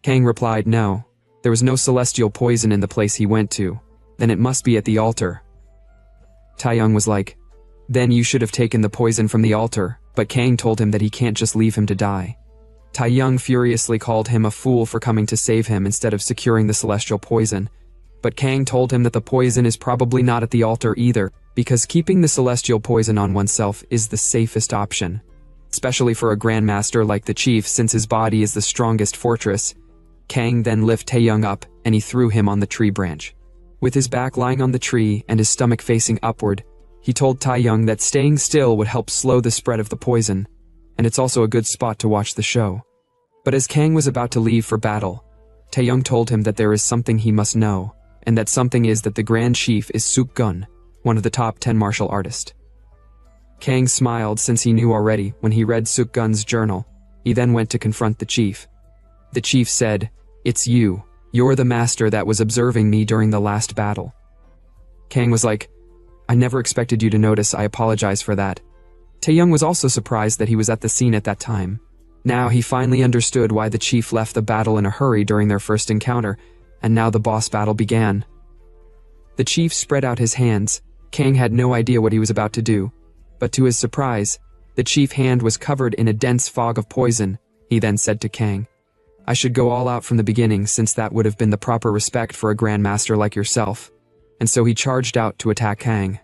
[SPEAKER 1] Kang replied, "No, there was no celestial poison in the place he went to. Then it must be at the altar." Taeyong was like, "Then you should have taken the poison from the altar," but Kang told him that he can't just leave him to die. Taeyong furiously called him a fool for coming to save him instead of securing the celestial poison, but Kang told him that the poison is probably not at the altar either, because keeping the celestial poison on oneself is the safest option, especially for a grandmaster like the chief since his body is the strongest fortress. Kang then lifted Taeyong up and he threw him on the tree branch. With his back lying on the tree and his stomach facing upward, he told Taeyong that staying still would help slow the spread of the poison, and it's also a good spot to watch the show. But as Kang was about to leave for battle, Taeyong told him that there is something he must know, and that something is that the Grand Chief is Suk-gun, one of the top 10 martial artists. Kang smiled since he knew already when he read Suk-gun's journal. He then went to confront the chief. The chief said, "It's you. You're the master that was observing me during the last battle." Kang was like, "I never expected you to notice. I apologize for that." Taeyong was also surprised that he was at the scene at that time. Now he finally understood why the chief left the battle in a hurry during their first encounter, and now the boss battle began. The chief spread out his hands. Kang had no idea what he was about to do, but to his surprise, the chief's hand was covered in a dense fog of poison. He then said to Kang, "I should go all out from the beginning since that would have been the proper respect for a grandmaster like yourself." And so he charged out to attack Kang.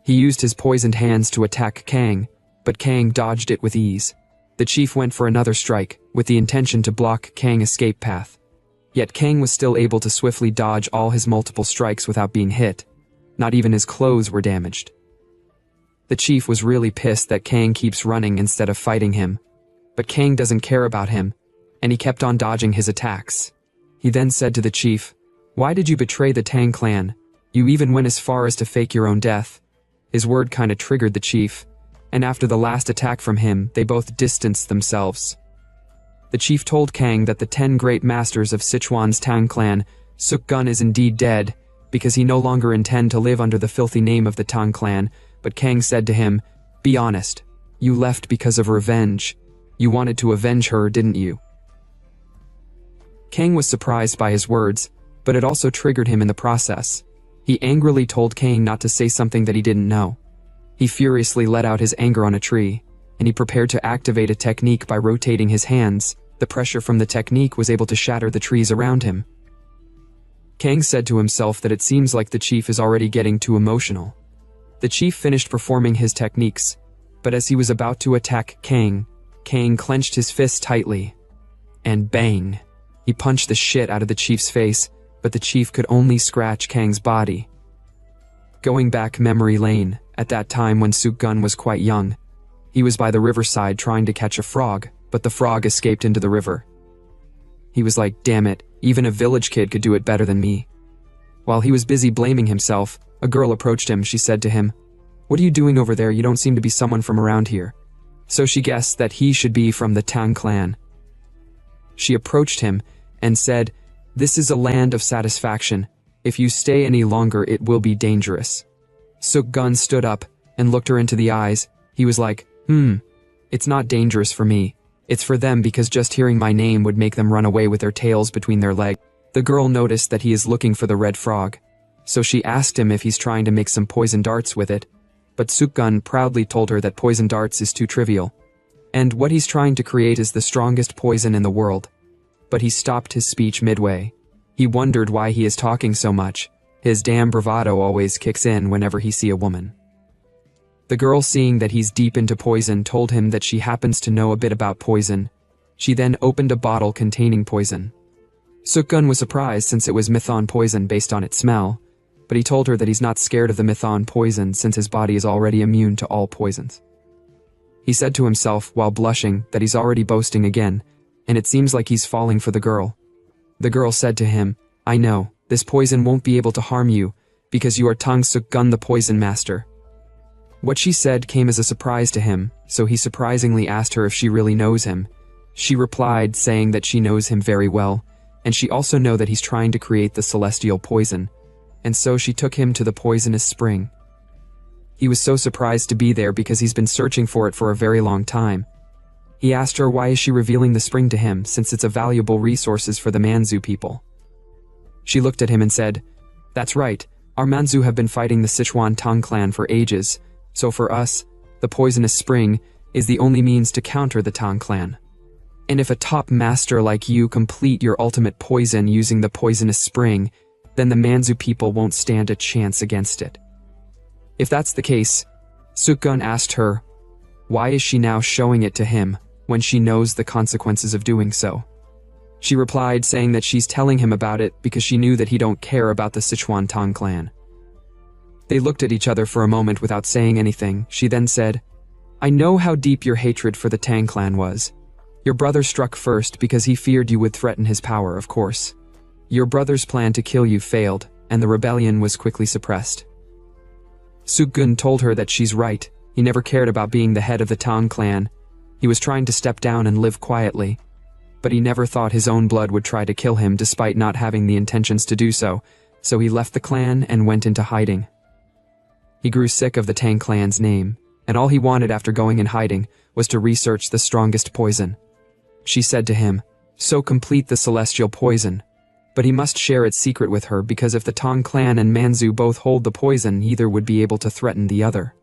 [SPEAKER 1] He used his poisoned hands to attack Kang, but Kang dodged it with ease. The chief went for another strike, with the intention to block Kang's escape path. Yet Kang was still able to swiftly dodge all his multiple strikes without being hit. Not even his clothes were damaged. The chief was really pissed that Kang keeps running instead of fighting him. But Kang doesn't care about him, and he kept on dodging his attacks. He then said to the chief, "Why did you betray the Tang clan? You even went as far as to fake your own death." His word kinda triggered the chief, and after the last attack from him, they both distanced themselves. The chief told Kang that the 10 great masters of Sichuan's Tang clan, Suk-gun, is indeed dead, because he no longer intend to live under the filthy name of the Tang clan, but Kang said to him, "Be honest, you left because of revenge. You wanted to avenge her, didn't you?" Kang was surprised by his words, but it also triggered him in the process. He angrily told Kang not to say something that he didn't know. He furiously let out his anger on a tree, and he prepared to activate a technique by rotating his hands. The pressure from the technique was able to shatter the trees around him. Kang said to himself that it seems like the chief is already getting too emotional. The chief finished performing his techniques, but as he was about to attack Kang, Kang clenched his fist tightly, and bang! He punched the shit out of the chief's face, but the chief could only scratch Kang's body. Going back memory lane, at that time when Suk-gun was quite young, he was by the riverside trying to catch a frog, but the frog escaped into the river. He was like, "Damn it, even a village kid could do it better than me." While he was busy blaming himself, a girl approached him. She said to him, "What are you doing over there? You don't seem to be someone from around here." So she guessed that he should be from the Tang clan. She approached him and said, "This is a land of satisfaction. If you stay any longer, it will be dangerous." Suk-gun stood up and looked her into the eyes. He was like, It's not dangerous for me. It's for them because just hearing my name would make them run away with their tails between their legs." The girl noticed that he is looking for the red frog, so she asked him if he's trying to make some poison darts with it, but Suk-gun proudly told her that poison darts is too trivial, and what he's trying to create is the strongest poison in the world. But he stopped his speech midway. He wondered why he is talking so much. His damn bravado always kicks in whenever he see a woman. The girl, seeing that he's deep into poison, told him that she happens to know a bit about poison. She then opened a bottle containing poison. Suk-gun was surprised since it was methon poison based on its smell, but he told her that he's not scared of the methon poison since his body is already immune to all poisons. He said to himself while blushing that he's already boasting again, and it seems like he's falling for the girl. The girl said to him, "I know, this poison won't be able to harm you, Because you are Tang Suk-gun, the poison master." What she said came as a surprise to him, so he surprisingly asked her if she really knows him. She replied, saying that she knows him very well, and she also know that he's trying to create the celestial poison, and so she took him to the poisonous spring. He was so surprised to be there because he's been searching for it for a very long time. He asked her why is she revealing the spring to him, since it's a valuable resource for the Manzu people. She looked at him and said, "That's right, our Manzu have been fighting the Sichuan Tang clan for ages, so for us, the poisonous spring is the only means to counter the Tang clan. And if a top master like you complete your ultimate poison using the poisonous spring, then the Manzu people won't stand a chance against it." If that's the case, Suk-gun asked her, why is she now showing it to him when she knows the consequences of doing so? She replied, saying that she's telling him about it because she knew that he don't care about the Sichuan Tang clan. They looked at each other for a moment without saying anything. She then said, "I know how deep your hatred for the Tang clan was. Your brother struck first because he feared you would threaten his power, of course. Your brother's plan to kill you failed, and the rebellion was quickly suppressed." Suk-gun told her that she's right. He never cared about being the head of the Tang clan. He was trying to step down and live quietly. But he never thought his own blood would try to kill him despite not having the intentions to do so, so he left the clan and went into hiding. He grew sick of the Tang clan's name, and all he wanted after going in hiding was to research the strongest poison. She said to him, "So complete the celestial poison." But he must share its secret with her because if the Tang clan and Manzu both hold the poison, either would be able to threaten the other.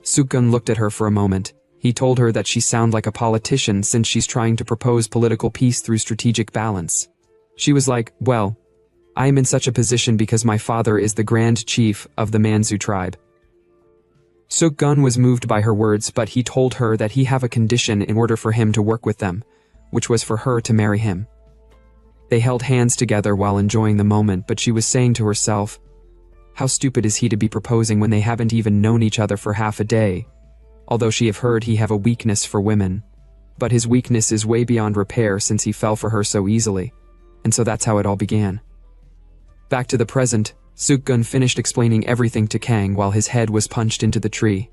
[SPEAKER 1] Suk-gun looked at her for a moment. He told her that she sounded like a politician since she's trying to propose political peace through strategic balance. She was like, "Well, I am in such a position because my father is the Grand Chief of the Manzu tribe." Suk-gun was moved by her words, but he told her that he have a condition in order for him to work with them, which was for her to marry him. They held hands together while enjoying the moment, but she was saying to herself, how stupid is he to be proposing when they haven't even known each other for half a day? Although she have heard he have a weakness for women. But his weakness is way beyond repair since he fell for her so easily. And so that's how it all began. Back to the present, Suk-gun finished explaining everything to Kang while his head was punched into the tree.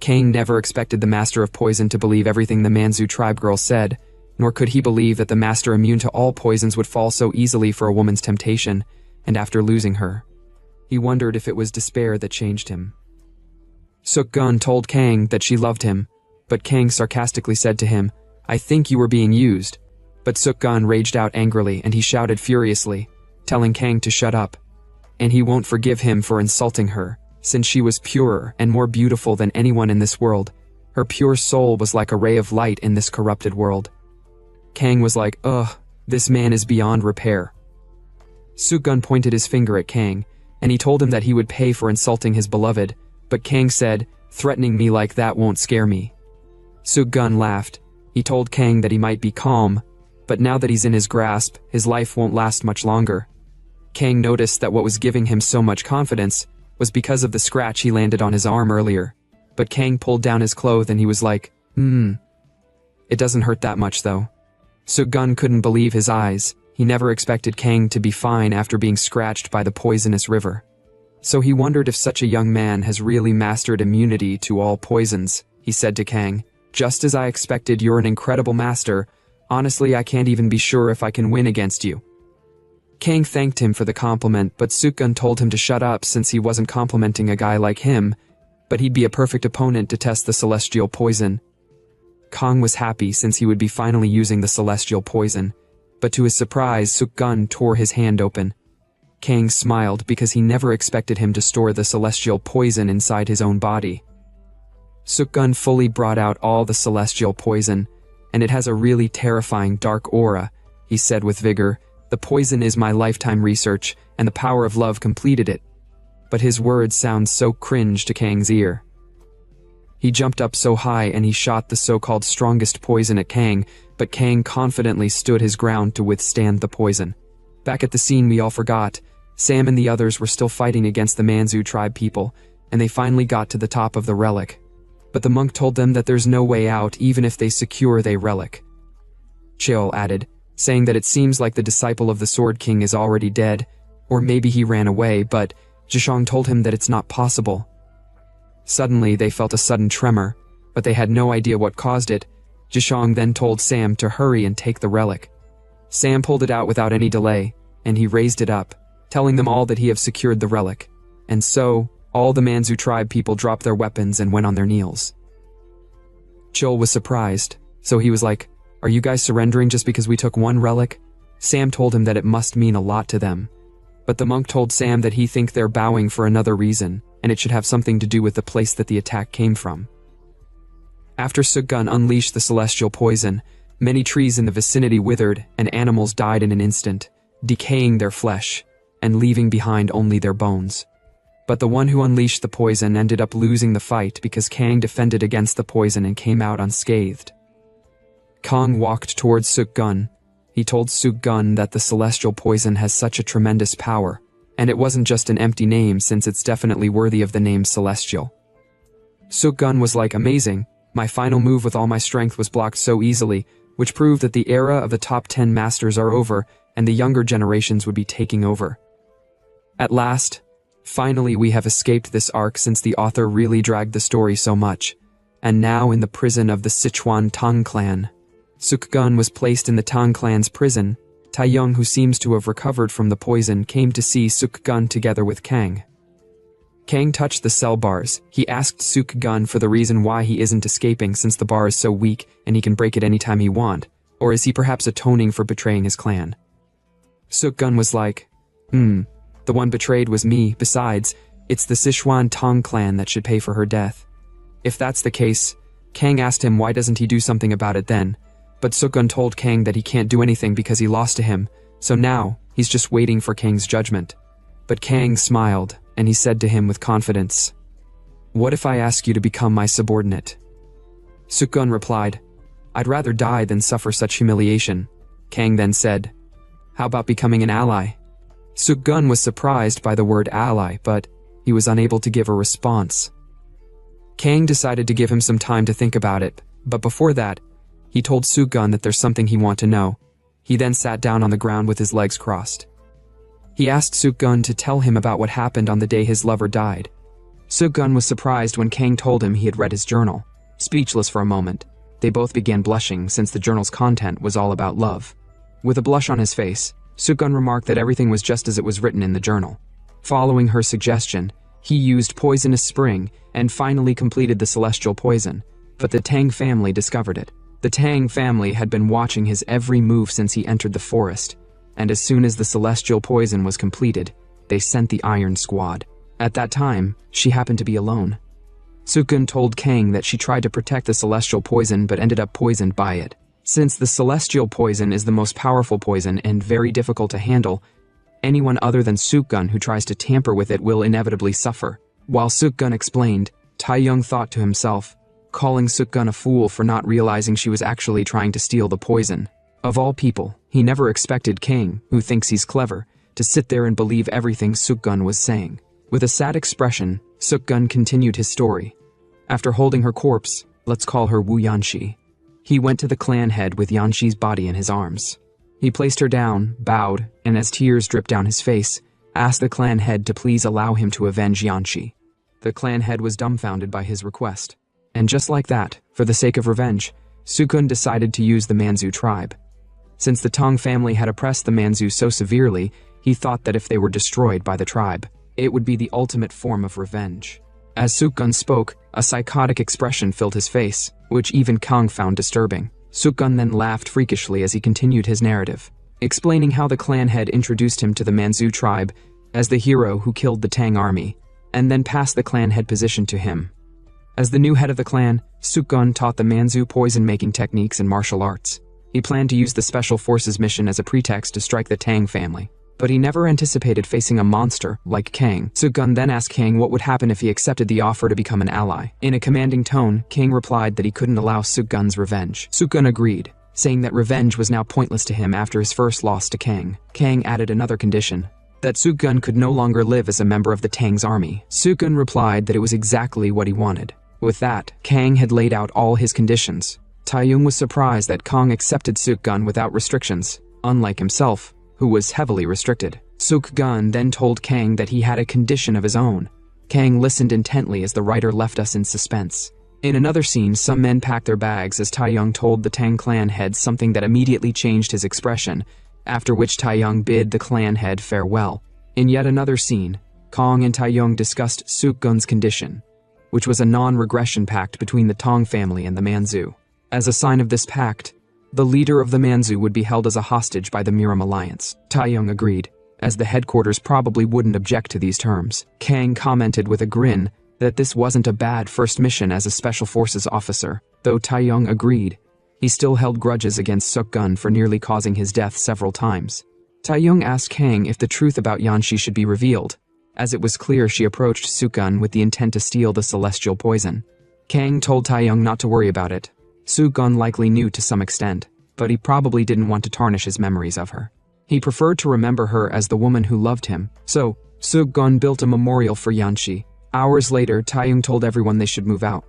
[SPEAKER 1] Kang never expected the Master of Poison to believe everything the Manzu tribe girl said, nor could he believe that the Master immune to all poisons would fall so easily for a woman's temptation, and after losing her. He wondered if it was despair that changed him. Suk-gun told Kang that she loved him, but Kang sarcastically said to him, "I think you were being used." But Suk-gun raged out angrily and he shouted furiously, telling Kang to shut up. And he won't forgive him for insulting her, since she was purer and more beautiful than anyone in this world. Her pure soul was like a ray of light in this corrupted world. Kang was like, "Ugh, this man is beyond repair." Suk-gun pointed his finger at Kang, and he told him that he would pay for insulting his beloved, but Kang said, "Threatening me like that won't scare me." Suk-gun laughed. He told Kang that he might be calm, but now that he's in his grasp, his life won't last much longer. Kang noticed that what was giving him so much confidence was because of the scratch he landed on his arm earlier, but Kang pulled down his clothes and he was like, It doesn't hurt that much though." Suk-gun couldn't believe his eyes. He never expected Kang to be fine after being scratched by the poisonous river. So he wondered if such a young man has really mastered immunity to all poisons. He said to Kang, "Just as I expected, you're an incredible master. Honestly, I can't even be sure if I can win against you." Kang thanked him for the compliment, but Suk-gun told him to shut up since he wasn't complimenting a guy like him, but he'd be a perfect opponent to test the celestial poison. Kang was happy since he would be finally using the celestial poison, but to his surprise, Suk-gun tore his hand open. Kang smiled because he never expected him to store the celestial poison inside his own body. Suk-gun fully brought out all the celestial poison, and it has a really terrifying dark aura, he said with vigor. "The poison is my lifetime research, and the power of love completed it." But his words sound so cringe to Kang's ear. He jumped up so high and he shot the so-called strongest poison at Kang, but Kang confidently stood his ground to withstand the poison. Back at the scene we all forgot, Sam and the others were still fighting against the Manzu tribe people, and they finally got to the top of the relic. But the monk told them that there's no way out even if they secure the relic. Cheol added, saying that it seems like the disciple of the Sword King is already dead, or maybe he ran away, but Zhishang told him that it's not possible. Suddenly, they felt a sudden tremor, but they had no idea what caused it. Zhishang then told Sam to hurry and take the relic. Sam pulled it out without any delay, and he raised it up, telling them all that he have secured the relic. And so, all the Manzu tribe people dropped their weapons and went on their knees. Chul was surprised, so he was like, "Are you guys surrendering just because we took one relic?" Sam told him that it must mean a lot to them. But the monk told Sam that he think they're bowing for another reason, and it should have something to do with the place that the attack came from. After Sukgun unleashed the celestial poison, many trees in the vicinity withered and animals died in an instant, decaying their flesh and leaving behind only their bones. But the one who unleashed the poison ended up losing the fight because Kang defended against the poison and came out unscathed. Kang walked towards Sukgun. He told Sukgun that the celestial poison has such a tremendous power, and it wasn't just an empty name since it's definitely worthy of the name celestial. Sukgun was like, "Amazing, my final move with all my strength was blocked so easily," which proved that the era of the top 10 masters are over and the younger generations would be taking over. At last, finally we have escaped this arc since the author really dragged the story so much, and now in the prison of the Sichuan Tang clan. Sukgun was placed in the Tang clan's prison. Taiyong, who seems to have recovered from the poison, came to see Sukgun together with Kang. Kang touched the cell bars. He asked Sukgun for the reason why he isn't escaping since the bar is so weak and he can break it anytime he wants, or is he perhaps atoning for betraying his clan? Sukgun was like, the one betrayed was me. Besides, it's the Sichuan Tang clan that should pay for her death. If that's the case, Kang asked him why doesn't he do something about it then, but Sukgun told Kang that he can't do anything because he lost to him, so now he's just waiting for Kang's judgment. But Kang smiled, and he said to him with confidence, "What if I ask you to become my subordinate?" Sukgun replied, "I'd rather die than suffer such humiliation." Kang then said, "How about becoming an ally?" Sukgun was surprised by the word ally, but he was unable to give a response. Kang decided to give him some time to think about it, but before that, he told Sukgun that there's something he wants to know. He then sat down on the ground with his legs crossed. He asked Sukgun to tell him about what happened on the day his lover died. Sukgun was surprised when Kang told him he had read his journal. Speechless for a moment, they both began blushing since the journal's content was all about love. With a blush on his face, Sukgun remarked that everything was just as it was written in the journal. Following her suggestion, he used poisonous spring and finally completed the celestial poison, but the Tang family discovered it. The Tang family had been watching his every move since he entered the forest, and as soon as the celestial poison was completed, they sent the Iron Squad. At that time, she happened to be alone. Sukgun told Kang that she tried to protect the celestial poison but ended up poisoned by it. Since the celestial poison is the most powerful poison and very difficult to handle, anyone other than Sukgun who tries to tamper with it will inevitably suffer. While Sukgun explained, Taiyong thought to himself, calling Sukgun a fool for not realizing she was actually trying to steal the poison. Of all people, he never expected Kang, who thinks he's clever, to sit there and believe everything Sukgun was saying. With a sad expression, Sukgun continued his story. After holding her corpse, let's call her Wu Yanxi, he went to the clan head with Yanxi's body in his arms. He placed her down, bowed, and as tears dripped down his face, asked the clan head to please allow him to avenge Yanxi. The clan head was dumbfounded by his request. And just like that, for the sake of revenge, Sukgun decided to use the Manzu tribe. Since the Tang family had oppressed the Manzu so severely, he thought that if they were destroyed by the tribe, it would be the ultimate form of revenge. As Sukgun spoke, a psychotic expression filled his face, which even Kang found disturbing. Sukgun then laughed freakishly as he continued his narrative, explaining how the clan head introduced him to the Manzu tribe as the hero who killed the Tang army, and then passed the clan head position to him. As the new head of the clan, Sukgun taught the Manzu poison-making techniques and martial arts. He planned to use the Special Forces mission as a pretext to strike the Tang family, but he never anticipated facing a monster like Kang. Sukgun then asked Kang what would happen if he accepted the offer to become an ally. In a commanding tone, Kang replied that he couldn't allow Sukgun's revenge. Sukgun agreed, saying that revenge was now pointless to him after his first loss to Kang. Kang added another condition, that Sukgun could no longer live as a member of the Tang's army. Sukgun replied that it was exactly what he wanted. With that, Kang had laid out all his conditions. Taiyong was surprised that Kang accepted Sukgun without restrictions, unlike himself, who was heavily restricted. Suk-gun then told Kang that he had a condition of his own. Kang listened intently as the writer left us in suspense. In another scene, some men packed their bags as Taeyong told the Tang clan head something that immediately changed his expression, after which Taeyong bid the clan head farewell. In yet another scene, Kang and Taeyong discussed Suk-gun's condition, which was a non-regression pact between the Tong family and the Manzu. As a sign of this pact, the leader of the Manzu would be held as a hostage by the Miram alliance. Taeyong agreed, as the headquarters probably wouldn't object to these terms. Kang commented with a grin that this wasn't a bad first mission as a special forces officer. Though Taeyong agreed, he still held grudges against Suk-gun for nearly causing his death several times. Taeyong asked Kang if the truth about Yanshi should be revealed, as it was clear she approached Suk-gun with the intent to steal the celestial poison. Kang told Taeyong not to worry about it. Suk-gun likely knew to some extent, but he probably didn't want to tarnish his memories of her. He preferred to remember her as the woman who loved him, so Suk-gun built a memorial for Yanshi. Hours later, Taeyong told everyone they should move out.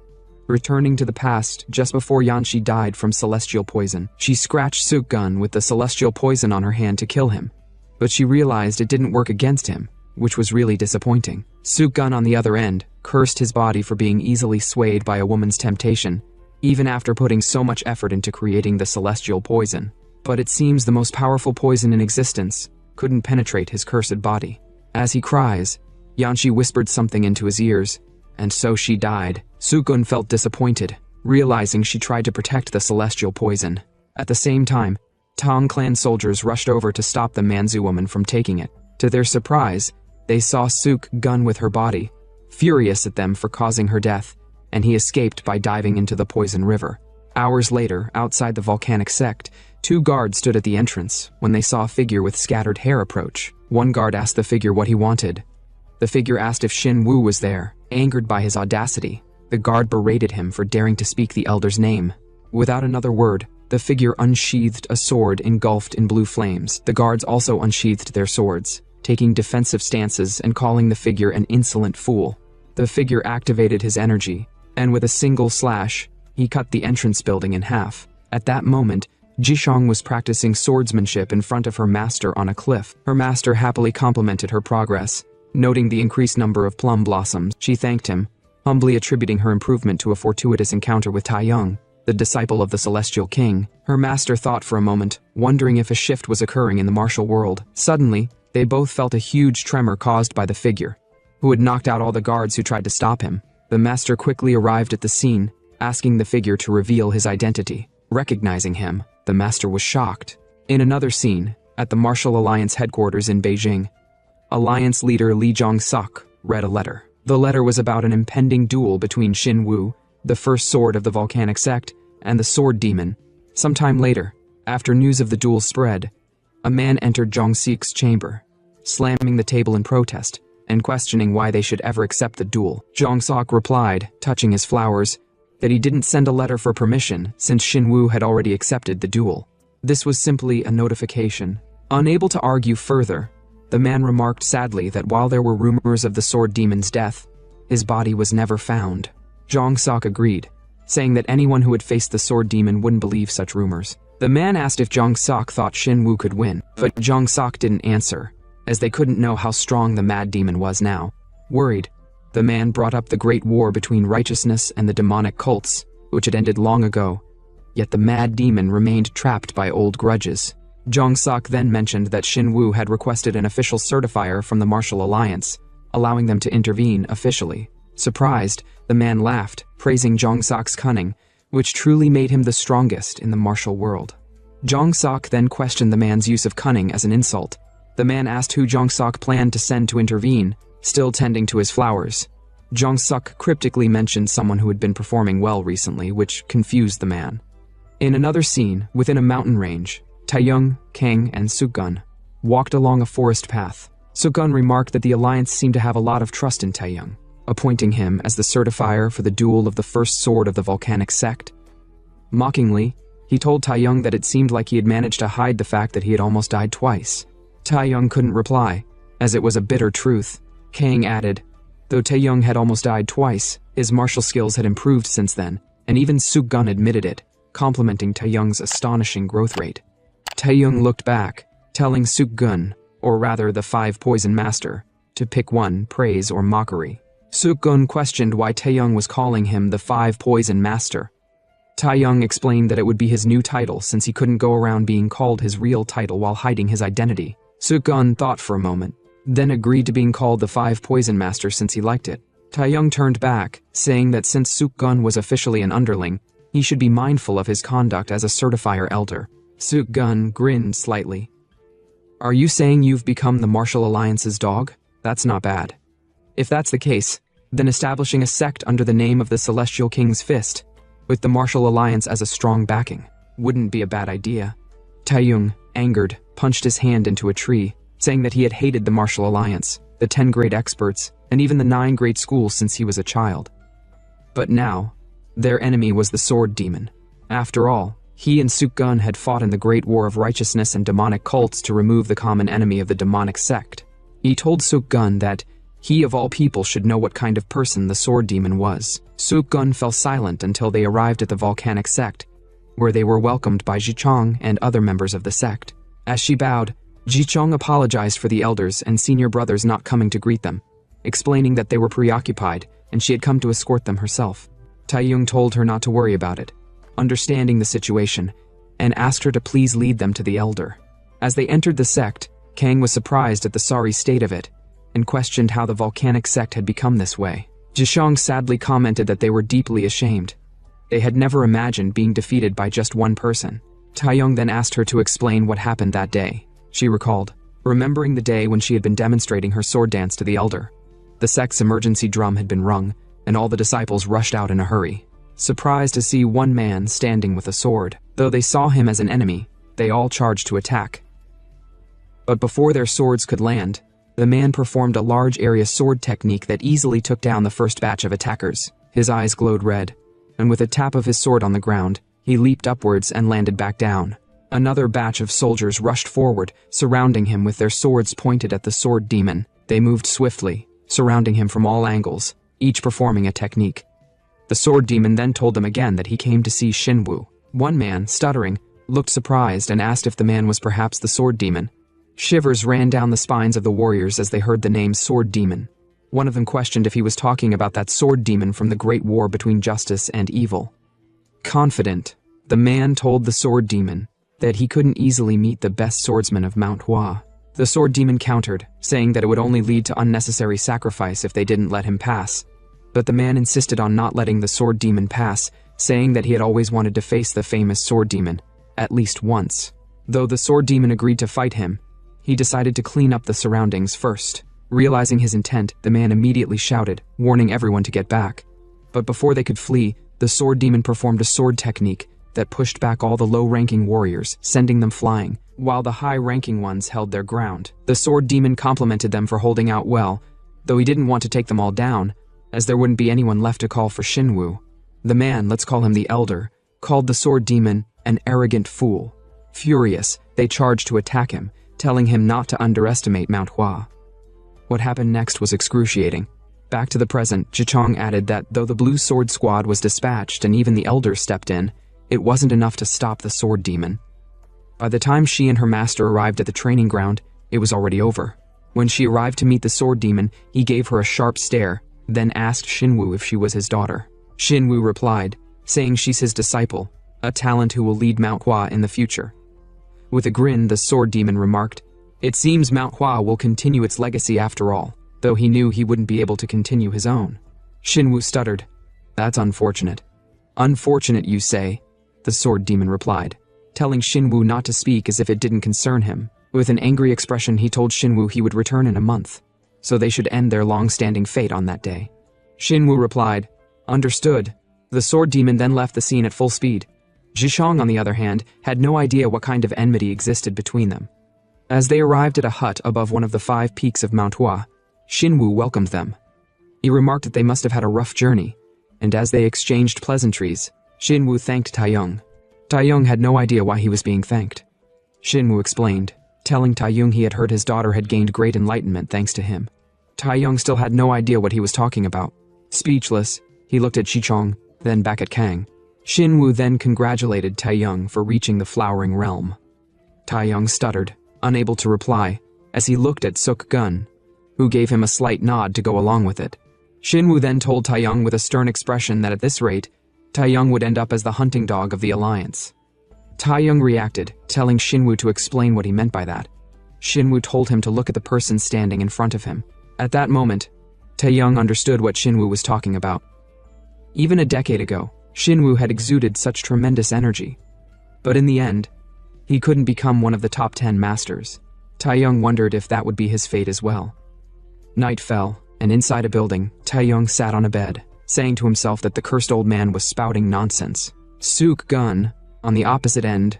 [SPEAKER 1] Returning to the past, just before Yanshi died from celestial poison, she scratched Suk-gun with the celestial poison on her hand to kill him, but she realized it didn't work against him, which was really disappointing. Suk-gun, on the other end, cursed his body for being easily swayed by a woman's temptation, even after putting so much effort into creating the celestial poison. But it seems the most powerful poison in existence couldn't penetrate his cursed body. As he cries, Yanshi whispered something into his ears, and so she died. Suk-gun felt disappointed, realizing she tried to protect the celestial poison. At the same time, Tong clan soldiers rushed over to stop the Manzu woman from taking it. To their surprise, they saw Suk-gun with her body, furious at them for causing her death, and he escaped by diving into the poison river. Hours later, outside the volcanic sect, 2 guards stood at the entrance when they saw a figure with scattered hair approach. One guard asked the figure what he wanted. The figure asked if Shin Woo was there. Angered by his audacity, the guard berated him for daring to speak the elder's name. Without another word, the figure unsheathed a sword engulfed in blue flames. The guards also unsheathed their swords, taking defensive stances and calling the figure an insolent fool. The figure activated his energy, and with a single slash, he cut the entrance building in half. At that moment, Jishong was practicing swordsmanship in front of her master on a cliff. Her master happily complimented her progress. Noting the increased number of plum blossoms, she thanked him, humbly attributing her improvement to a fortuitous encounter with Taeyong, the disciple of the Celestial King. Her master thought for a moment, wondering if a shift was occurring in the martial world. Suddenly, they both felt a huge tremor caused by the figure, who had knocked out all the guards who tried to stop him. The master quickly arrived at the scene, asking the figure to reveal his identity. Recognizing him, the master was shocked. In another scene, at the Martial Alliance headquarters in Beijing, Alliance leader Lee Jong-suk read a letter. The letter was about an impending duel between Shin Woo, the first sword of the volcanic sect, and the sword demon. Sometime later, after news of the duel spread, a man entered Jong-suk's chamber, slamming the table in protest and questioning why they should ever accept the duel. Jong-suk replied, touching his flowers, that he didn't send a letter for permission since Shin Woo had already accepted the duel. This was simply a notification. Unable to argue further, the man remarked sadly that while there were rumors of the sword demon's death, his body was never found. Jong-suk agreed, saying that anyone who had faced the sword demon wouldn't believe such rumors. The man asked if Jong-suk thought Shin Woo could win, but Jong-suk didn't answer, as they couldn't know how strong the mad demon was now. Worried, the man brought up the great war between righteousness and the demonic cults, which had ended long ago, yet the mad demon remained trapped by old grudges. Jong-suk then mentioned that Shin Woo had requested an official certifier from the Martial Alliance, allowing them to intervene officially. Surprised, the man laughed, praising Jong-suk's cunning, which truly made him the strongest in the martial world. Jong-suk then questioned the man's use of cunning as an insult. The man asked who Jong-suk planned to send to intervene, still tending to his flowers. Jong-suk cryptically mentioned someone who had been performing well recently, which confused the man. In another scene, within a mountain range, Taeyong, Kang, and Suk-gun walked along a forest path. Suk-gun remarked that the Alliance seemed to have a lot of trust in Taeyong, appointing him as the certifier for the duel of the first sword of the volcanic sect. Mockingly, he told Taeyong that it seemed like he had managed to hide the fact that he had almost died twice. Taeyong couldn't reply, as it was a bitter truth. Kang added, though Taeyong had almost died twice, his martial skills had improved since then, and even Suk-gun admitted it, complimenting Taeyong's astonishing growth rate. Taeyong looked back, telling Suk-gun or rather the 5 poison master, to pick one, praise or mockery. Suk-gun questioned why Taeyong was calling him the 5 poison master. Taeyong explained that it would be his new title since he couldn't go around being called his real title while hiding his identity. Suk-gun thought for a moment, then agreed to being called the 5 poison master since he liked it. Taeyong turned back, saying that since Suk-gun was officially an underling, he should be mindful of his conduct as a certifier elder. Suk-gun grinned slightly. Are you saying you've become the Martial Alliance's dog? That's not bad. If that's the case, then establishing a sect under the name of the Celestial King's Fist, with the Martial Alliance as a strong backing, wouldn't be a bad idea. Taeyong, angered, punched his hand into a tree, saying that he had hated the Martial Alliance, the 10 great experts, and even the 9 great schools since he was a child. But now, their enemy was the Sword Demon. After all, he and Suk-gun had fought in the Great War of Righteousness and demonic cults to remove the common enemy of the demonic sect. He told Suk-gun that he of all people should know what kind of person the Sword Demon was. Suk-gun fell silent until they arrived at the volcanic sect, where they were welcomed by Jichong and other members of the sect. As she bowed, Jichong apologized for the elders and senior brothers not coming to greet them, explaining that they were preoccupied and she had come to escort them herself. Taeyong told her not to worry about it, understanding the situation, and asked her to please lead them to the elder. As they entered the sect, Kang was surprised at the sorry state of it, and questioned how the volcanic sect had become this way. Jichong sadly commented that they were deeply ashamed. They had never imagined being defeated by just one person. Taeyong then asked her to explain what happened that day. She recalled, remembering the day when she had been demonstrating her sword dance to the elder. The sect's emergency drum had been rung, and all the disciples rushed out in a hurry. Surprised to see one man standing with a sword. Though they saw him as an enemy, they all charged to attack. But before their swords could land, the man performed a large area sword technique that easily took down the first batch of attackers. His eyes glowed red, and with a tap of his sword on the ground, he leaped upwards and landed back down. Another batch of soldiers rushed forward, surrounding him with their swords pointed at the sword demon. They moved swiftly, surrounding him from all angles, each performing a technique. The sword demon then told them again that he came to see Shinwoo. One man, stuttering, looked surprised and asked if the man was perhaps the sword demon. Shivers ran down the spines of the warriors as they heard the name Sword Demon. One of them questioned if he was talking about that sword demon from the Great War between justice and evil. Confident, the man told the sword demon that he couldn't easily meet the best swordsman of Manhwa. The sword demon countered, saying that it would only lead to unnecessary sacrifice if they didn't let him pass. But the man insisted on not letting the sword demon pass, saying that he had always wanted to face the famous sword demon, at least once. Though the sword demon agreed to fight him, he decided to clean up the surroundings first. Realizing his intent, the man immediately shouted, warning everyone to get back. But before they could flee, the sword demon performed a sword technique that pushed back all the low-ranking warriors, sending them flying, while the high-ranking ones held their ground. The sword demon complimented them for holding out well, though he didn't want to take them all down, as there wouldn't be anyone left to call for Shinwoo. The man, let's call him the elder, called the sword demon an arrogant fool. Furious, they charged to attack him, telling him not to underestimate Manhwa. What happened next was excruciating. Back to the present, Jichong added that though the Blue Sword Squad was dispatched and even the elder stepped in, it wasn't enough to stop the sword demon. By the time she and her master arrived at the training ground, it was already over. When she arrived to meet the sword demon, he gave her a sharp stare, then asked Shinwoo if she was his daughter. Shinwoo replied, saying she's his disciple, a talent who will lead Manhwa in the future. With a grin, the sword demon remarked, "It seems Manhwa will continue its legacy after all," though he knew he wouldn't be able to continue his own. Shinwoo stuttered, "That's unfortunate." "Unfortunate, you say?" the sword demon replied, telling Shinwoo not to speak as if it didn't concern him. With an angry expression, he told Shinwoo he would return in a month, so they should end their long-standing fate on that day. Shinwoo replied, "Understood." The sword demon then left the scene at full speed. Jichong, on the other hand, had no idea what kind of enmity existed between them. As they arrived at a hut above one of the 5 peaks of Manhwa, Shinwoo welcomed them. He remarked that they must have had a rough journey, and as they exchanged pleasantries, Shinwoo thanked Taeyong. Taeyong had no idea why he was being thanked. Shinwoo explained, telling Taeyong he had heard his daughter had gained great enlightenment thanks to him. Taeyong still had no idea what he was talking about. Speechless, he looked at Jichong, then back at Kang. Shinwoo then congratulated Taeyong for reaching the Flowering Realm. Taeyong stuttered, unable to reply, as he looked at Suk-gun, who gave him a slight nod to go along with it. Shinwoo then told Taeyong with a stern expression that at this rate, Taeyong would end up as the hunting dog of the alliance. Taeyong reacted, telling Shinwoo to explain what he meant by that. Shinwoo told him to look at the person standing in front of him. At that moment, Taeyong understood what Shinwoo was talking about. Even a decade ago, Shinwoo had exuded such tremendous energy. But in the end, he couldn't become one of the top 10 masters. Taeyong wondered if that would be his fate as well. Night fell, and inside a building, Taeyong sat on a bed, saying to himself that the cursed old man was spouting nonsense. Suk-gun, on the opposite end,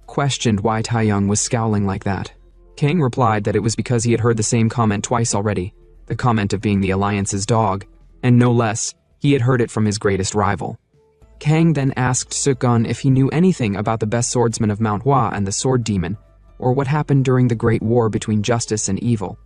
[SPEAKER 1] questioned why Taeyong was scowling like that. Kang replied that it was because he had heard the same comment twice already, the comment of being the Alliance's dog, and no less, he had heard it from his greatest rival. Kang then asked Suk-gun if he knew anything about the best swordsman of Manhwa and the Sword Demon, or what happened during the Great War between justice and evil.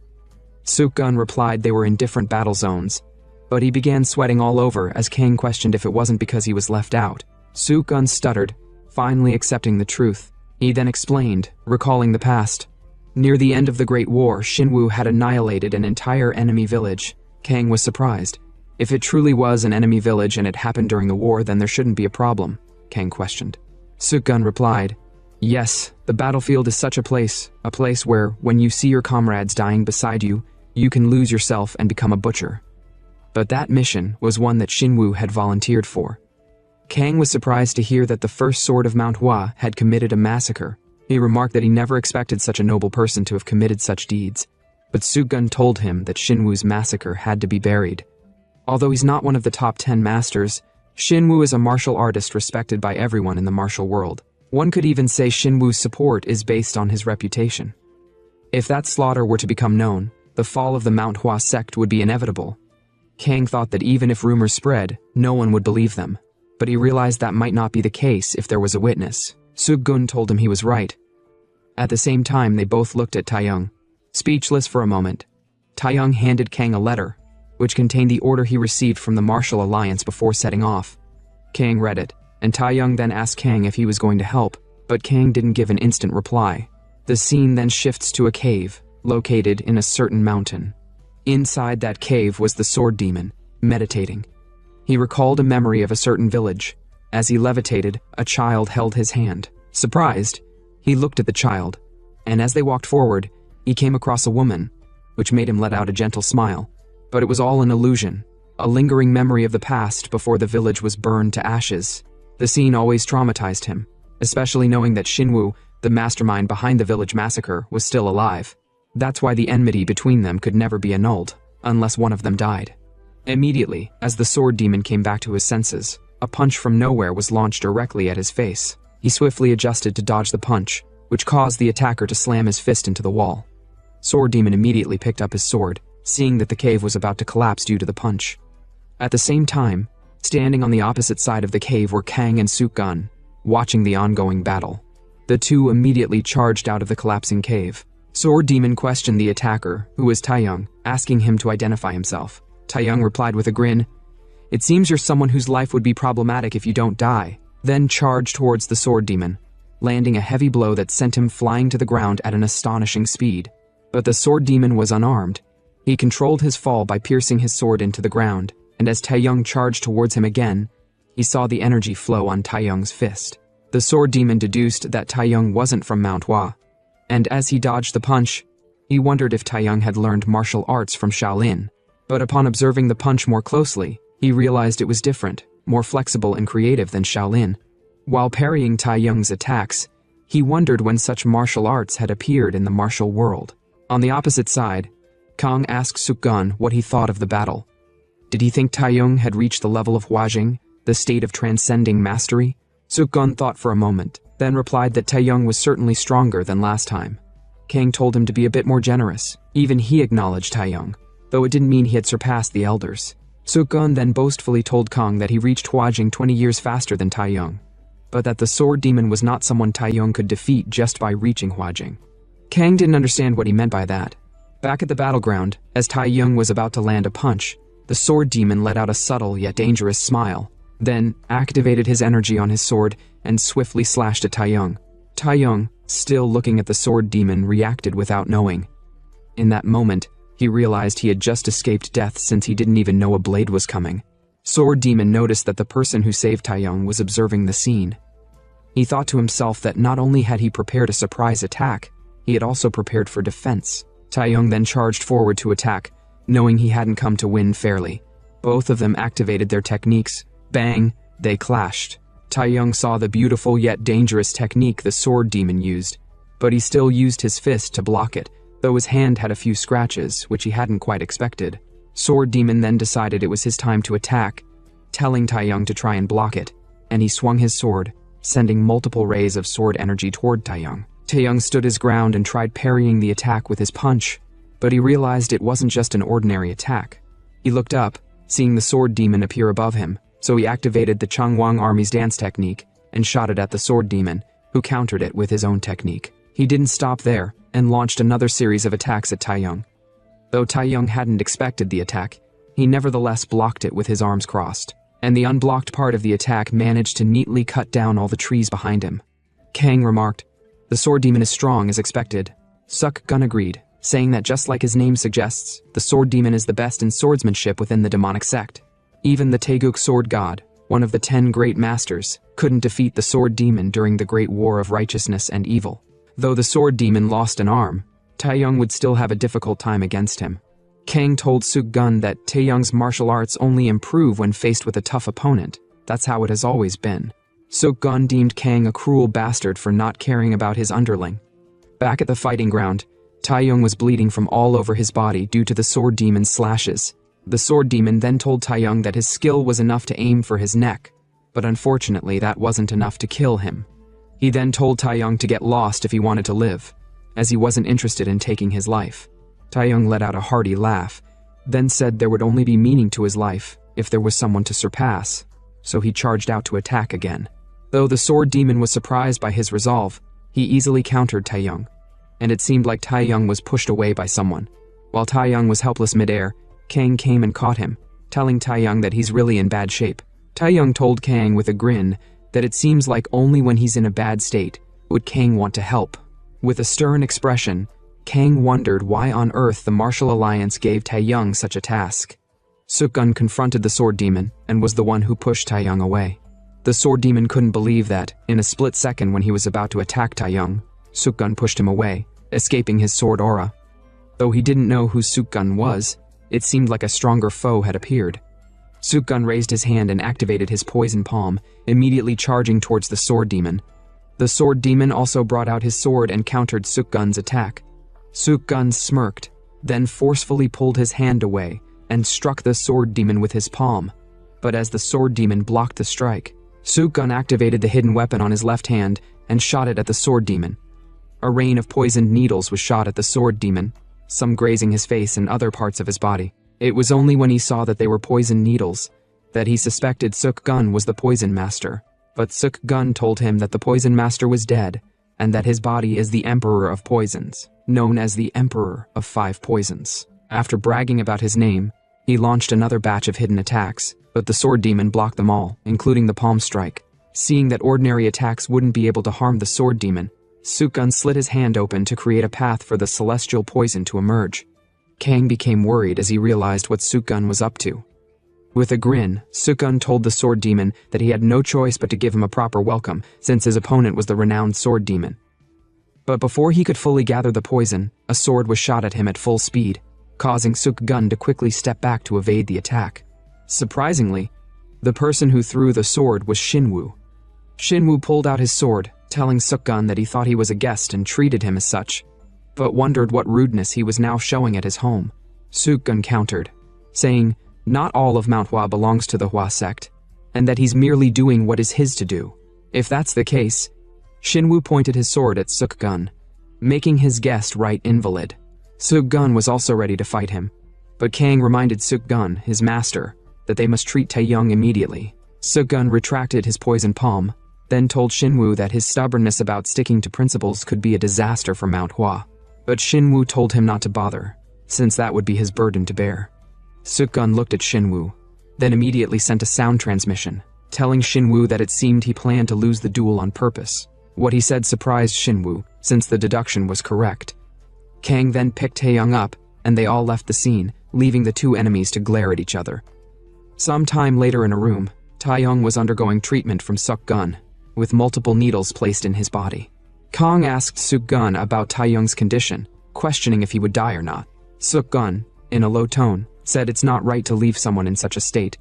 [SPEAKER 1] Suk-gun replied they were in different battle zones, but he began sweating all over as Kang questioned if it wasn't because he was left out. Suk-gun stuttered, finally accepting the truth. He then explained, recalling the past. Near the end of the Great War, Shinwoo had annihilated an entire enemy village. Kang was surprised. If it truly was an enemy village and it happened during the war, then there shouldn't be a problem, Kang questioned. Suk-gun replied, yes, the battlefield is such a place where, when you see your comrades dying beside you, you can lose yourself and become a butcher. But that mission was one that Shinwoo had volunteered for. Kang was surprised to hear that the first sword of Manhwa had committed a massacre. He remarked that he never expected such a noble person to have committed such deeds. But Suk-gun told him that Shinwoo's massacre had to be buried. Although he's not one of the top 10 masters, Shinwoo is a martial artist respected by everyone in the martial world. One could even say Shinwoo's support is based on his reputation. If that slaughter were to become known, the fall of the Manhwa sect would be inevitable. Kang thought that even if rumors spread, no one would believe them. But he realized that might not be the case if there was a witness. Suk-gun told him he was right. At the same time, they both looked at Taeyong. Speechless for a moment, Taeyong handed Kang a letter, which contained the order he received from the Martial Alliance before setting off. Kang read it, and Taeyong then asked Kang if he was going to help, but Kang didn't give an instant reply. The scene then shifts to a cave, located in a certain mountain. Inside that cave was the Sword Demon, meditating. He recalled a memory of a certain village. As he levitated, a child held his hand. Surprised, he looked at the child, and as they walked forward, he came across a woman, which made him let out a gentle smile. But it was all an illusion, a lingering memory of the past before the village was burned to ashes. The scene always traumatized him, especially knowing that Shinwoo, the mastermind behind the village massacre, was still alive. That's why the enmity between them could never be annulled, unless one of them died. Immediately, as the Sword Demon came back to his senses, a punch from nowhere was launched directly at his face. He swiftly adjusted to dodge the punch, which caused the attacker to slam his fist into the wall. Sword Demon immediately picked up his sword, seeing that the cave was about to collapse due to the punch. At the same time, standing on the opposite side of the cave were Kang and Suk-gun, watching the ongoing battle. The two immediately charged out of the collapsing cave. Sword Demon questioned the attacker, who was Taeyong, asking him to identify himself. Taeyong replied with a grin, "It seems you're someone whose life would be problematic if you don't die," then charged towards the Sword Demon, landing a heavy blow that sent him flying to the ground at an astonishing speed. But the Sword Demon was unarmed. He controlled his fall by piercing his sword into the ground, and as Taeyong charged towards him again, he saw the energy flow on Taeyong's fist. The Sword Demon deduced that Taeyong wasn't from Manhwa, and as he dodged the punch, he wondered if Taeyong had learned martial arts from Shaolin. But upon observing the punch more closely, he realized it was different, more flexible and creative than Shaolin. While parrying Taeyong's attacks, he wondered when such martial arts had appeared in the martial world. On the opposite side, Kang asked Suk-gun what he thought of the battle. Did he think Taeyong had reached the level of Hwajing, the state of transcending mastery? Suk-gun thought for a moment, then replied that Taeyong was certainly stronger than last time. Kang told him to be a bit more generous. Even he acknowledged Taeyong, though it didn't mean he had surpassed the elders. Suk-gun then boastfully told Kang that he reached Hwajing 20 years faster than Taeyong, but that the Sword Demon was not someone Taeyong could defeat just by reaching Hwajing. Kang didn't understand what he meant by that. Back at the battleground, as Taeyong was about to land a punch, the Sword Demon let out a subtle yet dangerous smile, then activated his energy on his sword and swiftly slashed at Taeyong. Taeyong, still looking at the Sword Demon, reacted without knowing. In that moment, he realized he had just escaped death since he didn't even know a blade was coming. Sword Demon noticed that the person who saved Taeyong was observing the scene. He thought to himself that not only had he prepared a surprise attack, he had also prepared for defense. Taeyong then charged forward to attack, knowing he hadn't come to win fairly. Both of them activated their techniques. Bang! They clashed. Taeyong saw the beautiful yet dangerous technique the Sword Demon used, but he still used his fist to block it, though his hand had a few scratches, which he hadn't quite expected. Sword Demon then decided it was his time to attack, telling Taeyong to try and block it, and he swung his sword, sending multiple rays of sword energy toward Taeyong. Taeyong stood his ground and tried parrying the attack with his punch, but he realized it wasn't just an ordinary attack. He looked up, seeing the Sword Demon appear above him, so he activated the Changwang Army's dance technique and shot it at the Sword Demon, who countered it with his own technique. He didn't stop there and launched another series of attacks at Taeyong. Though Taeyong hadn't expected the attack, he nevertheless blocked it with his arms crossed, and the unblocked part of the attack managed to neatly cut down all the trees behind him. Kang remarked, "The Sword Demon is strong as expected." Suk Gun agreed, saying that just like his name suggests, the Sword Demon is the best in swordsmanship within the demonic sect. Even the Taeguk Sword God, one of the 10 great masters, couldn't defeat the Sword Demon during the Great War of Righteousness and Evil. Though the Sword Demon lost an arm, Taeyong would still have a difficult time against him. Kang told Suk Gun that Taeyong's martial arts only improve when faced with a tough opponent. That's how it has always been. Suk Gun deemed Kang a cruel bastard for not caring about his underling. Back at the fighting ground, Taeyong was bleeding from all over his body due to the Sword Demon's slashes. The Sword Demon then told Taeyong that his skill was enough to aim for his neck, but unfortunately that wasn't enough to kill him. He then told Taeyong to get lost if he wanted to live, as he wasn't interested in taking his life. Taeyong let out a hearty laugh, then said there would only be meaning to his life if there was someone to surpass, so he charged out to attack again. Though the Sword Demon was surprised by his resolve, he easily countered Taeyong, and it seemed like Taeyong was pushed away by someone. While Taeyong was helpless midair, Kang came and caught him, telling Taeyong that he's really in bad shape. Taeyong told Kang with a grin that it seems like only when he's in a bad state would Kang want to help. With a stern expression, Kang wondered why on earth the Martial Alliance gave Taeyong such a task. Suk Gun confronted the Sword Demon and was the one who pushed Taeyong away. The Sword Demon couldn't believe that, in a split second when he was about to attack Taeyong, Suk Gun pushed him away, escaping his sword aura. Though he didn't know who Suk Gun was, it seemed like a stronger foe had appeared. Suk Gun raised his hand and activated his poison palm, immediately charging towards the Sword Demon. The Sword Demon also brought out his sword and countered Suk Gun's attack. Suk Gun smirked, then forcefully pulled his hand away and struck the Sword Demon with his palm. But as the Sword Demon blocked the strike, Suk Gun activated the hidden weapon on his left hand and shot it at the Sword Demon. A rain of poisoned needles was shot at the Sword Demon, some grazing his face and other parts of his body. It was only when he saw that they were poison needles that he suspected Suk Gun was the Poison Master. But Suk Gun told him that the Poison Master was dead and that his body is the Emperor of Poisons, known as the Emperor of 5 Poisons. After bragging about his name, he launched another batch of hidden attacks, but the Sword Demon blocked them all, including the palm strike. Seeing that ordinary attacks wouldn't be able to harm the Sword Demon, Suk Gun slit his hand open to create a path for the celestial poison to emerge. Kang became worried as he realized what Suk Gun was up to. With a grin, Suk Gun told the Sword Demon that he had no choice but to give him a proper welcome, since his opponent was the renowned Sword Demon. But before he could fully gather the poison, a sword was shot at him at full speed, causing Suk Gun to quickly step back to evade the attack. Surprisingly, the person who threw the sword was Shinwoo. Shinwoo pulled out his sword, telling Suk Gun that he thought he was a guest and treated him as such, but wondered what rudeness he was now showing at his home. Suk Gun countered, saying not all of Manhwa belongs to the Hua sect, and that he's merely doing what is his to do. If that's the case, Shinwoo pointed his sword at Suk Gun, making his guest right invalid. Suk Gun was also ready to fight him, but Kang reminded Suk Gun, his master, that they must treat Taeyong immediately. Suk Gun retracted his poison palm, then told Shinwoo that his stubbornness about sticking to principles could be a disaster for Mount Hua. But Shinwoo told him not to bother, since that would be his burden to bear. Suk Gun looked at Shinwoo, then immediately sent a sound transmission, telling Shinwoo that it seemed he planned to lose the duel on purpose. What he said surprised Shinwoo, since the deduction was correct. Kang then picked Taeyong up, and they all left the scene, leaving the two enemies to glare at each other. Some time later in a room, Taeyong was undergoing treatment from Suk-gun, with multiple needles placed in his body. Kang asked Suk-gun about Taeyong's condition, questioning if he would die or not. Suk-gun, in a low tone, said it's not right to leave someone in such a state.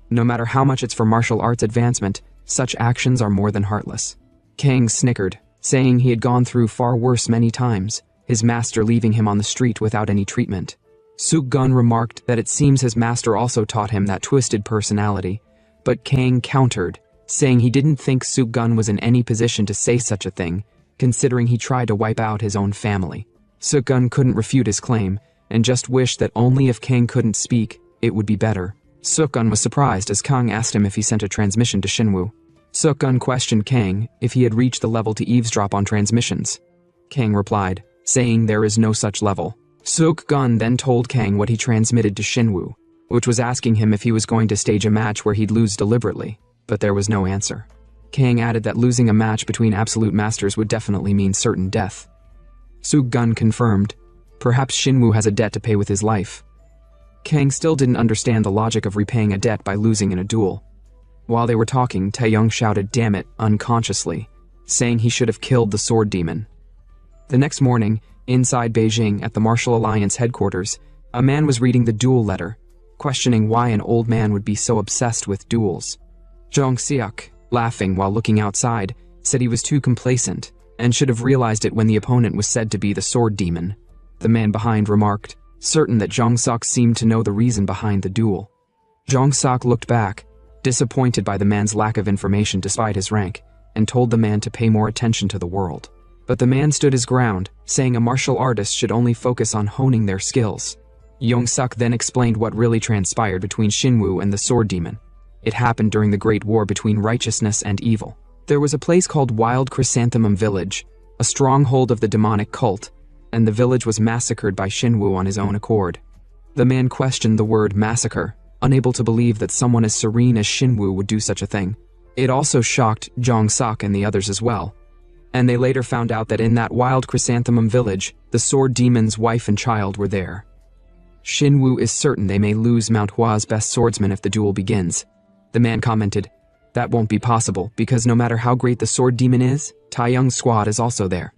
[SPEAKER 1] No matter how much it's for martial arts advancement, such actions are more than heartless. Kang snickered, saying he had gone through far worse many times, his master leaving him on the street without any treatment. Suk-gun remarked that it seems his master also taught him that twisted personality, but Kang countered, saying he didn't think Suk-gun was in any position to say such a thing, considering he tried to wipe out his own family. Suk-gun couldn't refute his claim, and just wished that only if Kang couldn't speak, it would be better. Suk-gun was surprised as Kang asked him if he sent a transmission to Shinwoo. Suk-gun questioned Kang if he had reached the level to eavesdrop on transmissions. Kang replied, saying there is no such level. Suk-gun then told Kang what he transmitted to Shinwoo, which was asking him if he was going to stage a match where he'd lose deliberately, but there was no answer. Kang added that losing a match between absolute masters would definitely mean certain death. Suk-gun confirmed, perhaps Shinwoo has a debt to pay with his life. Kang still didn't understand the logic of repaying a debt by losing in a duel. While they were talking, Taeyong shouted "damn it" unconsciously, saying he should have killed the sword demon. The next morning, inside Beijing at the Martial Alliance headquarters, a man was reading the duel letter, questioning why an old man would be so obsessed with duels. Jong Seok, laughing while looking outside, said he was too complacent and should have realized it when the opponent was said to be the sword demon. The man behind remarked, certain that Jong Seok seemed to know the reason behind the duel. Jong Seok looked back, disappointed by the man's lack of information despite his rank, and told the man to pay more attention to the world. But the man stood his ground, saying a martial artist should only focus on honing their skills. Jong Seok then explained what really transpired between Shinwoo and the sword demon. It happened during the Great War between righteousness and evil. There was a place called Wild Chrysanthemum Village, a stronghold of the demonic cult, and the village was massacred by Shinwoo on his own accord. The man questioned the word massacre, unable to believe that someone as serene as Shinwoo would do such a thing. It also shocked Jong Seok and the others as well. And they later found out that in that Wild Chrysanthemum Village, the sword demon's wife and child were there. Shinwoo is certain they may lose Manhwa's best swordsman if the duel begins. The man commented, that won't be possible because no matter how great the sword demon is, Taeyong's squad is also there.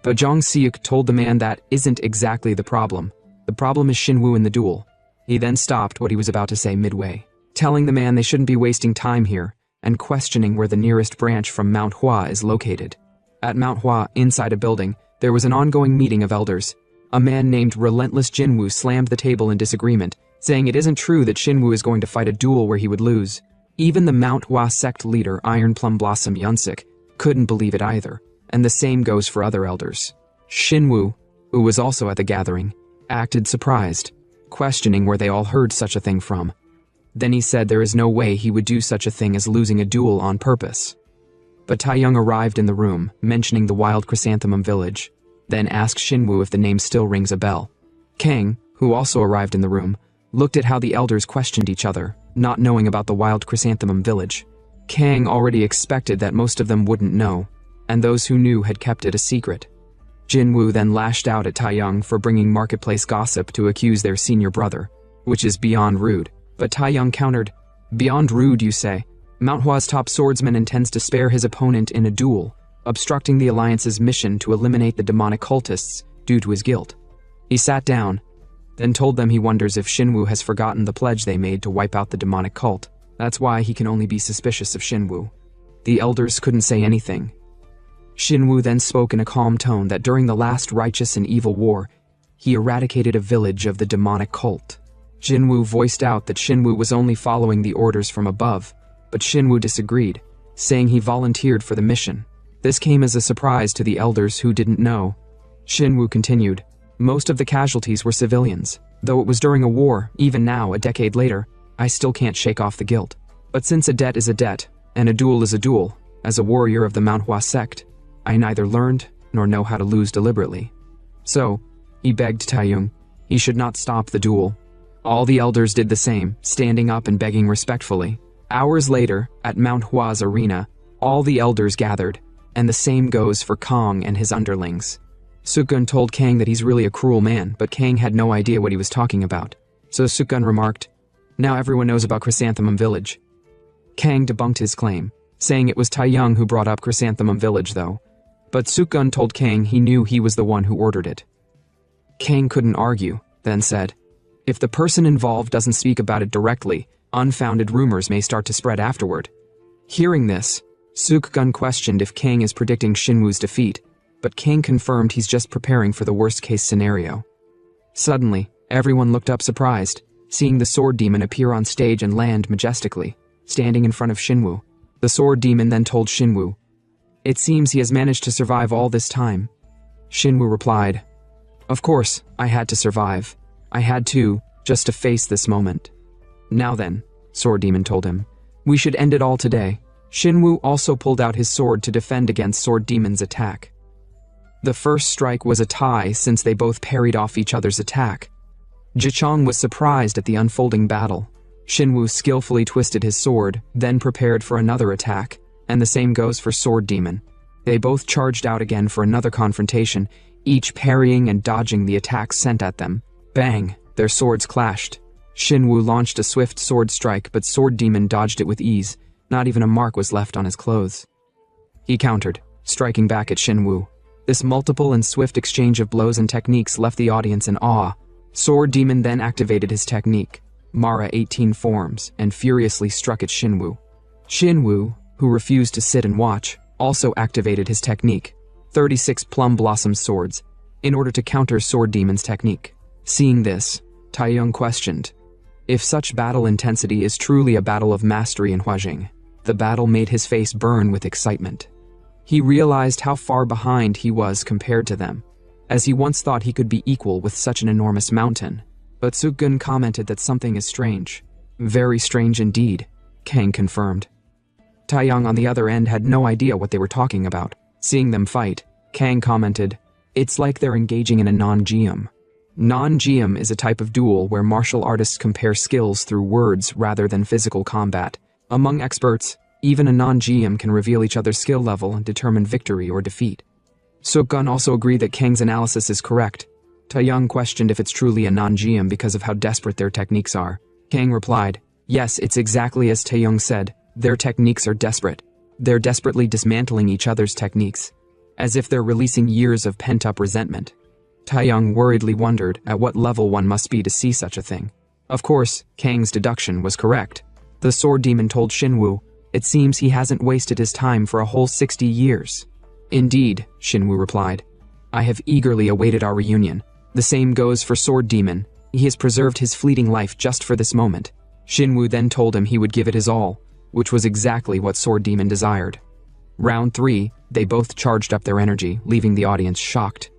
[SPEAKER 1] But Jong Seok told the man that isn't exactly the problem. The problem is Shinwoo in the duel. He then stopped what he was about to say midway, telling the man they shouldn't be wasting time here, and questioning where the nearest branch from Manhwa is located. At Manhwa, inside a building, there was an ongoing meeting of elders. A man named Relentless Jinwoo slammed the table in disagreement, saying it isn't true that Shinwoo is going to fight a duel where he would lose. Even the Manhwa sect leader Iron Plum Blossom Yunsik couldn't believe it either, and the same goes for other elders. Shinwoo, who was also at the gathering, acted surprised, questioning where they all heard such a thing from. Then he said there is no way he would do such a thing as losing a duel on purpose. But Taeyong arrived in the room, mentioning the Wild Chrysanthemum Village, then asked Shinwoo if the name still rings a bell. Kang, who also arrived in the room, looked at how the elders questioned each other, not knowing about the Wild Chrysanthemum Village. Kang already expected that most of them wouldn't know, and those who knew had kept it a secret. Jinwoo then lashed out at Taeyong for bringing marketplace gossip to accuse their senior brother, which is beyond rude. But Taeyong countered, beyond rude, you say? Manhwa's top swordsman intends to spare his opponent in a duel, obstructing the Alliance's mission to eliminate the demonic cultists due to his guilt. He sat down, then told them he wonders if Shinwoo has forgotten the pledge they made to wipe out the demonic cult. That's why he can only be suspicious of Shinwoo. The elders couldn't say anything. Shinwoo then spoke in a calm tone that during the last righteous and evil war, he eradicated a village of the demonic cult. Jinwoo voiced out that Shinwoo was only following the orders from above, but Shinwoo disagreed, saying he volunteered for the mission. This came as a surprise to the elders who didn't know. Shinwoo continued, most of the casualties were civilians. Though it was during a war, even now, a decade later, I still can't shake off the guilt. But since a debt is a debt, and a duel is a duel, as a warrior of the Manhwa sect, I neither learned nor know how to lose deliberately. So, he begged Taeyong, he should not stop the duel. All the elders did the same, standing up and begging respectfully. Hours later, at Manhwa's arena, all the elders gathered, and the same goes for Kang and his underlings. Sukgun told Kang that he's really a cruel man, but Kang had no idea what he was talking about. So Sukgun remarked, "Now everyone knows about Chrysanthemum Village." Kang debunked his claim, saying it was Taeyong who brought up Chrysanthemum Village though. But Sukgun told Kang he knew he was the one who ordered it. Kang couldn't argue, then said, "If the person involved doesn't speak about it directly, unfounded rumors may start to spread afterward." Hearing this, Sukgun questioned if Kang is predicting Shinwoo's defeat, but Kang confirmed he's just preparing for the worst-case scenario. Suddenly, everyone looked up surprised, seeing the sword demon appear on stage and land majestically, standing in front of Shinwoo. The sword demon then told Shinwoo, "It seems he has managed to survive all this time." Shinwoo replied, "Of course, I had to survive. I had to, just to face this moment." "Now then," Sword Demon told him, "we should end it all today." Shinwoo also pulled out his sword to defend against Sword Demon's attack. The first strike was a tie since they both parried off each other's attack. Jichong was surprised at the unfolding battle. Shinwoo skillfully twisted his sword, then prepared for another attack, and the same goes for Sword Demon. They both charged out again for another confrontation, each parrying and dodging the attacks sent at them. Bang! Their swords clashed. Shinwoo launched a swift sword strike, but Sword Demon dodged it with ease. Not even a mark was left on his clothes. He countered, striking back at Shinwoo. This multiple and swift exchange of blows and techniques left the audience in awe. Sword Demon then activated his technique, Mara 18 forms, and furiously struck at Shinwoo. Shinwoo, who refused to sit and watch, also activated his technique, 36 Plum Blossom Swords, in order to counter Sword Demon's technique. Seeing this, Taeyong questioned, if such battle intensity is truly a battle of mastery in Huajing. The battle made his face burn with excitement. He realized how far behind he was compared to them, as he once thought he could be equal with such an enormous mountain. But Sukgun commented that something is strange. Very strange indeed, Kang confirmed. Taeyong on the other end had no idea what they were talking about. Seeing them fight, Kang commented, "It's like they're engaging in a non-geum." Non-geum is a type of duel where martial artists compare skills through words rather than physical combat. Among experts, even a non-geum can reveal each other's skill level and determine victory or defeat. Sukgun also agreed that Kang's analysis is correct. Taeyong questioned if it's truly a non-geum because of how desperate their techniques are. Kang replied, "Yes, it's exactly as Taeyong said. Their techniques are desperate. They're desperately dismantling each other's techniques, as if they're releasing years of pent-up resentment." Taeyong worriedly wondered at what level one must be to see such a thing. Of course, Kang's deduction was correct. The Sword Demon told Shinwoo, "It seems he hasn't wasted his time for a whole 60 years. "Indeed," Shinwoo replied. "I have eagerly awaited our reunion. The same goes for Sword Demon. He has preserved his fleeting life just for this moment." Shinwoo then told him he would give it his all, which was exactly what Sword Demon desired. Round 3, they both charged up their energy, leaving the audience shocked.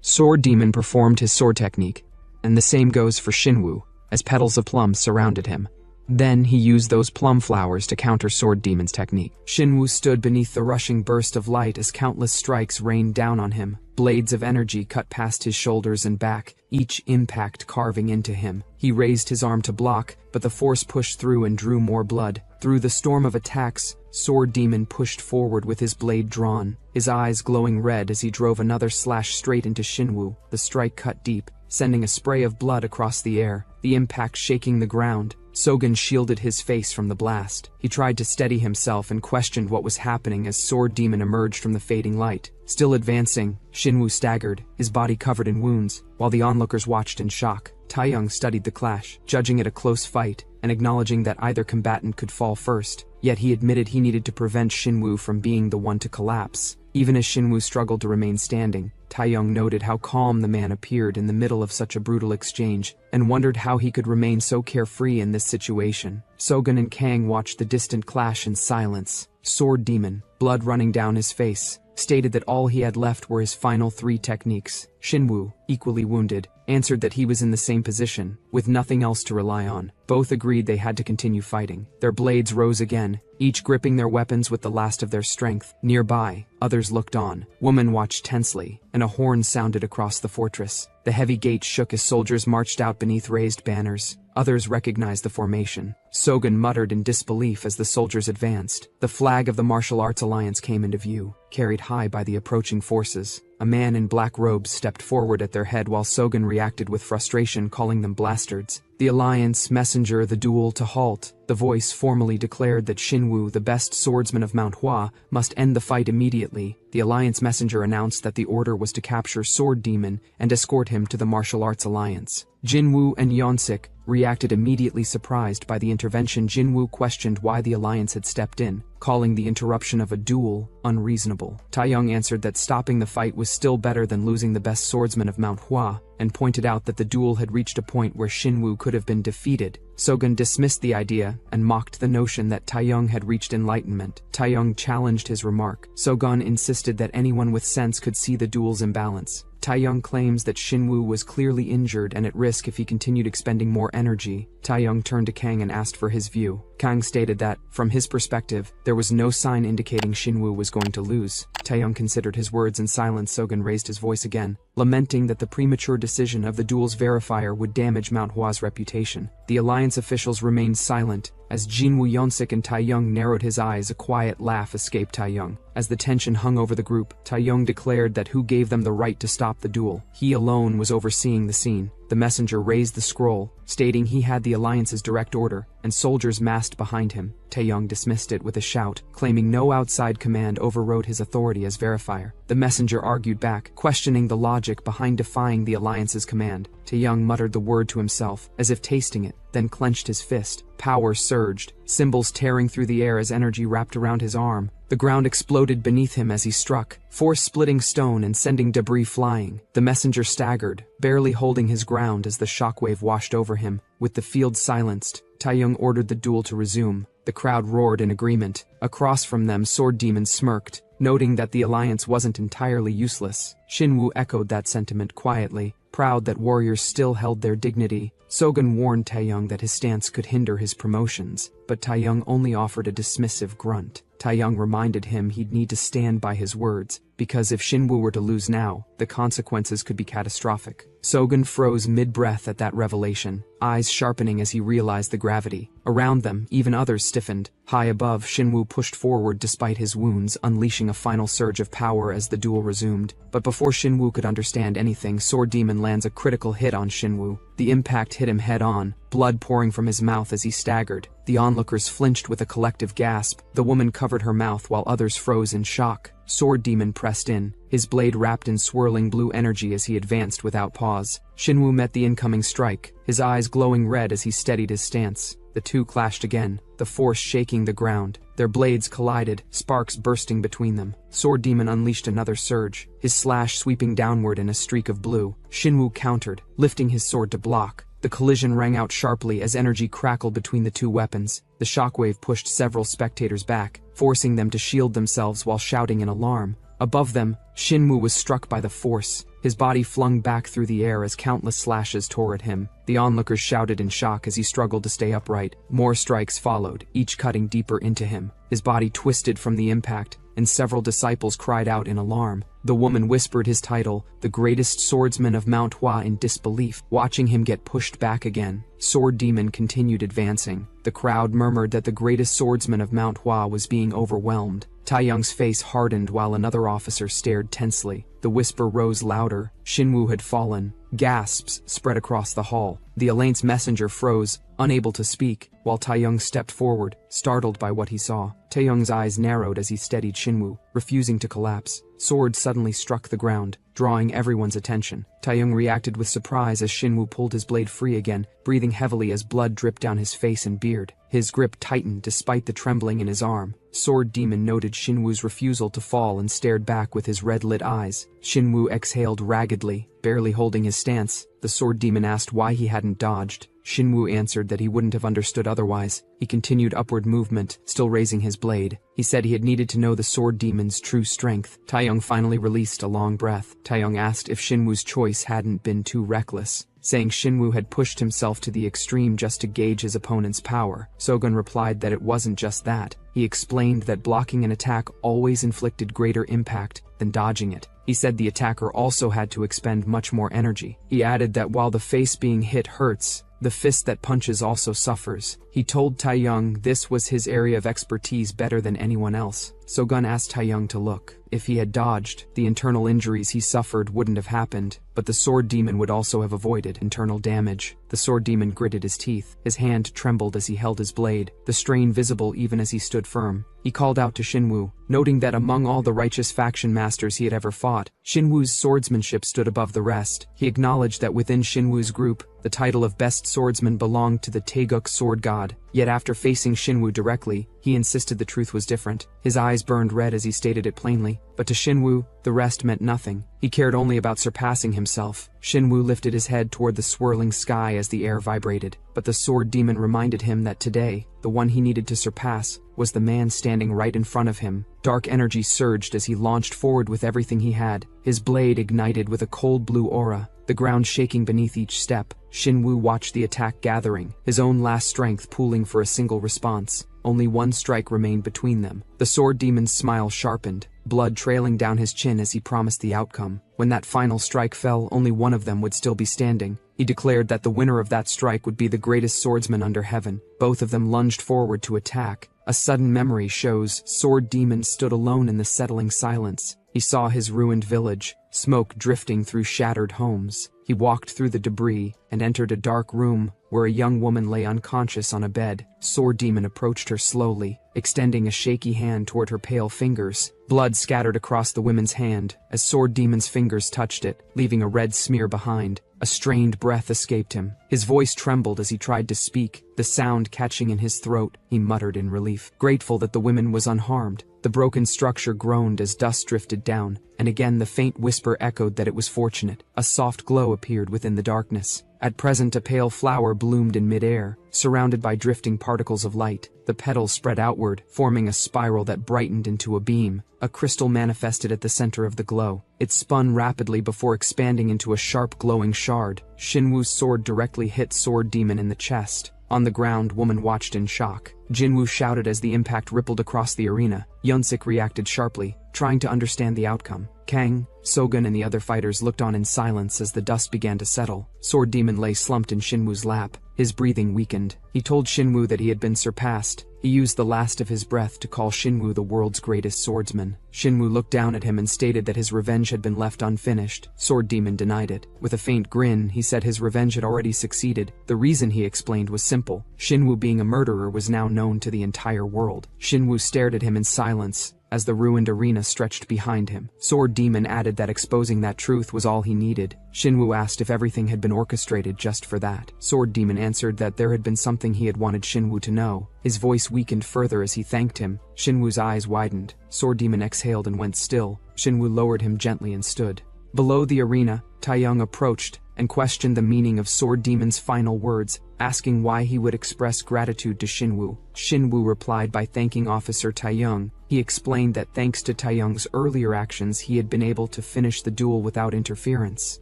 [SPEAKER 1] Sword Demon performed his sword technique, and the same goes for Shinwoo, as petals of plum surrounded him. Then he used those plum flowers to counter Sword Demon's technique. Shinwoo stood beneath the rushing burst of light as countless strikes rained down on him. Blades of energy cut past his shoulders and back, each impact carving into him. He raised his arm to block, but the force pushed through and drew more blood. Through the storm of attacks, Sword Demon pushed forward with his blade drawn, his eyes glowing red as he drove another slash straight into Shinwoo. The strike cut deep, sending a spray of blood across the air, the impact shaking the ground. Sogun shielded his face from the blast. He tried to steady himself and questioned what was happening as Sword Demon emerged from the fading light. Still advancing, Shinwoo staggered, his body covered in wounds, while the onlookers watched in shock. Taeyong studied the clash, judging it a close fight, and acknowledging that either combatant could fall first. Yet he admitted he needed to prevent Shinwoo from being the one to collapse. Even as Shinwoo struggled to remain standing, Taeyong noted how calm the man appeared in the middle of such a brutal exchange, and wondered how he could remain so carefree in this situation. Sogun and Kang watched the distant clash in silence. Sword Demon, blood running down his face, stated that all he had left were his final 3 techniques. Shinwoo, equally wounded, answered that he was in the same position, with nothing else to rely on. Both agreed they had to continue fighting. Their blades rose again, each gripping their weapons with the last of their strength. Nearby, others looked on. Women watched tensely, and a horn sounded across the fortress. The heavy gate shook as soldiers marched out beneath raised banners. Others recognized the formation. Sogun muttered in disbelief as the soldiers advanced. The flag of the Martial Arts Alliance came into view, carried high by the approaching forces. A man in black robes stepped forward at their head while Sogun reacted with frustration, calling them bastards. The Alliance messenger the duel to halt. The voice formally declared that Shinwoo, the best swordsman of Manhwa, must end the fight immediately. The Alliance messenger announced that the order was to capture Sword Demon and escort him to the Martial Arts Alliance. Jinwoo and Yeonsik reacted immediately, surprised by the intervention. Jinwoo questioned why the Alliance had stepped in, calling the interruption of a duel unreasonable. Taeyong answered that stopping the fight was still better than losing the best swordsman of Manhwa, and pointed out that the duel had reached a point where Shinwoo could have been defeated. Sogun dismissed the idea and mocked the notion that Taeyong had reached enlightenment. Taeyong challenged his remark. Sogun insisted that anyone with sense could see the duel's imbalance. Taeyong claims that Shinwoo was clearly injured and at risk if he continued expending more energy. Taeyong turned to Kang and asked for his view. Kang stated that, from his perspective, there was no sign indicating Shinwoo was going to lose. Taeyong considered his words in silence. Sogun raised his voice again, lamenting that the premature decision of the duel's verifier would damage Manhwa's reputation. The Alliance officials remained silent. As Jinwoo, Yeonsik and Taeyong narrowed his eyes, a quiet laugh escaped Taeyong. As the tension hung over the group, Taeyong declared that who gave them the right to stop the duel. He alone was overseeing the scene. The messenger raised the scroll, stating he had the Alliance's direct order, and soldiers massed behind him. Taeyong dismissed it with a shout, claiming no outside command overrode his authority as verifier. The messenger argued back, questioning the logic behind defying the Alliance's command. Taeyong muttered the word to himself, as if tasting it, then clenched his fist. Power surged, symbols tearing through the air as energy wrapped around his arm. The ground exploded beneath him as he struck, force splitting stone and sending debris flying. The messenger staggered, barely holding his ground as the shockwave washed over him. With the field silenced, Taeyong ordered the duel to resume. The crowd roared in agreement. Across from them, Sword Demon smirked, noting that the Alliance wasn't entirely useless. Shinwoo echoed that sentiment quietly, proud that warriors still held their dignity. Sogun warned Taeyong that his stance could hinder his promotions, but Taeyong only offered a dismissive grunt. Taeyong reminded him he'd need to stand by his words, because if Shinwoo were to lose now, the consequences could be catastrophic. Sogun froze mid-breath at that revelation, eyes sharpening as he realized the gravity. Around them, even others stiffened. High above, Shinwoo pushed forward despite his wounds, unleashing a final surge of power as the duel resumed. But before Shinwoo could understand anything, Sword Demon lands a critical hit on Shinwoo. The impact hit him head-on, blood pouring from his mouth as he staggered. The onlookers flinched with a collective gasp. The woman covered her mouth while others froze in shock. Sword Demon pressed in, his blade wrapped in swirling blue energy as he advanced without pause. Shinwoo met the incoming strike, his eyes glowing red as he steadied his stance. The two clashed again, the force shaking the ground. Their blades collided, sparks bursting between them. Sword Demon unleashed another surge, his slash sweeping downward in a streak of blue. Shinwoo countered, lifting his sword to block. The collision rang out sharply as energy crackled between the two weapons. The shockwave pushed several spectators back, forcing them to shield themselves while shouting in alarm. Above them, Shinwoo was struck by the force, his body flung back through the air as countless slashes tore at him. The onlookers shouted in shock as he struggled to stay upright. More strikes followed, each cutting deeper into him. His body twisted from the impact, and several disciples cried out in alarm. The woman whispered his title, the greatest swordsman of Manhwa, in disbelief, watching him get pushed back again. Sword Demon continued advancing. The crowd murmured that the greatest swordsman of Manhwa was being overwhelmed. Taeyong's face hardened while another officer stared tensely. The whisper rose louder. Shinwoo had fallen. Gasps spread across the hall. The Alliance messenger froze, unable to speak, while Taeyong stepped forward, startled by what he saw. Taeyong's eyes narrowed as he steadied Shinwoo, refusing to collapse. Swords suddenly struck the ground, drawing everyone's attention. Taeyong reacted with surprise as Shinwoo pulled his blade free again, breathing heavily as blood dripped down his face and beard. His grip tightened despite the trembling in his arm. Sword Demon noted Shinwoo's refusal to fall and stared back with his red-lit eyes. Shinwoo exhaled raggedly, barely holding his stance. The Sword Demon asked why he hadn't dodged. Shinwoo answered that he wouldn't have understood otherwise. He continued upward movement, still raising his blade. He said he had needed to know the Sword Demon's true strength. Taeyong finally released a long breath. Taeyong asked if Shinwoo's choice hadn't been too reckless, saying Shinwoo had pushed himself to the extreme just to gauge his opponent's power. Sogun replied that it wasn't just that. He explained that blocking an attack always inflicted greater impact than dodging it. He said the attacker also had to expend much more energy. He added that while the face being hit hurts, the fist that punches also suffers. He told Taeyong this was his area of expertise better than anyone else. Sogun asked Taeyong to look. If he had dodged, the internal injuries he suffered wouldn't have happened, but the sword demon would also have avoided internal damage. The sword demon gritted his teeth. His hand trembled as he held his blade, the strain visible even as he stood firm. He called out to Shinwoo, noting that among all the righteous faction masters he had ever fought, Shinwoo's swordsmanship stood above the rest. He acknowledged that within Shinwoo's group, the title of best swordsman belonged to the Taeguk sword god. Yet after facing Shinwoo directly, he insisted the truth was different. His eyes burned red as he stated it plainly. But to Shinwoo, the rest meant nothing. He cared only about surpassing himself. Shinwoo lifted his head toward the swirling sky as the air vibrated, but the sword demon reminded him that today, the one he needed to surpass, was the man standing right in front of him. Dark energy surged as he launched forward with everything he had. His blade ignited with a cold blue aura, the ground shaking beneath each step. Shinwoo watched the attack gathering, his own last strength pooling for a single response. Only one strike remained between them. The sword demon's smile sharpened, blood trailing down his chin as he promised the outcome. When that final strike fell, only one of them would still be standing. He declared that the winner of that strike would be the greatest swordsman under heaven. Both of them lunged forward to attack. A sudden memory shows sword demon stood alone in the settling silence. He saw his ruined village, smoke drifting through shattered homes. He walked through the debris and entered a dark room where a young woman lay unconscious on a bed. Sword demon approached her slowly, extending a shaky hand toward her pale fingers. Blood scattered across the woman's hand as sword demon's fingers touched it, leaving a red smear behind. A strained breath escaped him. His voice trembled as he tried to speak, the sound catching in his throat. He muttered in relief, grateful that the woman was unharmed. The broken structure groaned as dust drifted down, and again the faint whisper echoed that it was fortunate. A soft glow appeared within the darkness. At present, a pale flower bloomed in midair, surrounded by drifting particles of light. The petals spread outward, forming a spiral that brightened into a beam. A crystal manifested at the center of the glow. It spun rapidly before expanding into a sharp glowing shard. Shinwoo's sword directly hit sword demon in the chest. On the ground, woman watched in shock. Jinwoo shouted as the impact rippled across the arena. Yunsik reacted sharply, trying to understand the outcome. Kang, Sogun and the other fighters looked on in silence as the dust began to settle. Sword demon lay slumped in Shinwoo's lap. His breathing weakened. He told Shinwoo that he had been surpassed. He used the last of his breath to call Shinwoo the world's greatest swordsman. Shinwoo looked down at him and stated that his revenge had been left unfinished. Sword demon denied it. With a faint grin, he said his revenge had already succeeded. The reason, he explained, was simple. Shinwoo being a murderer was now known to the entire world. Shinwoo stared at him in silence as the ruined arena stretched behind him. Sword demon added that exposing that truth was all he needed. Shinwoo asked if everything had been orchestrated just for that. Sword demon answered that there had been something he had wanted Shinwoo to know. His voice weakened further as he thanked him. Shinwoo's eyes widened. Sword demon exhaled and went still. Shinwoo lowered him gently and stood. Below the arena, Taeyong approached and questioned the meaning of Sword Demon's final words, asking why he would express gratitude to Shinwoo. Shinwoo replied by thanking Officer Taeyong. He explained that thanks to Taeyong's earlier actions, he had been able to finish the duel without interference.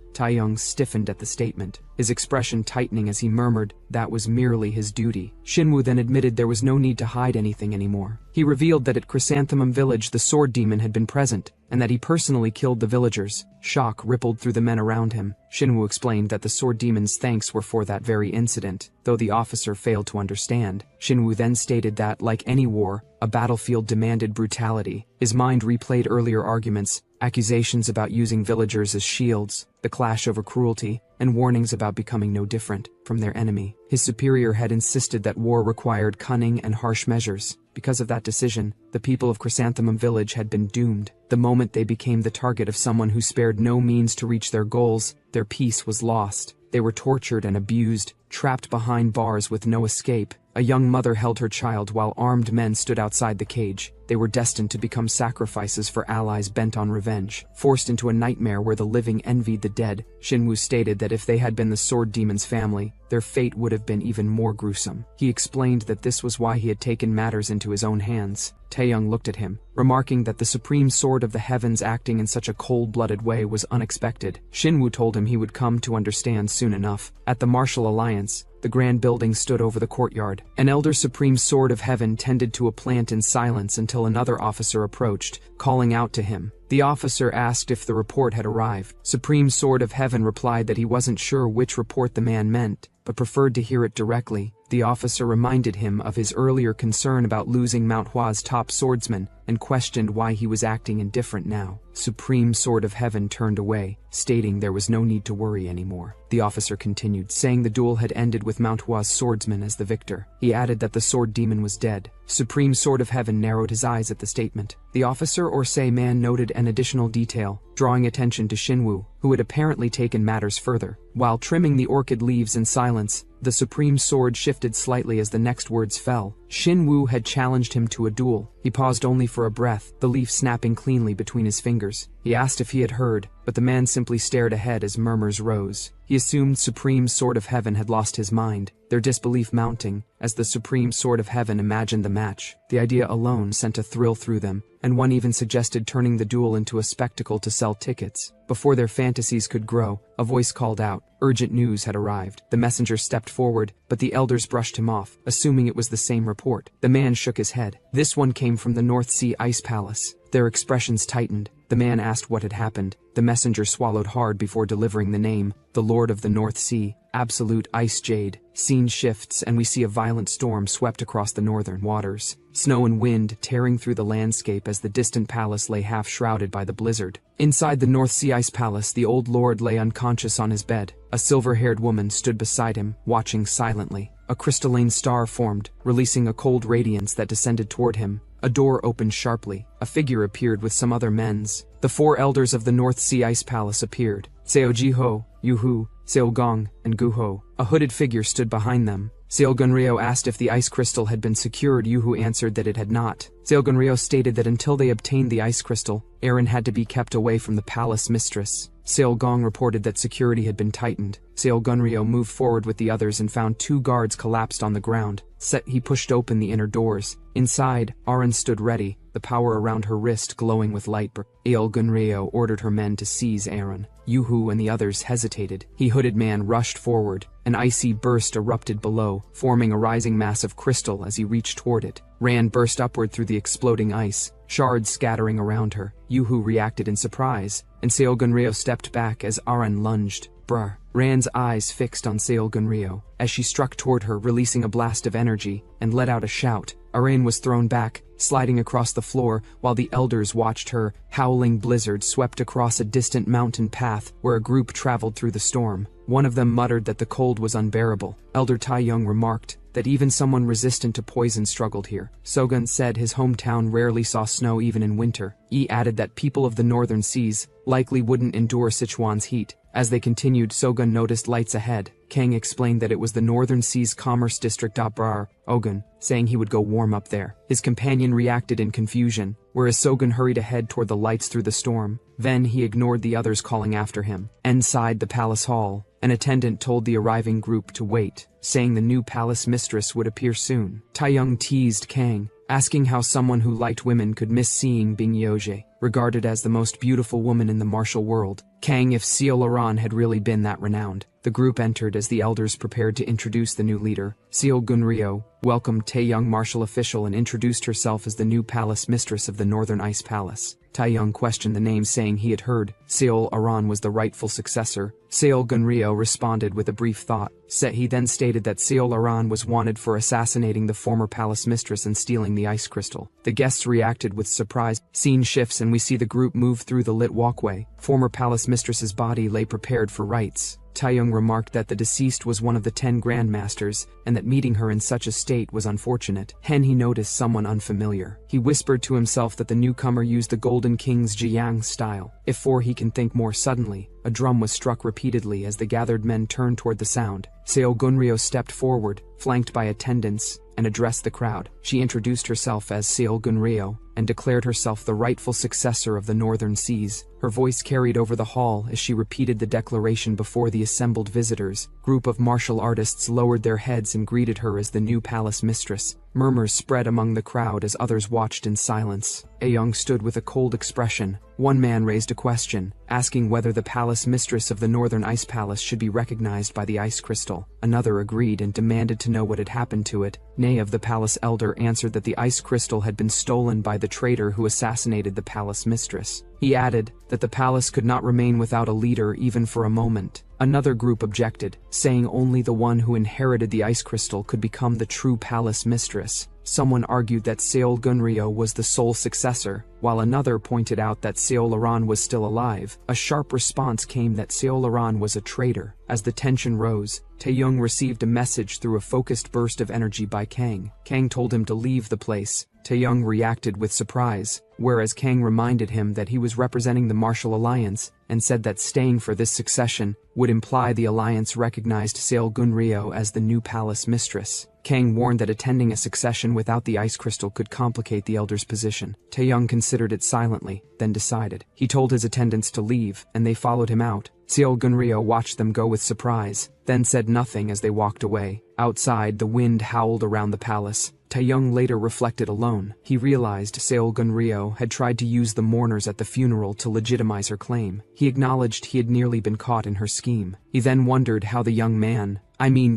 [SPEAKER 1] Taeyong stiffened at the statement, his expression tightening as he murmured that was merely his duty. Shinwoo then admitted there was no need to hide anything anymore. He revealed that at Chrysanthemum Village the sword demon had been present, and that he personally killed the villagers. Shock rippled through the men around him. Shinwoo explained that the sword demon's thanks were for that very incident, though the officer failed to understand. Shinwoo then stated that, like any war, a battlefield demanded brutality. His mind replayed earlier arguments, accusations about using villagers as shields, the clash over cruelty, and warnings about becoming no different from their enemy. His superior had insisted that war required cunning and harsh measures. Because of that decision, the people of Chrysanthemum Village had been doomed. The moment they became the target of someone who spared no means to reach their goals, their peace was lost. They were tortured and abused, trapped behind bars with no escape. A young mother held her child while armed men stood outside the cage. They were destined to become sacrifices for allies bent on revenge, forced into a nightmare where the living envied the dead. Shinwoo stated that if they had been the sword demon's family, their fate would have been even more gruesome. He explained that this was why he had taken matters into his own hands. Taeyong looked at him, remarking that the supreme sword of the heavens acting in such a cold-blooded way was unexpected. Shinwoo told him he would come to understand soon enough. At the Martial Alliance, the grand building stood over the courtyard. An elder supreme sword of heaven tended to a plant in silence until another officer approached, calling out to him. The officer asked if the report had arrived. Supreme Sword of Heaven replied that he wasn't sure which report the man meant, but preferred to hear it directly. The officer reminded him of his earlier concern about losing Manhwa's top swordsman and questioned why he was acting indifferent now. Supreme Sword of Heaven turned away, stating there was no need to worry anymore. The officer continued, saying the duel had ended with Manhwa's swordsman as the victor. He added that the sword demon was dead. Supreme Sword of Heaven narrowed his eyes at the statement. The officer or say man noted an additional detail, drawing attention to Shinwoo, who had apparently taken matters further. While trimming the orchid leaves in silence, the supreme sword shifted slightly as the next words fell. Shinwoo had challenged him to a duel. He paused only for a breath, the leaf snapping cleanly between his fingers. He asked if he had heard, but the man simply stared ahead as murmurs rose. He assumed Supreme Sword of Heaven had lost his mind, their disbelief mounting, as the Supreme Sword of Heaven imagined the match. The idea alone sent a thrill through them, and one even suggested turning the duel into a spectacle to sell tickets. Before their fantasies could grow, a voice called out. Urgent news had arrived. The messenger stepped forward, but the elders brushed him off, assuming it was the same report. The man shook his head. This one came from the North Sea Ice Palace. Their expressions tightened. The man asked what had happened. The messenger swallowed hard before delivering the name. The Lord of the North Sea, Absolute Ice Jade. Scene shifts and we see a violent storm swept across the northern waters. Snow and wind tearing through the landscape as the distant palace lay half shrouded by the blizzard. Inside the North Sea Ice Palace, the old lord lay unconscious on his bed. A silver-haired woman stood beside him, watching silently. A crystalline star formed, releasing a cold radiance that descended toward him. A door opened sharply. A figure appeared with some other men's. The four elders of the North Sea Ice Palace appeared. Seo Jiho, Yuhu, Seo Gong, and Guho. A hooded figure stood behind them. Seo Gunryo asked if the ice crystal had been secured. Yuhu answered that it had not. Seo Gunryo stated that until they obtained the ice crystal, Aaron had to be kept away from the palace mistress. Seo Gong reported that security had been tightened. Seo Gunryo moved forward with the others and found two guards collapsed on the ground. He pushed open the inner doors. Inside, Aaron stood ready, the power around her wrist glowing with light. Seo Gunryo ordered her men to seize Aaron. Yuhu and the others hesitated. The hooded man rushed forward. An icy burst erupted below, forming a rising mass of crystal as he reached toward it. Rand burst upward through the exploding ice, shards scattering around her. Yuhu reacted in surprise, and Seo Gunryo stepped back as Aaron lunged. Brr. Rand's eyes fixed on Seo Gunryo as she struck toward her, releasing a blast of energy, and let out a shout. Aaron was thrown back, sliding across the floor, while the elders watched her. Howling blizzard swept across a distant mountain path where a group traveled through the storm. One of them muttered that the cold was unbearable. Elder Taeyong remarked that even someone resistant to poison struggled here. Sogun said his hometown rarely saw snow even in winter. Yi added that people of the northern seas likely wouldn't endure Sichuan's heat. As they continued, Sogun noticed lights ahead. Kang explained that it was the Northern Seas Commerce District. Brar, Ogun, saying he would go warm up there. His companion reacted in confusion, whereas Sogun hurried ahead toward the lights through the storm. Then he ignored the others calling after him. Inside the palace hall, an attendant told the arriving group to wait, saying the new palace mistress would appear soon. Taeyong teased Kang, asking how someone who liked women could miss seeing Bing Yoje, regarded as the most beautiful woman in the martial world. Kang if Seo Laran had really been that renowned. The group entered as the elders prepared to introduce the new leader. Seo Gunryo welcomed Taeyong martial official and introduced herself as the new palace mistress of the Northern Ice Palace. Taeyong questioned the name, saying he had heard Seo Aran was the rightful successor. Seo Gunryo responded with a brief thought. He then stated that Seo Aran was wanted for assassinating the former palace mistress and stealing the ice crystal. The guests reacted with surprise. Scene shifts and we see the group move through the lit walkway. Former palace mistress's body lay prepared for rites. Taeyong remarked that the deceased was one of the 10 grandmasters, and that meeting her in such a state was unfortunate. He noticed someone unfamiliar. He whispered to himself that the newcomer used the Golden King's Jiang style. Before he can think more suddenly, a drum was struck repeatedly as the gathered men turned toward the sound. Seo Gunryo stepped forward, flanked by attendants, and addressed the crowd. She introduced herself as Seo Gunryo, and declared herself the rightful successor of the Northern Seas. Her voice carried over the hall as she repeated the declaration before the assembled visitors. Group of martial artists lowered their heads and greeted her as the new palace mistress. Murmurs spread among the crowd as others watched in silence. Ayoung stood with a cold expression. One man raised a question, asking whether the palace mistress of the Northern Ice Palace should be recognized by the ice crystal. Another agreed and demanded to know what had happened to it. Nay of the palace elder answered that the ice crystal had been stolen by the traitor who assassinated the palace mistress. He added that the palace could not remain without a leader even for a moment. Another group objected, saying only the one who inherited the ice crystal could become the true palace mistress. Someone argued that Seol Gunryo was the sole successor, while another pointed out that Seol Aran was still alive. A sharp response came that Seol Aran was a traitor. As the tension rose, Taeyong received a message through a focused burst of energy by Kang. Kang told him to leave the place. Taeyong reacted with surprise, whereas Kang reminded him that he was representing the Martial Alliance and said that staying for this succession would imply the alliance recognized Seol Gunryo as the new palace mistress. Kang warned that attending a succession without the ice crystal could complicate the elder's position. Taeyong considered it silently, then decided. He told his attendants to leave, and they followed him out. Seol Gunryo watched them go with surprise, then said nothing as they walked away. Outside, the wind howled around the palace. Taeyong later reflected alone. He realized Seol Gunryo had tried to use the mourners at the funeral to legitimize her claim. He acknowledged he had nearly been caught in her scheme. He then wondered how the young man,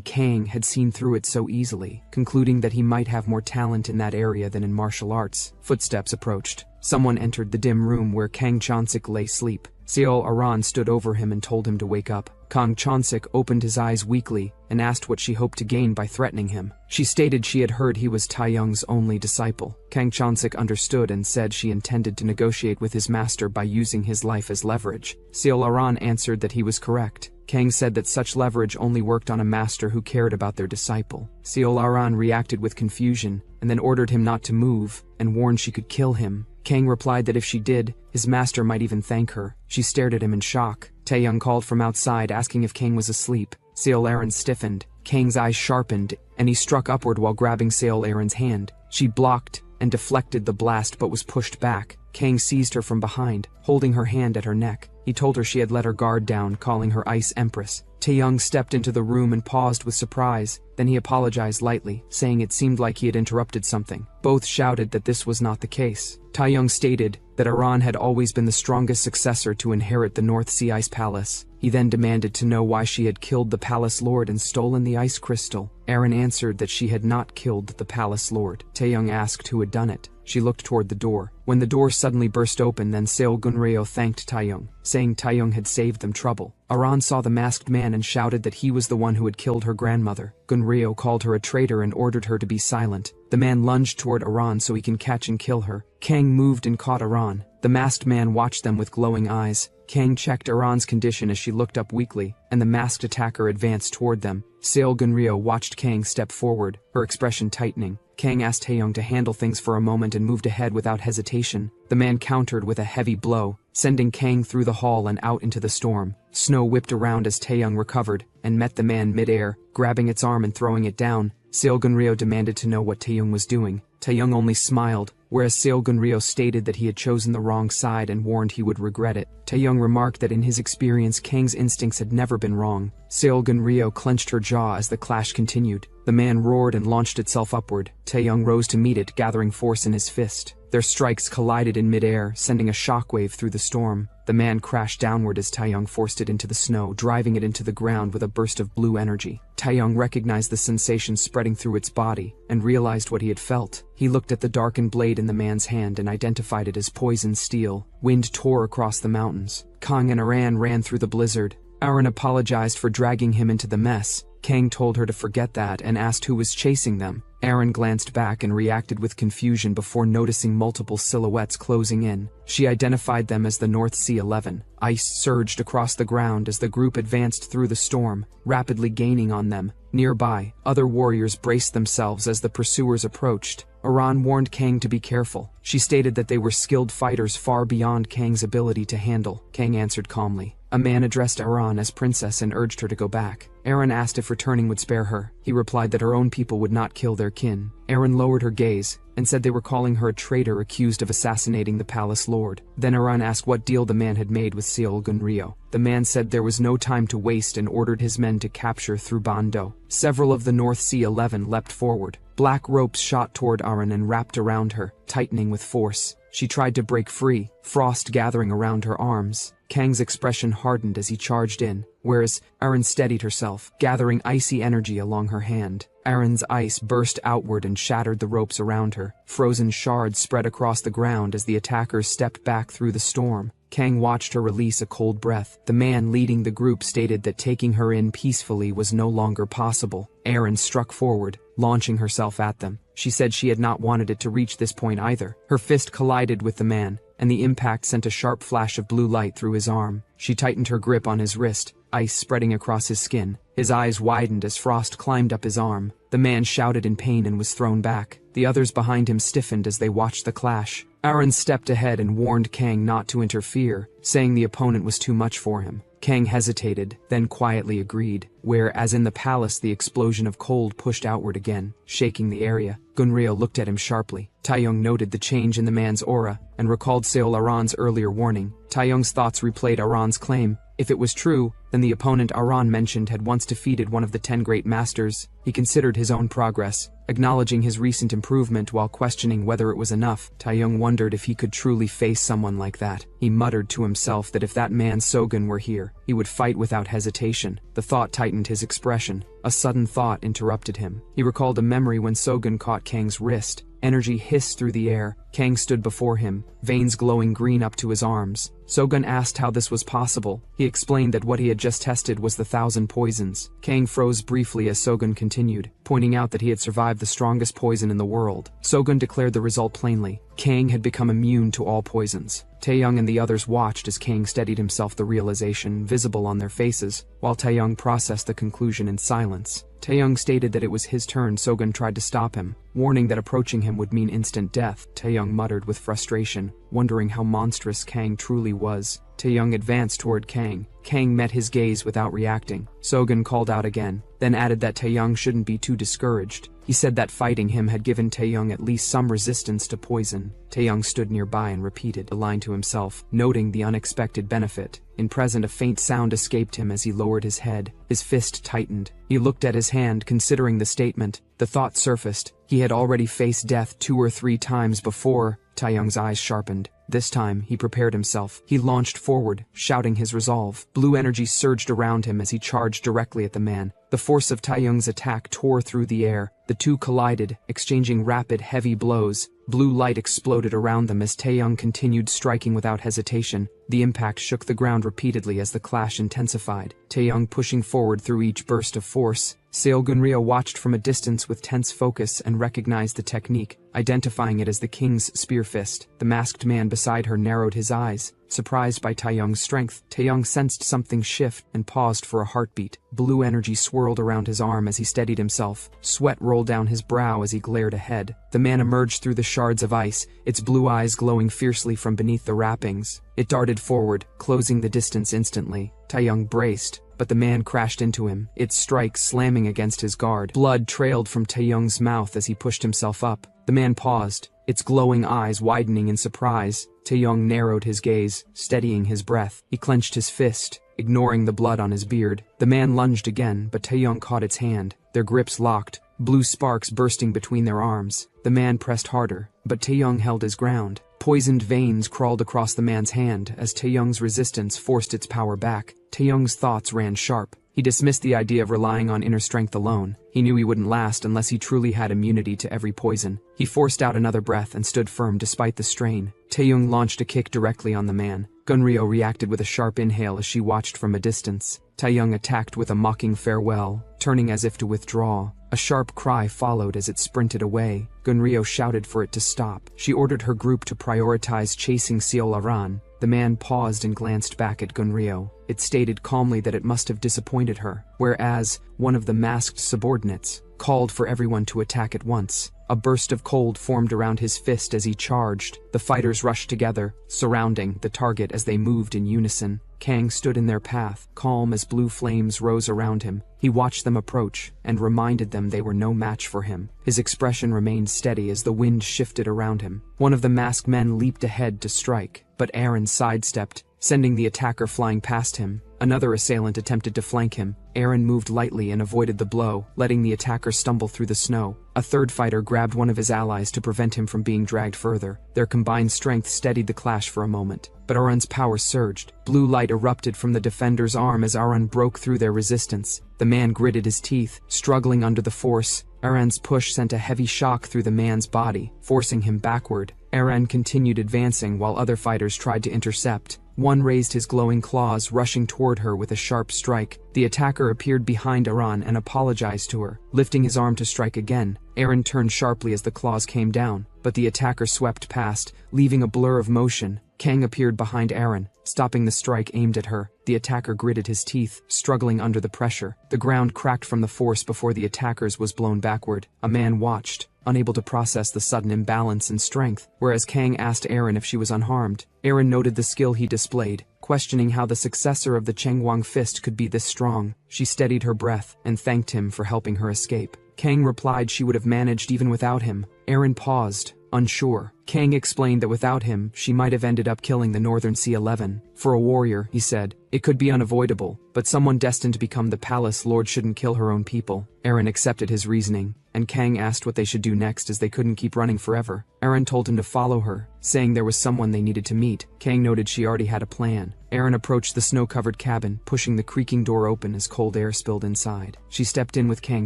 [SPEAKER 1] Kang, had seen through it so easily, concluding that he might have more talent in that area than in martial arts. Footsteps approached. Someone entered the dim room where Kang Chonsik lay asleep. Seol Aran stood over him and told him to wake up. Kang Chonsik opened his eyes weakly and asked what she hoped to gain by threatening him. She stated she had heard he was Taeyong's only disciple. Kang Chonsik understood and said she intended to negotiate with his master by using his life as leverage. Seol Aran answered that he was correct. Kang said that such leverage only worked on a master who cared about their disciple. Seol Aran reacted with confusion and then ordered him not to move and warned she could kill him. Kang replied that if she did, his master might even thank her. She stared at him in shock. Taeyong called from outside asking if Kang was asleep. Seol Aran stiffened. Kang's eyes sharpened, and he struck upward while grabbing Seol Aran's hand. She blocked and deflected the blast but was pushed back. Kang seized her from behind, holding her hand at her neck. He told her she had let her guard down, calling her Ice Empress. Taeyong stepped into the room and paused with surprise. Then he apologized lightly, saying it seemed like he had interrupted something. Both shouted that this was not the case. Taeyong stated that Aran had always been the strongest successor to inherit the North Sea Ice Palace. He then demanded to know why she had killed the palace lord and stolen the ice crystal. Aran answered that she had not killed the palace lord. Taeyong asked who had done it. She looked toward the door. When the door suddenly burst open, then Seol Gunryo thanked Taeyong, saying Taeyong had saved them trouble. Aran saw the masked man and shouted that he was the one who had killed her grandmother. Gunryo called her a traitor and ordered her to be silent. The man lunged toward Aran so he can catch and kill her. Kang moved and caught Aran. The masked man watched them with glowing eyes. Kang checked Aran's condition as she looked up weakly, and the masked attacker advanced toward them. Seol Gunryo watched Kang step forward, her expression tightening. Kang asked Taeyong to handle things for a moment and moved ahead without hesitation. The man countered with a heavy blow, sending Kang through the hall and out into the storm. Snow whipped around as Taeyong recovered and met the man mid-air, grabbing its arm and throwing it down. Seol Gunryo demanded to know what Taeyong was doing. Taeyong only smiled, whereas Seol Gunryo stated that he had chosen the wrong side and warned he would regret it. Taeyong remarked that in his experience Kang's instincts had never been wrong. Seol Gunryo clenched her jaw as the clash continued. The man roared and launched itself upward. Taeyong rose to meet it, gathering force in his fist. Their strikes collided in midair, sending a shockwave through the storm. The man crashed downward as Taeyong forced it into the snow, driving it into the ground with a burst of blue energy. Taeyong recognized the sensation spreading through its body and realized what he had felt. He looked at the darkened blade in the man's hand and identified it as poison steel. Wind tore across the mountains. Kang and Aran ran through the blizzard. Aran apologized for dragging him into the mess. Kang told her to forget that and asked who was chasing them. Aran glanced back and reacted with confusion before noticing multiple silhouettes closing in. She identified them as the North Sea 11. Ice surged across the ground as the group advanced through the storm, rapidly gaining on them. Nearby, other warriors braced themselves as the pursuers approached. Aran warned Kang to be careful. She stated that they were skilled fighters far beyond Kang's ability to handle. Kang answered calmly. A man addressed Aran as princess and urged her to go back. Aran asked if returning would spare her. He replied that her own people would not kill their kin. Aran lowered her gaze and said they were calling her a traitor accused of assassinating the palace lord. Then Aran asked what deal the man had made with Seol Gunryo. The man said there was no time to waste and ordered his men to capture through Bando. Several of the North Sea 11 leapt forward. Black ropes shot toward Aran and wrapped around her, tightening with force. She tried to break free, frost gathering around her arms. Kang's expression hardened as he charged in, whereas Aaron steadied herself, gathering icy energy along her hand. Aaron's ice burst outward and shattered the ropes around her. Frozen shards spread across the ground as the attackers stepped back through the storm. Kang watched her release a cold breath. The man leading the group stated that taking her in peacefully was no longer possible. Aaron struck forward, launching herself at them. She said she had not wanted it to reach this point either. Her fist collided with the man, and the impact sent a sharp flash of blue light through his arm. She tightened her grip on his wrist, ice spreading across his skin. His eyes widened as frost climbed up his arm. The man shouted in pain and was thrown back. The others behind him stiffened as they watched the clash. Aaron stepped ahead and warned Kang not to interfere, saying the opponent was too much for him. Kang hesitated, then quietly agreed, where, as in the palace, the explosion of cold pushed outward again, shaking the area. Gunryo looked at him sharply. Taeyong noted the change in the man's aura, and recalled Seol Aran's earlier warning. Taeyong's thoughts replayed Aran's claim. If it was true, then the opponent Aran mentioned had once defeated one of the 10 great masters. He considered his own progress, acknowledging his recent improvement while questioning whether it was enough. Taeyong wondered if he could truly face someone like that. He muttered to himself that if that man Sogun were here, he would fight without hesitation. The thought tightened his expression. A sudden thought interrupted him. He recalled a memory when Sogun caught Kang's wrist. Energy hissed through the air. Kang stood before him, veins glowing green up to his arms. Sogun asked how this was possible. He explained that what he had just tested was the 1,000 poisons. Kang froze briefly as Sogun continued, pointing out that he had survived the strongest poison in the world. Sogun declared the result plainly. Kang had become immune to all poisons. Taeyong and the others watched as Kang steadied himself, the realization visible on their faces, while Taeyong processed the conclusion in silence. Taeyong stated that it was his turn. Sogun tried to stop him, warning that approaching him would mean instant death. Taeyong muttered with frustration, wondering how monstrous Kang truly was. Taeyong advanced toward Kang. Kang met his gaze without reacting. Sogun called out again, then added that Taeyong shouldn't be too discouraged. He said that fighting him had given Taeyong at least some resistance to poison. Taeyong stood nearby and repeated the line to himself, noting the unexpected benefit. In present, a faint sound escaped him as he lowered his head. His fist tightened. He looked at his hand, considering the statement. The thought surfaced. He had already faced death 2 or 3 times before. Taeyong's eyes sharpened. This time, he prepared himself. He launched forward, shouting his resolve. Blue energy surged around him as he charged directly at the man. The force of Taeyong's attack tore through the air. The two collided, exchanging rapid, heavy blows. Blue light exploded around them as Taeyong continued striking without hesitation. The impact shook the ground repeatedly as the clash intensified. Taeyong pushing forward through each burst of force. Seo Gunryo watched from a distance with tense focus and recognized the technique, identifying it as the king's spear fist. The masked man beside her narrowed his eyes, surprised by Taeyong's strength. Taeyong sensed something shift and paused for a heartbeat. Blue energy swirled around his arm as he steadied himself. Sweat rolled down his brow as he glared ahead. The man emerged through the shards of ice, its blue eyes glowing fiercely from beneath the wrappings. It darted forward, closing the distance instantly. Taeyong braced, but the man crashed into him, its strike slamming against his guard. Blood trailed from Taeyong's mouth as he pushed himself up. The man paused, its glowing eyes widening in surprise. Taeyong narrowed his gaze, steadying his breath. He clenched his fist, ignoring the blood on his beard. The man lunged again, but Taeyong caught its hand. Their grips locked, blue sparks bursting between their arms. The man pressed harder, but Taeyong held his ground. Poisoned veins crawled across the man's hand as Taeyong's resistance forced its power back. Taeyong's thoughts ran sharp. He dismissed the idea of relying on inner strength alone. He knew he wouldn't last unless he truly had immunity to every poison. He forced out another breath and stood firm despite the strain. Taeyong launched a kick directly on the man. Gunryo reacted with a sharp inhale as she watched from a distance. Taeyong attacked with a mocking farewell, turning as if to withdraw. A sharp cry followed as it sprinted away. Gunryo shouted for it to stop. She ordered her group to prioritize chasing Seol Aran. The man paused and glanced back at Gunryo. It stated calmly that it must have disappointed her, whereas one of the masked subordinates called for everyone to attack at once. A burst of cold formed around his fist as he charged. The fighters rushed together, surrounding the target as they moved in unison. Kang stood in their path, calm as blue flames rose around him. He watched them approach, and reminded them they were no match for him. His expression remained steady as the wind shifted around him. One of the masked men leaped ahead to strike, but Aaron sidestepped, sending the attacker flying past him. Another assailant attempted to flank him. Eren moved lightly and avoided the blow, letting the attacker stumble through the snow. A third fighter grabbed one of his allies to prevent him from being dragged further. Their combined strength steadied the clash for a moment, but Aran's power surged. Blue light erupted from the defender's arm as Aran broke through their resistance. The man gritted his teeth, struggling under the force. Aran's push sent a heavy shock through the man's body, forcing him backward. Aran continued advancing while other fighters tried to intercept. One raised his glowing claws, rushing toward her with a sharp strike. The attacker appeared behind Aran and apologized to her, lifting his arm to strike again. Eren turned sharply as the claws came down, but the attacker swept past, leaving a blur of motion. Kang appeared behind Eren, stopping the strike aimed at her. The attacker gritted his teeth, struggling under the pressure. The ground cracked from the force before the attacker's was blown backward. A man watched, unable to process the sudden imbalance in strength, whereas Kang asked Eren if she was unharmed. Eren noted the skill he displayed, questioning how the successor of the Chengwang fist could be this strong. She steadied her breath and thanked him for helping her escape. Kang replied she would have managed even without him. Eren paused, unsure. Kang explained that without him, she might have ended up killing the Northern Sea 11. For a warrior, he said, it could be unavoidable, but someone destined to become the palace lord shouldn't kill her own people. Eren accepted his reasoning, and Kang asked what they should do next as they couldn't keep running forever. Eren told him to follow her, saying there was someone they needed to meet. Kang noted she already had a plan. Eren approached the snow-covered cabin, pushing the creaking door open as cold air spilled inside. She stepped in with Kang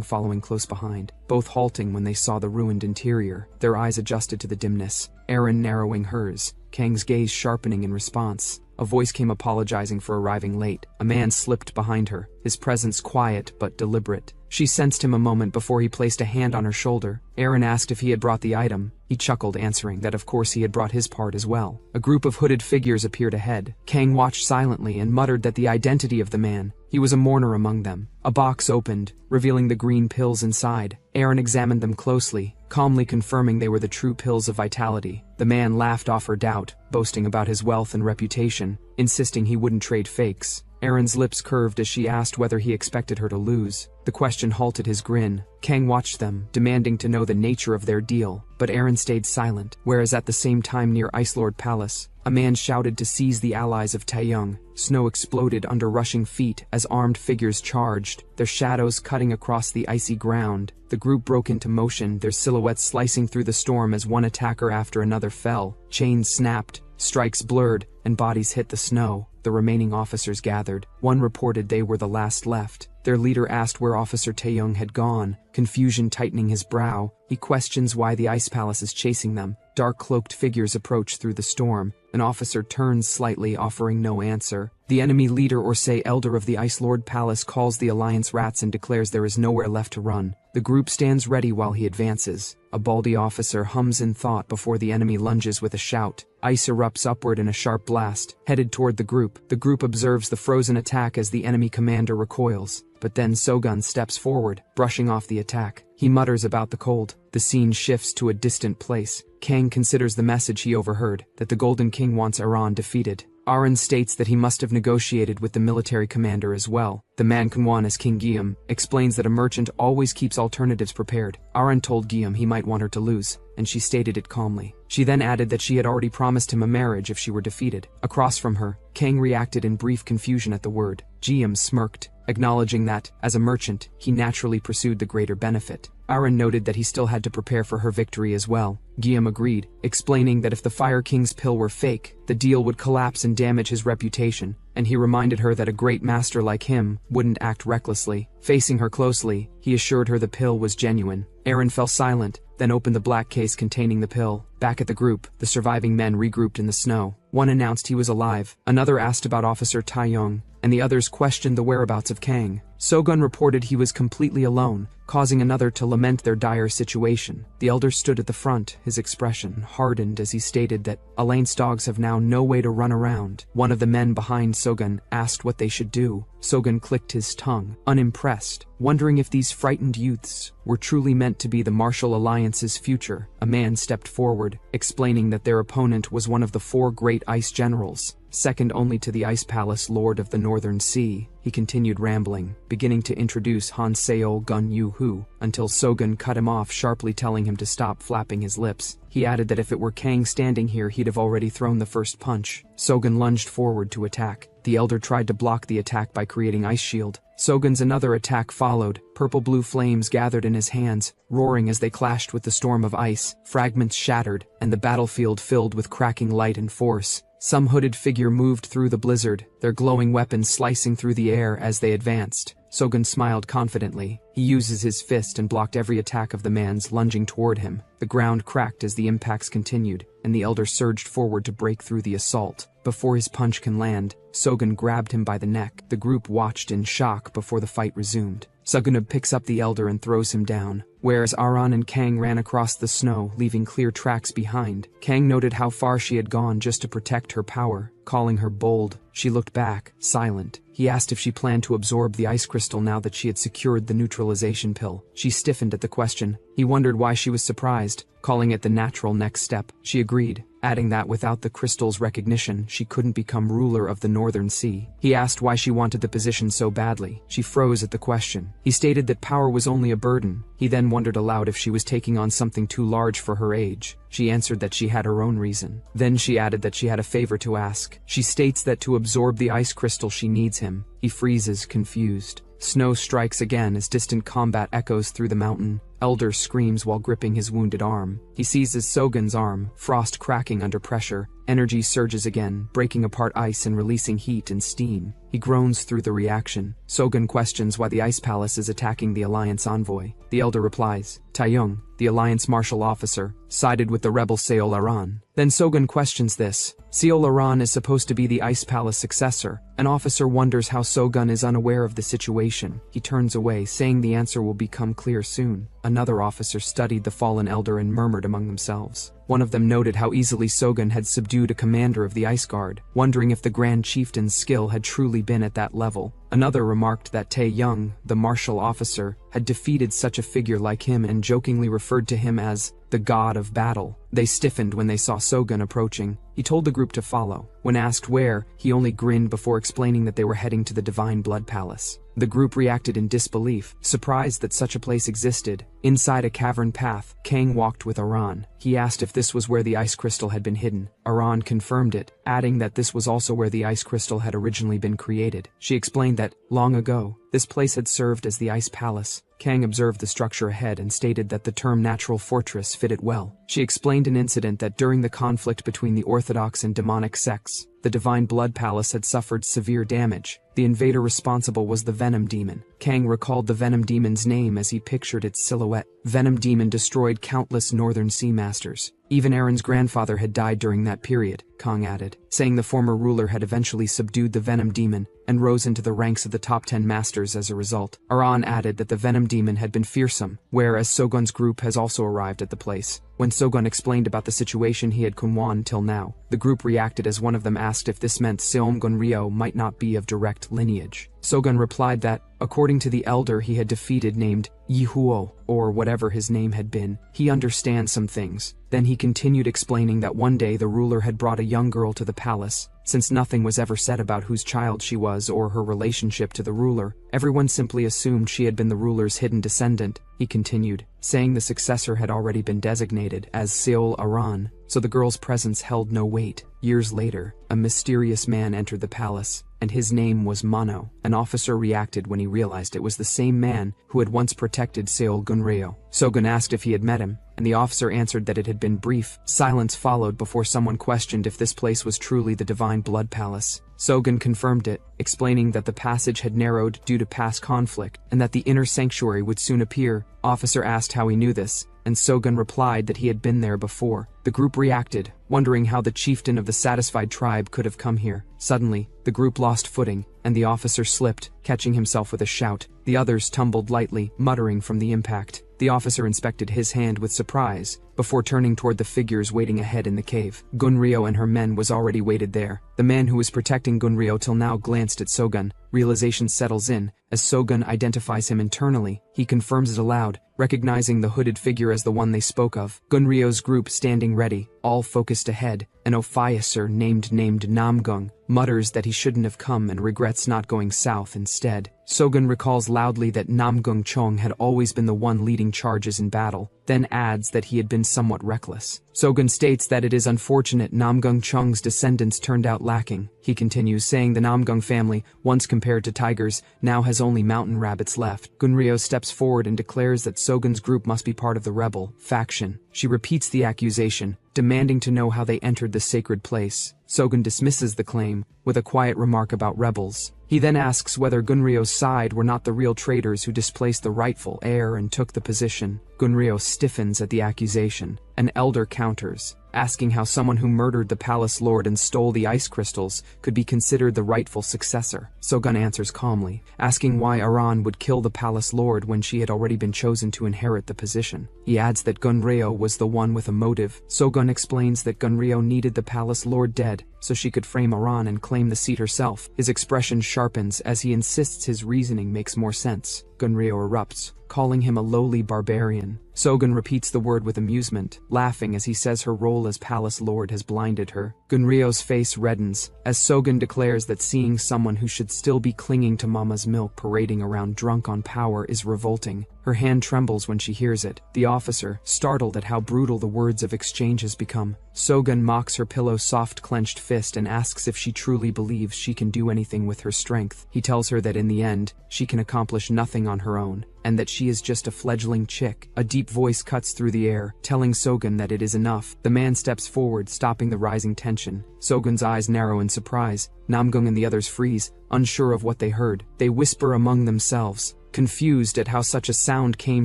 [SPEAKER 1] following close behind, both halting when they saw the ruined interior. Their eyes adjusted to the dimness, Eren narrowing hers, Kang's gaze sharpening in response. A voice came apologizing for arriving late. A man slipped behind her, his presence quiet but deliberate. She sensed him a moment before he placed a hand on her shoulder. Eren asked if he had brought the item. He chuckled, answering that of course he had brought his part as well. A group of hooded figures appeared ahead. Kang watched silently and muttered that the identity of the man. He was a mourner among them. A box opened, revealing the green pills inside. Eren examined them closely, calmly confirming they were the true pills of vitality. The man laughed off her doubt, boasting about his wealth and reputation, insisting he wouldn't trade fakes. Eren's lips curved as she asked whether he expected her to lose. The question halted his grin. Kang watched them, demanding to know the nature of their deal, but Eren stayed silent, whereas at the same time near Ice Lord Palace, a man shouted to seize the allies of Taeyong. Snow exploded under rushing feet as armed figures charged, their shadows cutting across the icy ground. The group broke into motion, their silhouettes slicing through the storm as one attacker after another fell. Chains snapped, strikes blurred, and bodies hit the snow. The remaining officers gathered. One reported they were the last left. Their leader asked where Officer Taeyong had gone, confusion tightening his brow. He questions why the Ice Palace is chasing them. Dark-cloaked figures approach through the storm. An officer turns slightly, offering no answer. The enemy leader, or say elder of the Ice Lord Palace, calls the Alliance rats and declares there is nowhere left to run. The group stands ready while he advances. A baldy officer hums in thought before the enemy lunges with a shout. Ice erupts upward in a sharp blast, headed toward the group. The group observes the frozen attack as the enemy commander recoils. But then Sogun steps forward, brushing off the attack. He mutters about the cold. The scene shifts to a distant place. Kang considers the message he overheard, that the Golden King wants Aran defeated. Aran states that he must have negotiated with the military commander as well. The man Kunwan as King Guillaume explains that a merchant always keeps alternatives prepared. Aran told Guillaume he might want her to lose, and she stated it calmly. She then added that she had already promised him a marriage if she were defeated. Across from her, Kang reacted in brief confusion at the word. Guillaume smirked, acknowledging that, as a merchant, he naturally pursued the greater benefit. Aran noted that he still had to prepare for her victory as well. Guillaume agreed, explaining that if the Fire King's pill were fake, the deal would collapse and damage his reputation, and he reminded her that a great master like him wouldn't act recklessly. Facing her closely, he assured her the pill was genuine. Eren fell silent, then opened the black case containing the pill. Back at the group, the surviving men regrouped in the snow. One announced he was alive, another asked about Officer Taeyong, and the others questioned the whereabouts of Kang. Sogun reported he was completely alone, causing another to lament their dire situation. The elder stood at the front, his expression hardened as he stated that Elaine's dogs have now no way to run around. One of the men behind Sogun asked what they should do. Sogun clicked his tongue, unimpressed, wondering if these frightened youths were truly meant to be the Martial Alliance's future. A man stepped forward, explaining that their opponent was one of the 4 great ice generals, second only to the Ice Palace Lord of the Northern Sea. He continued rambling, beginning to introduce Han Seol Gun Yu Hu, until Sogun cut him off, sharply telling him to stop flapping his lips. He added that if it were Kang standing here, he'd have already thrown the first punch. Sogun lunged forward to attack. The elder tried to block the attack by creating ice shield. Sogun's another attack followed. Purple-blue flames gathered in his hands, roaring as they clashed with the storm of ice. Fragments shattered, and the battlefield filled with cracking light and force. Some hooded figure moved through the blizzard, their glowing weapons slicing through the air as they advanced. Sogun smiled confidently. He uses his fist and blocked every attack of the man's lunging toward him. The ground cracked as the impacts continued, and the elder surged forward to break through the assault. Before his punch can land, Sogun grabbed him by the neck. The group watched in shock before the fight resumed. Sugunub picks up the elder and throws him down, whereas Aran and Kang ran across the snow, leaving clear tracks behind. Kang noted how far she had gone just to protect her power, calling her bold. She looked back, silent. He asked if she planned to absorb the ice crystal now that she had secured the neutralization pill. She stiffened at the question. He wondered why she was surprised, calling it the natural next step. She agreed, adding that without the crystal's recognition, she couldn't become ruler of the Northern Sea. He asked why she wanted the position so badly. She froze at the question. He stated that power was only a burden. He then wondered aloud if she was taking on something too large for her age. She answered that she had her own reason. Then she added that she had a favor to ask. She states that to absorb the ice crystal she needs him. He freezes, confused. Snow strikes again as distant combat echoes through the mountain. Elder screams while gripping his wounded arm. He seizes Sogun's arm, frost cracking under pressure. Energy surges again, breaking apart ice and releasing heat and steam. He groans through the reaction. Sogun questions why the Ice Palace is attacking the Alliance envoy. The elder replies, Taeyong, the Alliance martial officer, sided with the rebel Seol Aran. Then Sogun questions this. Seol Aran is supposed to be the Ice Palace successor. An officer wonders how Sogun is unaware of the situation. He turns away, saying the answer will become clear soon. Another officer studied the fallen elder and murmured among themselves. One of them noted how easily Sogun had subdued a commander of the Ice Guard, wondering if the Grand Chieftain's skill had truly been at that level. Another remarked that Taeyong, the martial officer, had defeated such a figure like him and jokingly referred to him as the god of battle. They stiffened when they saw Sogun approaching. He told the group to follow. When asked where, he only grinned before explaining that they were heading to the Divine Blood Palace. The group reacted in disbelief, surprised that such a place existed. Inside a cavern path, Kang walked with Aran. He asked if this was where the ice crystal had been hidden. Aran confirmed it, adding that this was also where the ice crystal had originally been created. She explained that, long ago, this place had served as the Ice Palace. Kang observed the structure ahead and stated that the term natural fortress fit it well. She explained an incident that during the conflict between the Orthodox and demonic sects, the Divine Blood Palace had suffered severe damage. The invader responsible was the Venom Demon. Kang recalled the Venom Demon's name as he pictured its silhouette. Venom Demon destroyed countless Northern Sea Masters. Even Aaron's grandfather had died during that period, Kang added, saying the former ruler had eventually subdued the Venom Demon and rose into the ranks of the top 10 masters as a result. Aran added that the Venom Demon had been fearsome, whereas Sogun's group has also arrived at the place. When Sogun explained about the situation he had Kunwan till now, the group reacted as one of them asked if this meant Seomgun Ryo might not be of direct lineage. Sogun replied that, according to the elder he had defeated named Yihuo, or whatever his name had been, he understands some things. Then he continued explaining that one day the ruler had brought a young girl to the palace. Since nothing was ever said about whose child she was or her relationship to the ruler, everyone simply assumed she had been the ruler's hidden descendant. He continued, saying the successor had already been designated as Seol Aran, so the girl's presence held no weight. Years later, a mysterious man entered the palace, and his name was Mono. An officer reacted when he realized it was the same man who had once protected Seol Gunryo. Sogun asked if he had met him, and the officer answered that it had been brief. Silence followed before someone questioned if this place was truly the Divine Blood Palace. Sogun confirmed it, explaining that the passage had narrowed due to past conflict, and that the inner sanctuary would soon appear. Officer asked how he knew this, and Sogun replied that he had been there before. The group reacted, wondering how the chieftain of the satisfied tribe could have come here. Suddenly, the group lost footing, and the officer slipped, catching himself with a shout. The others tumbled lightly, muttering from the impact. The officer inspected his hand with surprise, before turning toward the figures waiting ahead in the cave. Gunryo and her men was already waited there. The man who was protecting Gunryo till now glanced at Sogun. Realization settles in, as Sogun identifies him internally. He confirms it aloud, recognizing the hooded figure as the one they spoke of. Gunryo's group standing ready, all focused ahead, An officer named Namgung mutters that he shouldn't have come and regrets not going south instead. Sogun recalls loudly that Namgung Chong had always been the one leading charges in battle, then adds that he had been somewhat reckless. Sogun states that it is unfortunate Namgung Chong's descendants turned out lacking. He continues saying the Namgung family, once compared to tigers, now has only mountain rabbits left. Gunryo steps forward and declares that Sogun's group must be part of the rebel faction. She repeats the accusation, demanding to know how they entered the sacred place. Sogun dismisses the claim, with a quiet remark about rebels. He then asks whether Gunryo's side were not the real traitors who displaced the rightful heir and took the position. Gunryo stiffens at the accusation. An elder counters, asking how someone who murdered the palace lord and stole the ice crystals could be considered the rightful successor. Sogun answers calmly, asking why Aran would kill the palace lord when she had already been chosen to inherit the position. He adds that Gunryo was the one with a motive. Sogun explains that Gunryo needed the palace lord dead, so she could frame Aran and claim the seat herself. His expression sharpens as he insists his reasoning makes more sense. Gunryo erupts, calling him a lowly barbarian. Sogun repeats the word with amusement, laughing as he says her role as palace lord has blinded her. Gunryo's face reddens, as Sogun declares that seeing someone who should still be clinging to mama's milk parading around drunk on power is revolting. Her hand trembles when she hears it. The officer, startled at how brutal the words of exchange has become. Sogun mocks her pillow's soft clenched fist and asks if she truly believes she can do anything with her strength. He tells her that in the end, she can accomplish nothing on her own, and that she is just a fledgling chick. A deep voice cuts through the air, telling Sogun that it is enough. The man steps forward, stopping the rising tension. Sogun's eyes narrow in surprise. Namgung and the others freeze, unsure of what they heard. They whisper among themselves, confused at how such a sound came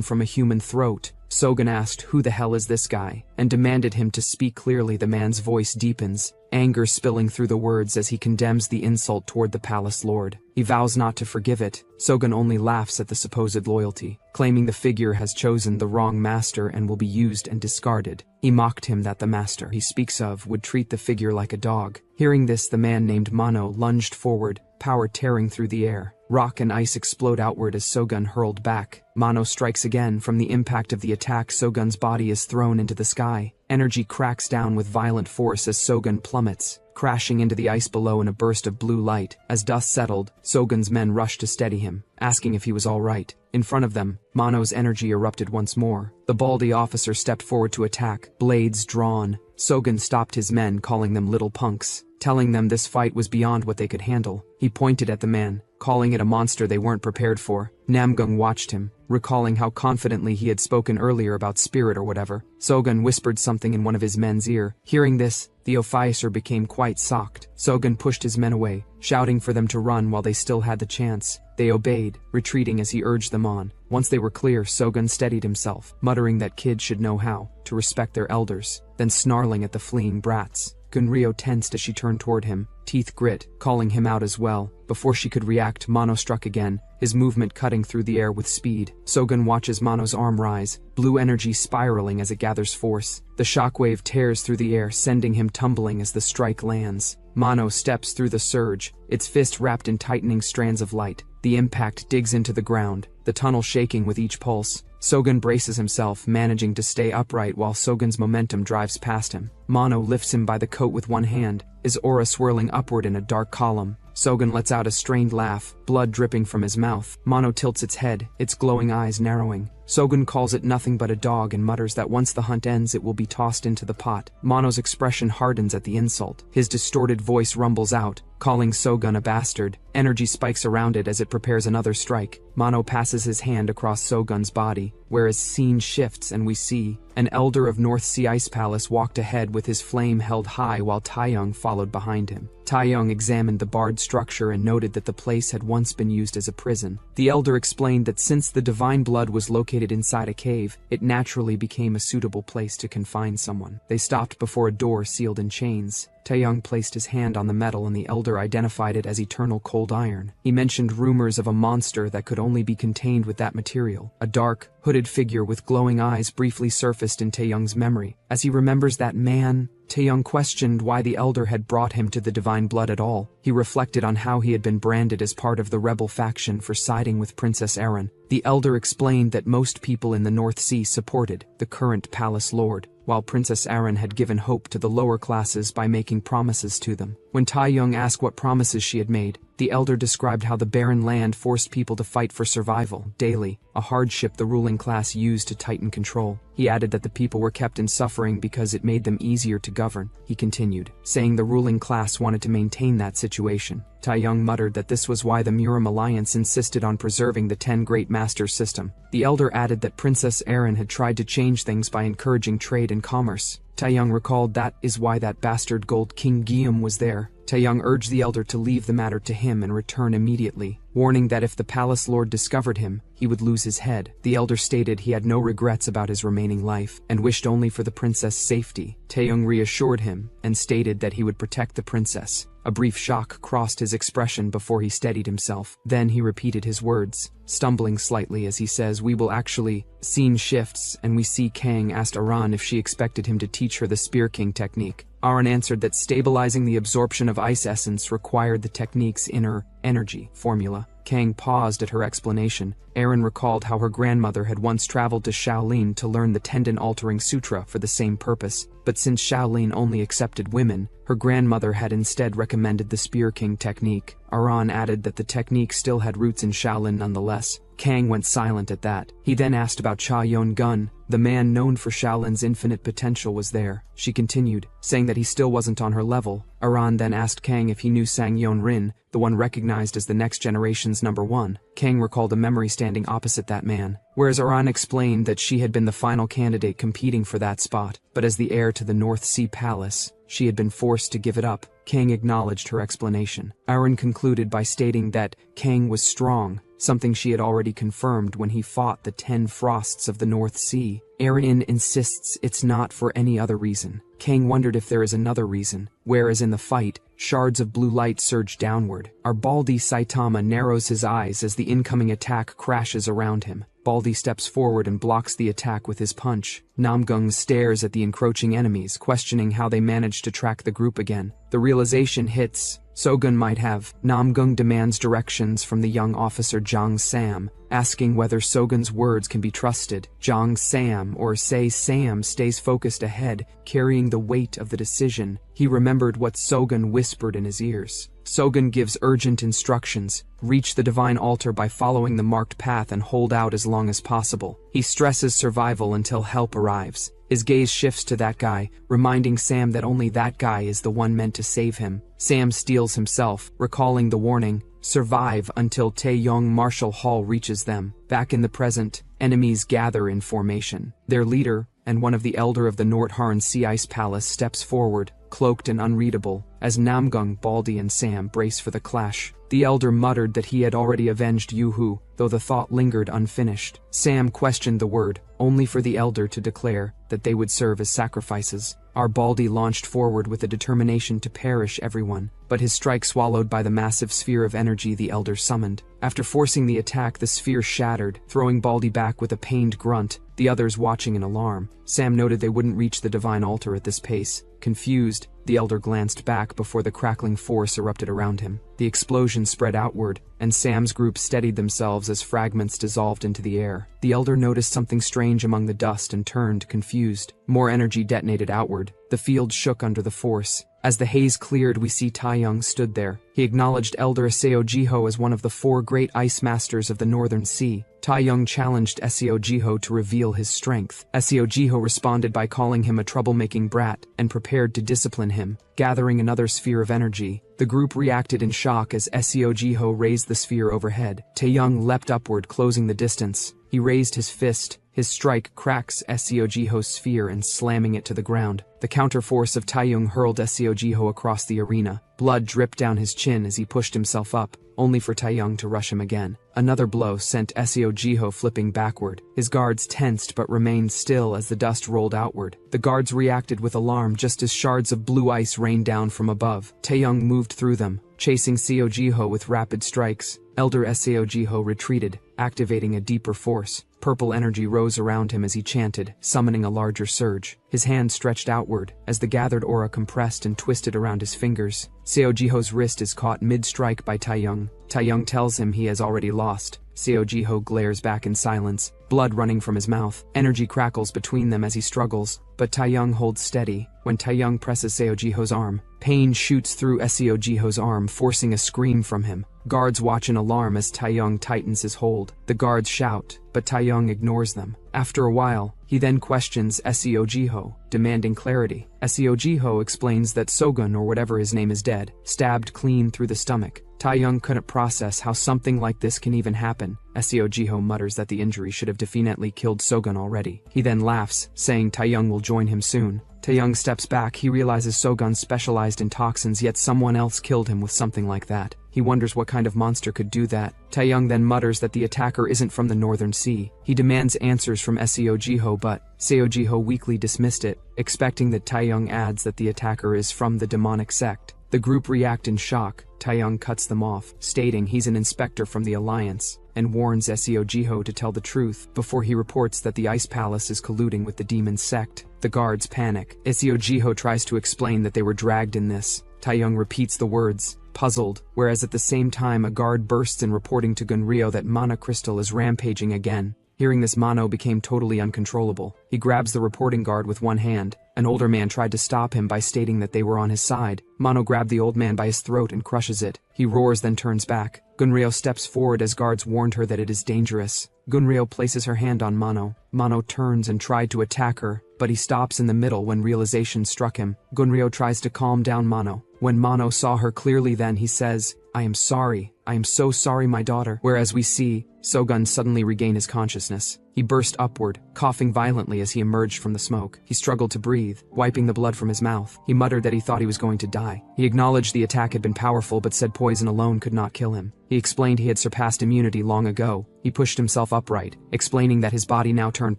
[SPEAKER 1] from a human throat. Sogun asked, "Who the hell is this guy?" and demanded him to speak clearly. The man's voice deepens, anger spilling through the words as he condemns the insult toward the palace lord. He vows not to forgive it. Sogun only laughs at the supposed loyalty, claiming the figure has chosen the wrong master and will be used and discarded. He mocked him that the master he speaks of would treat the figure like a dog. Hearing this, the man named Mano lunged forward, power tearing through the air. Rock and ice explode outward as Sogun hurled back. Mano strikes again. From the impact of the attack, Sogun's body is thrown into the sky. Energy cracks down with violent force as Sogun plummets, crashing into the ice below in a burst of blue light. As dust settled, Sogun's men rushed to steady him, asking if he was all right. In front of them, Mano's energy erupted once more. The baldy officer stepped forward to attack, blades drawn. Sogun stopped his men, calling them little punks, telling them this fight was beyond what they could handle. He pointed at the man, calling it a monster they weren't prepared for. Namgung watched him, recalling how confidently he had spoken earlier about spirit or whatever. Sogun whispered something in one of his men's ear. Hearing this, the officer became quite shocked. Sogun pushed his men away, shouting for them to run while they still had the chance. They obeyed, retreating as he urged them on. Once they were clear, Sogun steadied himself, muttering that kids should know how to respect their elders, then snarling at the fleeing brats. Gunryo tensed as she turned toward him, teeth grit, calling him out as well. Before she could react, Mano struck again, his movement cutting through the air with speed. Sogun watches Mano's arm rise, blue energy spiraling as it gathers force. The shockwave tears through the air, sending him tumbling as the strike lands. Mano steps through the surge, its fist wrapped in tightening strands of light. The impact digs into the ground, the tunnel shaking with each pulse. Sogun braces himself, managing to stay upright while Sogun's momentum drives past him. Mano lifts him by the coat with one hand, his aura swirling upward in a dark column. Sogun lets out a strained laugh, blood dripping from his mouth. Mano tilts its head, its glowing eyes narrowing. Sogun calls it nothing but a dog and mutters that once the hunt ends it will be tossed into the pot. Mano's expression hardens at the insult. His distorted voice rumbles out, calling Sogun a bastard. Energy spikes around it as it prepares another strike. Mano passes his hand across Sogun's body, where his scene shifts and we see an elder of North Sea Ice Palace walked ahead with his flame held high while Taeyong followed behind him. Taeyong examined the barred structure and noted that the place had once been used as a prison. The elder explained that since the divine blood was located inside a cave, it naturally became a suitable place to confine someone. They stopped before a door sealed in chains. Taeyong placed his hand on the metal and the elder identified it as eternal cold iron. He mentioned rumors of a monster that could only be contained with that material. A dark, hooded figure with glowing eyes briefly surfaced in Taeyong's memory. As he remembers that man, Taeyong questioned why the elder had brought him to the divine blood at all. He reflected on how he had been branded as part of the rebel faction for siding with Princess Erin. The elder explained that most people in the North Sea supported the current palace lord, while Princess Aran had given hope to the lower classes by making promises to them. When Taeyong asked what promises she had made, the elder described how the barren land forced people to fight for survival daily, a hardship the ruling class used to tighten control. He added that the people were kept in suffering because it made them easier to govern. He continued, saying the ruling class wanted to maintain that situation. Taeyong muttered that this was why the Murim Alliance insisted on preserving the 10 Great Masters system. The elder added that Princess Aran had tried to change things by encouraging trade and commerce. Taeyong recalled that is why that bastard Gold King Guillaume was there. Taeyong urged the elder to leave the matter to him and return immediately, warning that if the palace lord discovered him, he would lose his head. The elder stated he had no regrets about his remaining life and wished only for the princess' safety. Taeyong reassured him and stated that he would protect the princess. A brief shock crossed his expression before he steadied himself. Then he repeated his words, stumbling slightly as he says, "We will actually." Scene shifts and we see Kang asked Aran if she expected him to teach her the Spear King technique. Aran answered that stabilizing the absorption of ice essence required the technique's inner energy formula. Kang paused at her explanation. Aran recalled how her grandmother had once traveled to Shaolin to learn the tendon-altering sutra for the same purpose, but since Shaolin only accepted women, her grandmother had instead recommended the Spear King technique. Aran added that the technique still had roots in Shaolin nonetheless. Kang went silent at that. He then asked about Cha Yon Gun. The man known for Shaolin's infinite potential was there. She continued, saying that he still wasn't on her level. Aran then asked Kang if he knew Sang Yon Rin, the one recognized as the next generation's #1. Kang recalled a memory standing opposite that man, whereas Aran explained that she had been the final candidate competing for that spot, but as the heir to the North Sea Palace, she had been forced to give it up. Kang acknowledged her explanation. Aran concluded by stating that Kang was strong, something she had already confirmed when he fought the 10 Frosts of the North Sea. Aran insists it's not for any other reason. Kang wondered if there is another reason, whereas in the fight, shards of blue light surge downward. Our Baldy Saitama narrows his eyes as the incoming attack crashes around him. Baldy steps forward and blocks the attack with his punch. Namgung stares at the encroaching enemies, questioning how they managed to track the group again. The realization hits. Sogun might have. Namgung demands directions from the young officer Jang Sam, asking whether Sogun's words can be trusted. Jang Sam, or say Sam, stays focused ahead, carrying the weight of the decision. He remembered what Sogun whispered in his ears. Sogun gives urgent instructions. Reach the divine altar by following the marked path and hold out as long as possible. He stresses survival until help arrives. His gaze shifts to that guy, reminding Sam that only that guy is the one meant to save him. Sam steels himself, recalling the warning, survive until Taeyong Martial Hall reaches them. Back in the present, enemies gather in formation. Their leader, and one of the elder of the Nordharn Sea Ice Palace, steps forward, cloaked and unreadable, as Namgung, Baldy and Sam brace for the clash. The elder muttered that he had already avenged Yu-Hu, though the thought lingered unfinished. Sam questioned the word, only for the elder to declare that they would serve as sacrifices. Our Baldy launched forward with a determination to perish everyone, but his strike swallowed by the massive sphere of energy the elder summoned. After forcing the attack, the sphere shattered, throwing Baldy back with a pained grunt, the others watching in alarm. Sam noted they wouldn't reach the divine altar at this pace. Confused, the elder glanced back before the crackling force erupted around him. The explosion spread outward, and Sam's group steadied themselves as fragments dissolved into the air. The elder noticed something strange among the dust and turned, confused. More energy detonated outward. The field shook under the force. As the haze cleared, we see Taeyong stood there. He acknowledged Elder Seo Jiho as one of the 4 great ice masters of the Northern Sea. Taeyong challenged Seo Jiho to reveal his strength. Seo Jiho responded by calling him a troublemaking brat and prepared to discipline him. Gathering another sphere of energy, the group reacted in shock as Seo Jiho raised the sphere overhead. Taeyong leapt upward, closing the distance. He raised his fist. His strike cracks Seo Jiho's sphere and slamming it to the ground. The counterforce of Taeyong hurled Seo Jiho across the arena. Blood dripped down his chin as he pushed himself up, only for Taeyong to rush him again. Another blow sent Seo Jiho flipping backward. His guards tensed but remained still as the dust rolled outward. The guards reacted with alarm just as shards of blue ice rained down from above. Taeyong moved through them, chasing Seo Jiho with rapid strikes. Elder Seo Jiho retreated, activating a deeper force. Purple energy rose around him as he chanted, summoning a larger surge. His hand stretched outward, as the gathered aura compressed and twisted around his fingers. Seo Jiho's wrist is caught mid-strike by Taeyong. Taeyong tells him he has already lost. Seo Jiho glares back in silence, blood running from his mouth. Energy crackles between them as he struggles, but Taeyong holds steady. When Taeyong presses Seo Jiho's arm, pain shoots through Seo Jiho's arm, forcing a scream from him. Guards watch in alarm as Taeyong tightens his hold. The guards shout, but Taeyong ignores them. After a while, he then questions Seo Jiho, demanding clarity. Seo Jiho explains that Sogun, or whatever his name, is dead, stabbed clean through the stomach. Taeyong couldn't process how something like this can even happen. Seo Jiho mutters that the injury should have definitely killed Sogun already. He then laughs, saying Taeyong will join him soon. Taeyong steps back. He realizes Sogun specialized in toxins, yet someone else killed him with something like that. He wonders what kind of monster could do that. Taeyong then mutters that the attacker isn't from the Northern Sea. He demands answers from Seo Jiho, but Seo Jiho weakly dismissed it, expecting that Taeyong adds that the attacker is from the demonic sect. The group react in shock. Taeyong cuts them off, stating he's an inspector from the Alliance, and warns Seo Jiho to tell the truth before he reports that the Ice Palace is colluding with the demon sect. The guards panic. Seo Jiho tries to explain that they were dragged in this. Taeyong repeats the words, puzzled, whereas at the same time a guard bursts in reporting to Gunryo that Mana Crystal is rampaging again. Hearing this, Mano became totally uncontrollable. He grabs the reporting guard with one hand. An older man tried to stop him by stating that they were on his side. Mano grabbed the old man by his throat and crushes it. He roars, then turns back. Gunryo steps forward as guards warned her that it is dangerous. Gunryo places her hand on Mano. Mano turns and tried to attack her, but he stops in the middle when realization struck him. Gunryo tries to calm down Mano. When Mano saw her clearly, then he says, "I am sorry. I am so sorry, my daughter." Whereas we see Sogun suddenly regain his consciousness. He burst upward, coughing violently as he emerged from the smoke. He struggled to breathe, wiping the blood from his mouth. He muttered that he thought he was going to die. He acknowledged the attack had been powerful, but said poison alone could not kill him. He explained he had surpassed immunity long ago. He pushed himself upright, explaining that his body now turned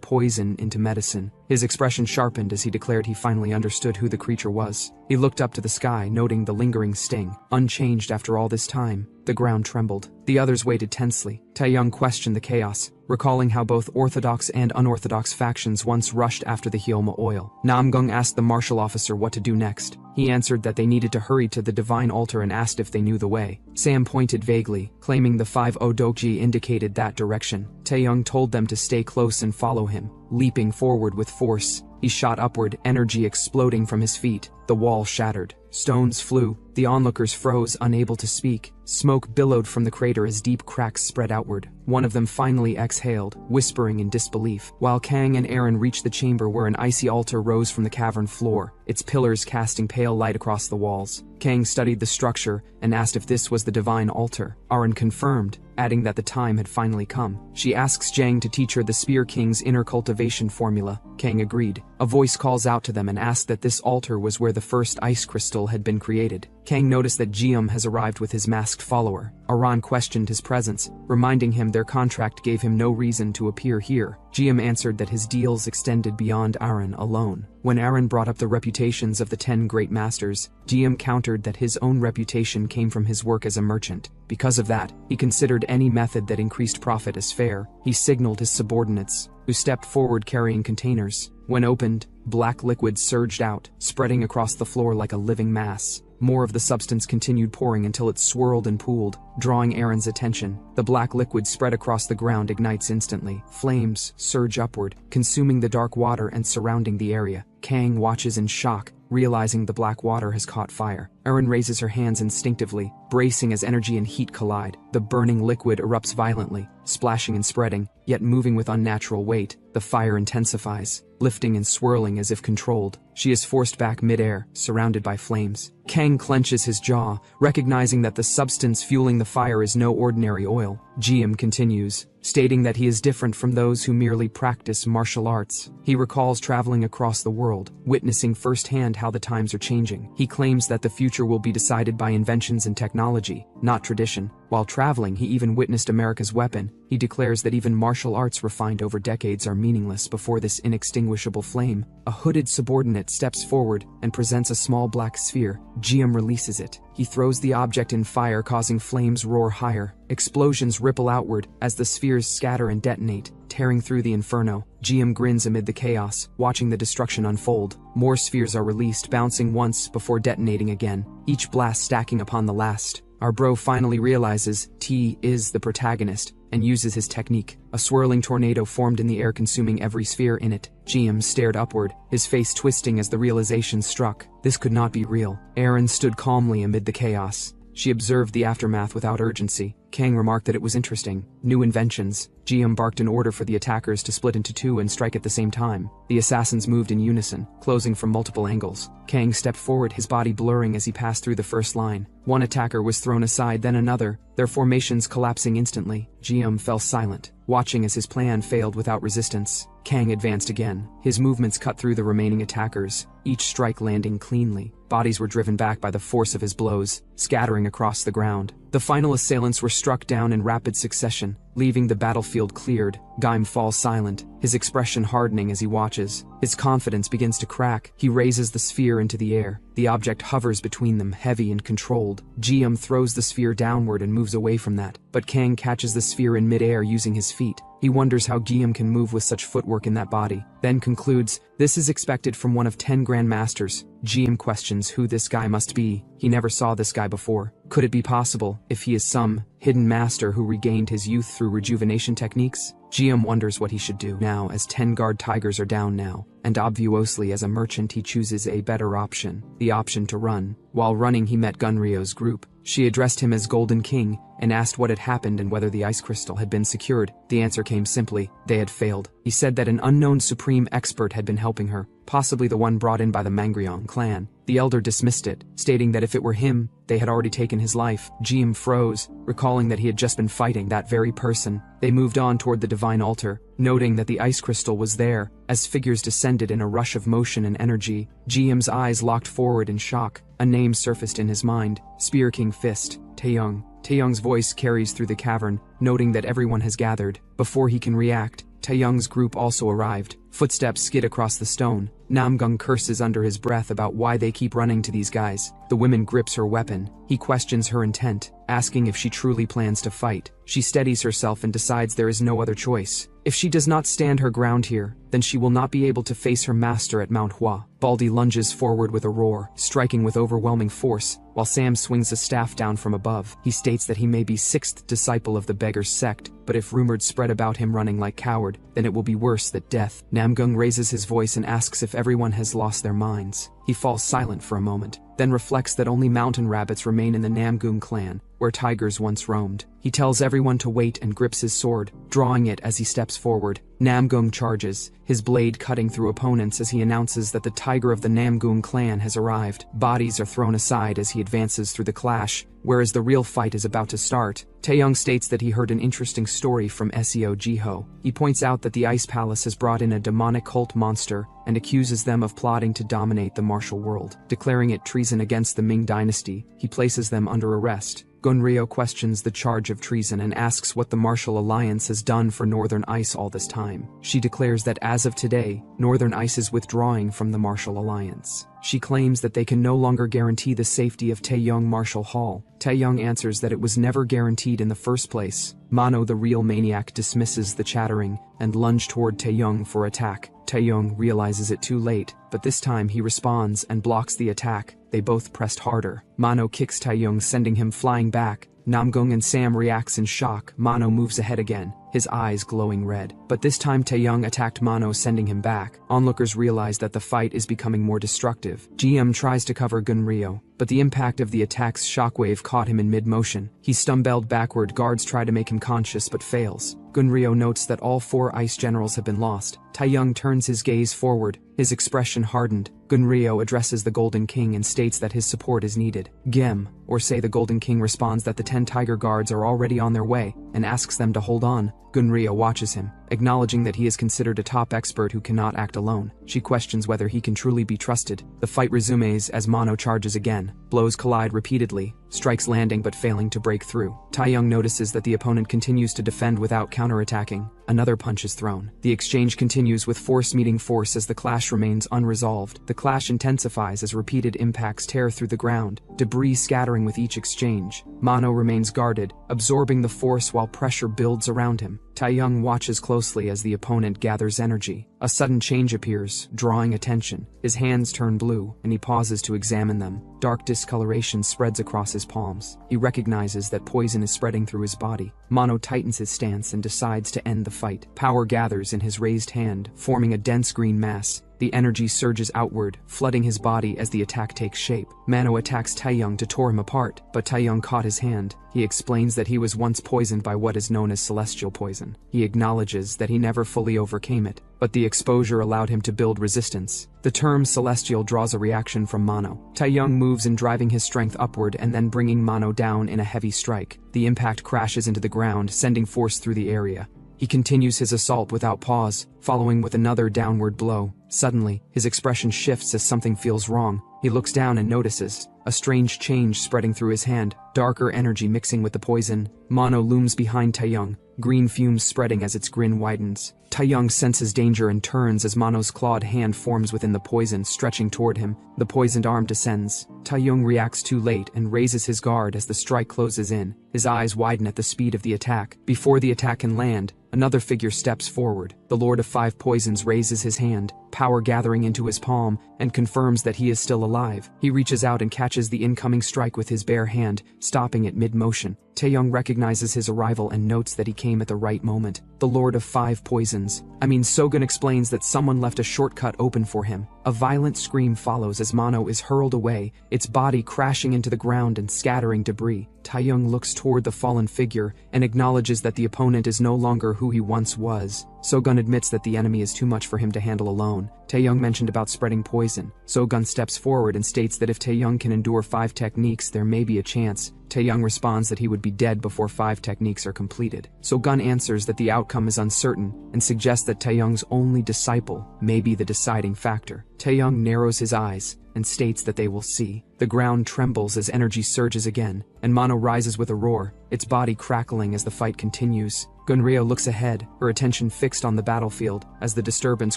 [SPEAKER 1] poison into medicine. His expression sharpened as he declared he finally understood who the creature was. He looked up to the sky, noting the lingering sting. Unchanged after all this time, the ground trembled. The others waited tensely. Taeyong questioned the chaos, recalling how both orthodox and unorthodox factions once rushed after the Hyoma oil. Namgung asked the martial officer what to do next. He answered that they needed to hurry to the divine altar and asked if they knew the way. Sam pointed vaguely, claiming the 5 Odokji indicated that direction. Taeyong told them to stay close and follow him. Leaping forward with force, he shot upward, energy exploding from his feet. The wall shattered. Stones flew. The onlookers froze, unable to speak. Smoke billowed from the crater as deep cracks spread outward. One of them finally exhaled, whispering in disbelief, while Kang and Aaron reached the chamber where an icy altar rose from the cavern floor, its pillars casting pale light across the walls. Kang studied the structure and asked if this was the divine altar. Aaron confirmed, adding that the time had finally come. She asks Jang to teach her the Spear King's inner cultivation formula. Kang agreed. A voice calls out to them and asks that this altar was where the first ice crystal had been created. Kang noticed that Jium has arrived with his masked follower. Aran questioned his presence, reminding him their contract gave him no reason to appear here. Jium answered that his deals extended beyond Aaron alone. When Aaron brought up the reputations of the 10 great masters, Jium countered that his own reputation came from his work as a merchant. Because of that, he considered any method that increased profit as fair. He signaled his subordinates, who stepped forward carrying containers. When opened, black liquid surged out, spreading across the floor like a living mass. More of the substance continued pouring until it swirled and pooled, drawing Aaron's attention. The black liquid spread across the ground, ignites instantly. Flames surge upward, consuming the dark water and surrounding the area. Kang watches in shock, realizing the black water has caught fire. Aaron raises her hands instinctively, bracing as energy and heat collide. The burning liquid erupts violently, splashing and spreading, yet moving with unnatural weight. The fire intensifies, lifting and swirling as if controlled. She is forced back mid-air, surrounded by flames. Kang clenches his jaw, recognizing that the substance fueling the fire is no ordinary oil. Jium continues, stating that he is different from those who merely practice martial arts. He recalls traveling across the world, witnessing firsthand how the times are changing. He claims that the future will be decided by inventions and technology, not tradition. While traveling, he even witnessed America's weapon. He declares that even martial arts refined over decades are meaningless before this inextinguishable flame. A hooded subordinate steps forward and presents a small black sphere. Jium releases it. He throws the object in fire, causing flames roar higher. Explosions ripple outward as the spheres scatter and detonate, tearing through the inferno. Jium grins amid the chaos, watching the destruction unfold. More spheres are released, bouncing once before detonating again, each blast stacking upon the last. Our bro finally realizes T is the protagonist. and uses his technique. A swirling tornado formed in the air, consuming every sphere in it. Jiam stared upward, his face twisting as the realization struck. This could not be real. Aaron stood calmly amid the chaos. She observed the aftermath without urgency. Kang remarked that it was interesting. New inventions. Jiam barked an order for the attackers to split into two and strike at the same time. The assassins moved in unison, closing from multiple angles. Kang stepped forward, his body blurring as he passed through the first line. One attacker was thrown aside, then another, their formations collapsing instantly. Jiam fell silent, watching as his plan failed without resistance. Kang advanced again. His movements cut through the remaining attackers, each strike landing cleanly. Bodies were driven back by the force of his blows, scattering across the ground. The final assailants were struck down in rapid succession, leaving the battlefield cleared. Gaim falls silent, his expression hardening as he watches. His confidence begins to crack. He raises the sphere into the air. The object hovers between them, heavy and controlled. Jiam throws the sphere downward and moves away from that, but Kang catches the sphere in midair using his feet. He wonders how Jiam can move with such footwork in that body, then concludes, this is expected from one of 10 grandmasters. Jiam questions who this guy must be. He never saw this guy before. Could it be possible, if he is some hidden master who regained his youth through rejuvenation techniques? Jiam wonders what he should do now, as 10 guard tigers are down now, and obviously as a merchant he chooses a better option, the option to run. While running he met Gunryo's group. She addressed him as Golden King, and asked what had happened and whether the ice crystal had been secured. The answer came simply, they had failed. He said that an unknown supreme expert had been helping her, possibly the one brought in by the Mangryong clan. The elder dismissed it, stating that if it were him, they had already taken his life. Jiam froze, recalling that he had just been fighting that very person. They moved on toward the divine altar, noting that the ice crystal was there. As figures descended in a rush of motion and energy, Jiam's eyes locked forward in shock. A name surfaced in his mind, Spear King Fist, Taeyong. Taeyong's voice carries through the cavern, noting that everyone has gathered. Before he can react, Taeyong's group also arrived. Footsteps skid across the stone. Namgung curses under his breath about why they keep running to these guys. The woman grips her weapon. He questions her intent, asking if she truly plans to fight. She steadies herself and decides there is no other choice. If she does not stand her ground here, then she will not be able to face her master at Manhwa. Baldy lunges forward with a roar, striking with overwhelming force, while Sam swings a staff down from above. He states that he may be 6th disciple of the Beggar's sect, but if rumored spread about him running like coward, then it will be worse than death. Namgung raises his voice and asks if everyone has lost their minds. He falls silent for a moment, then reflects that only mountain rabbits remain in the Namgung clan, where tigers once roamed. He tells everyone to wait and grips his sword, drawing it as he steps forward. Namgung charges, his blade cutting through opponents as he announces that the tiger of the Namgung clan has arrived. Bodies are thrown aside as he advances through the clash, whereas the real fight is about to start. Taeyong states that he heard an interesting story from Seo Jiho. He points out that the Ice Palace has brought in a demonic cult monster and accuses them of plotting to dominate the martial world. Declaring it treason against the Ming dynasty, he places them under arrest. Gunryo questions the charge of treason and asks what the Martial Alliance has done for Northern Ice all this time. She declares that as of today, Northern Ice is withdrawing from the Martial Alliance. She claims that they can no longer guarantee the safety of Taeyong Martial Hall. Taeyong answers that it was never guaranteed in the first place. Mano, the real maniac, dismisses the chattering and lunges toward Taeyong for attack. Taeyong realizes it too late, but this time he responds and blocks the attack. They both pressed harder. Mano kicks Taeyong, sending him flying back. Namgung and Sam reacts in shock. Mano moves ahead again, his eyes glowing red. But this time Taeyong attacked Mano, sending him back. Onlookers realize that the fight is becoming more destructive. GM tries to cover Gunryo, but the impact of the attack's shockwave caught him in mid-motion. He stumbled backward. Guards try to make him conscious but fails. Gunryo notes that all 4 ice generals have been lost. Taeyong turns his gaze forward, his expression hardened. Gunryo addresses the Golden King and states that his support is needed. Gem, or say the Golden King, responds that the 10 Tiger Guards are already on their way, and asks them to hold on. Gunryo watches him, acknowledging that he is considered a top expert who cannot act alone. She questions whether he can truly be trusted. The fight resumes as Mano charges again. Blows collide repeatedly, strikes landing but failing to break through. Taeyong notices that the opponent continues to defend without counterattacking. Another punch is thrown. The exchange continues with force meeting force as the clash remains unresolved. The clash intensifies as repeated impacts tear through the ground, debris scattering with each exchange. Mano remains guarded, absorbing the force while pressure builds around him. Taeyong watches closely closely as the opponent gathers energy. A sudden change appears, drawing attention. His hands turn blue, and he pauses to examine them. Dark discoloration spreads across his palms. He recognizes that poison is spreading through his body. Mano tightens his stance and decides to end the fight. Power gathers in his raised hand, forming a dense green mass. The energy surges outward, flooding his body as the attack takes shape. Mano attacks Taeyong to tear him apart, but Taeyong caught his hand. He explains that he was once poisoned by what is known as celestial poison. He acknowledges that he never fully overcame it, but the exposure allowed him to build resistance. The term celestial draws a reaction from Mano. Taeyong moves in, driving his strength upward and then bringing Mano down in a heavy strike. The impact crashes into the ground, sending force through the area. He continues his assault without pause, following with another downward blow. Suddenly, his expression shifts as something feels wrong. He looks down and notices a strange change spreading through his hand, darker energy mixing with the poison. Mano looms behind Taeyong, green fumes spreading as its grin widens. Taeyong senses danger and turns as Mano's clawed hand forms within the poison, stretching toward him. The poisoned arm descends. Taeyong reacts too late and raises his guard as the strike closes in. His eyes widen at the speed of the attack. Before the attack can land, another figure steps forward. The Lord of Five Poisons raises his hand, power gathering into his palm, and confirms that he is still alive. He reaches out and catches the incoming strike with his bare hand, stopping it mid-motion. Taeyong recognizes his arrival and notes that he came at the right moment. The Lord of Five Poisons. Sogun explains that someone left a shortcut open for him. A violent scream follows as Mano is hurled away, its body crashing into the ground and scattering debris. Taeyong looks toward the fallen figure and acknowledges that the opponent is no longer who he once was. Sogun admits that the enemy is too much for him to handle alone. Taeyong mentioned about spreading poison. Sogun steps forward and states that if Taeyong can endure 5 techniques, there may be a chance. Taeyong responds that he would be dead before 5 techniques are completed. Sogun answers that the outcome is uncertain and suggests that Taeyong's only disciple may be the deciding factor. Taeyong narrows his eyes and states that they will see. The ground trembles as energy surges again, and Mano rises with a roar, its body crackling as the fight continues. Gunryo looks ahead, her attention fixed on the battlefield as the disturbance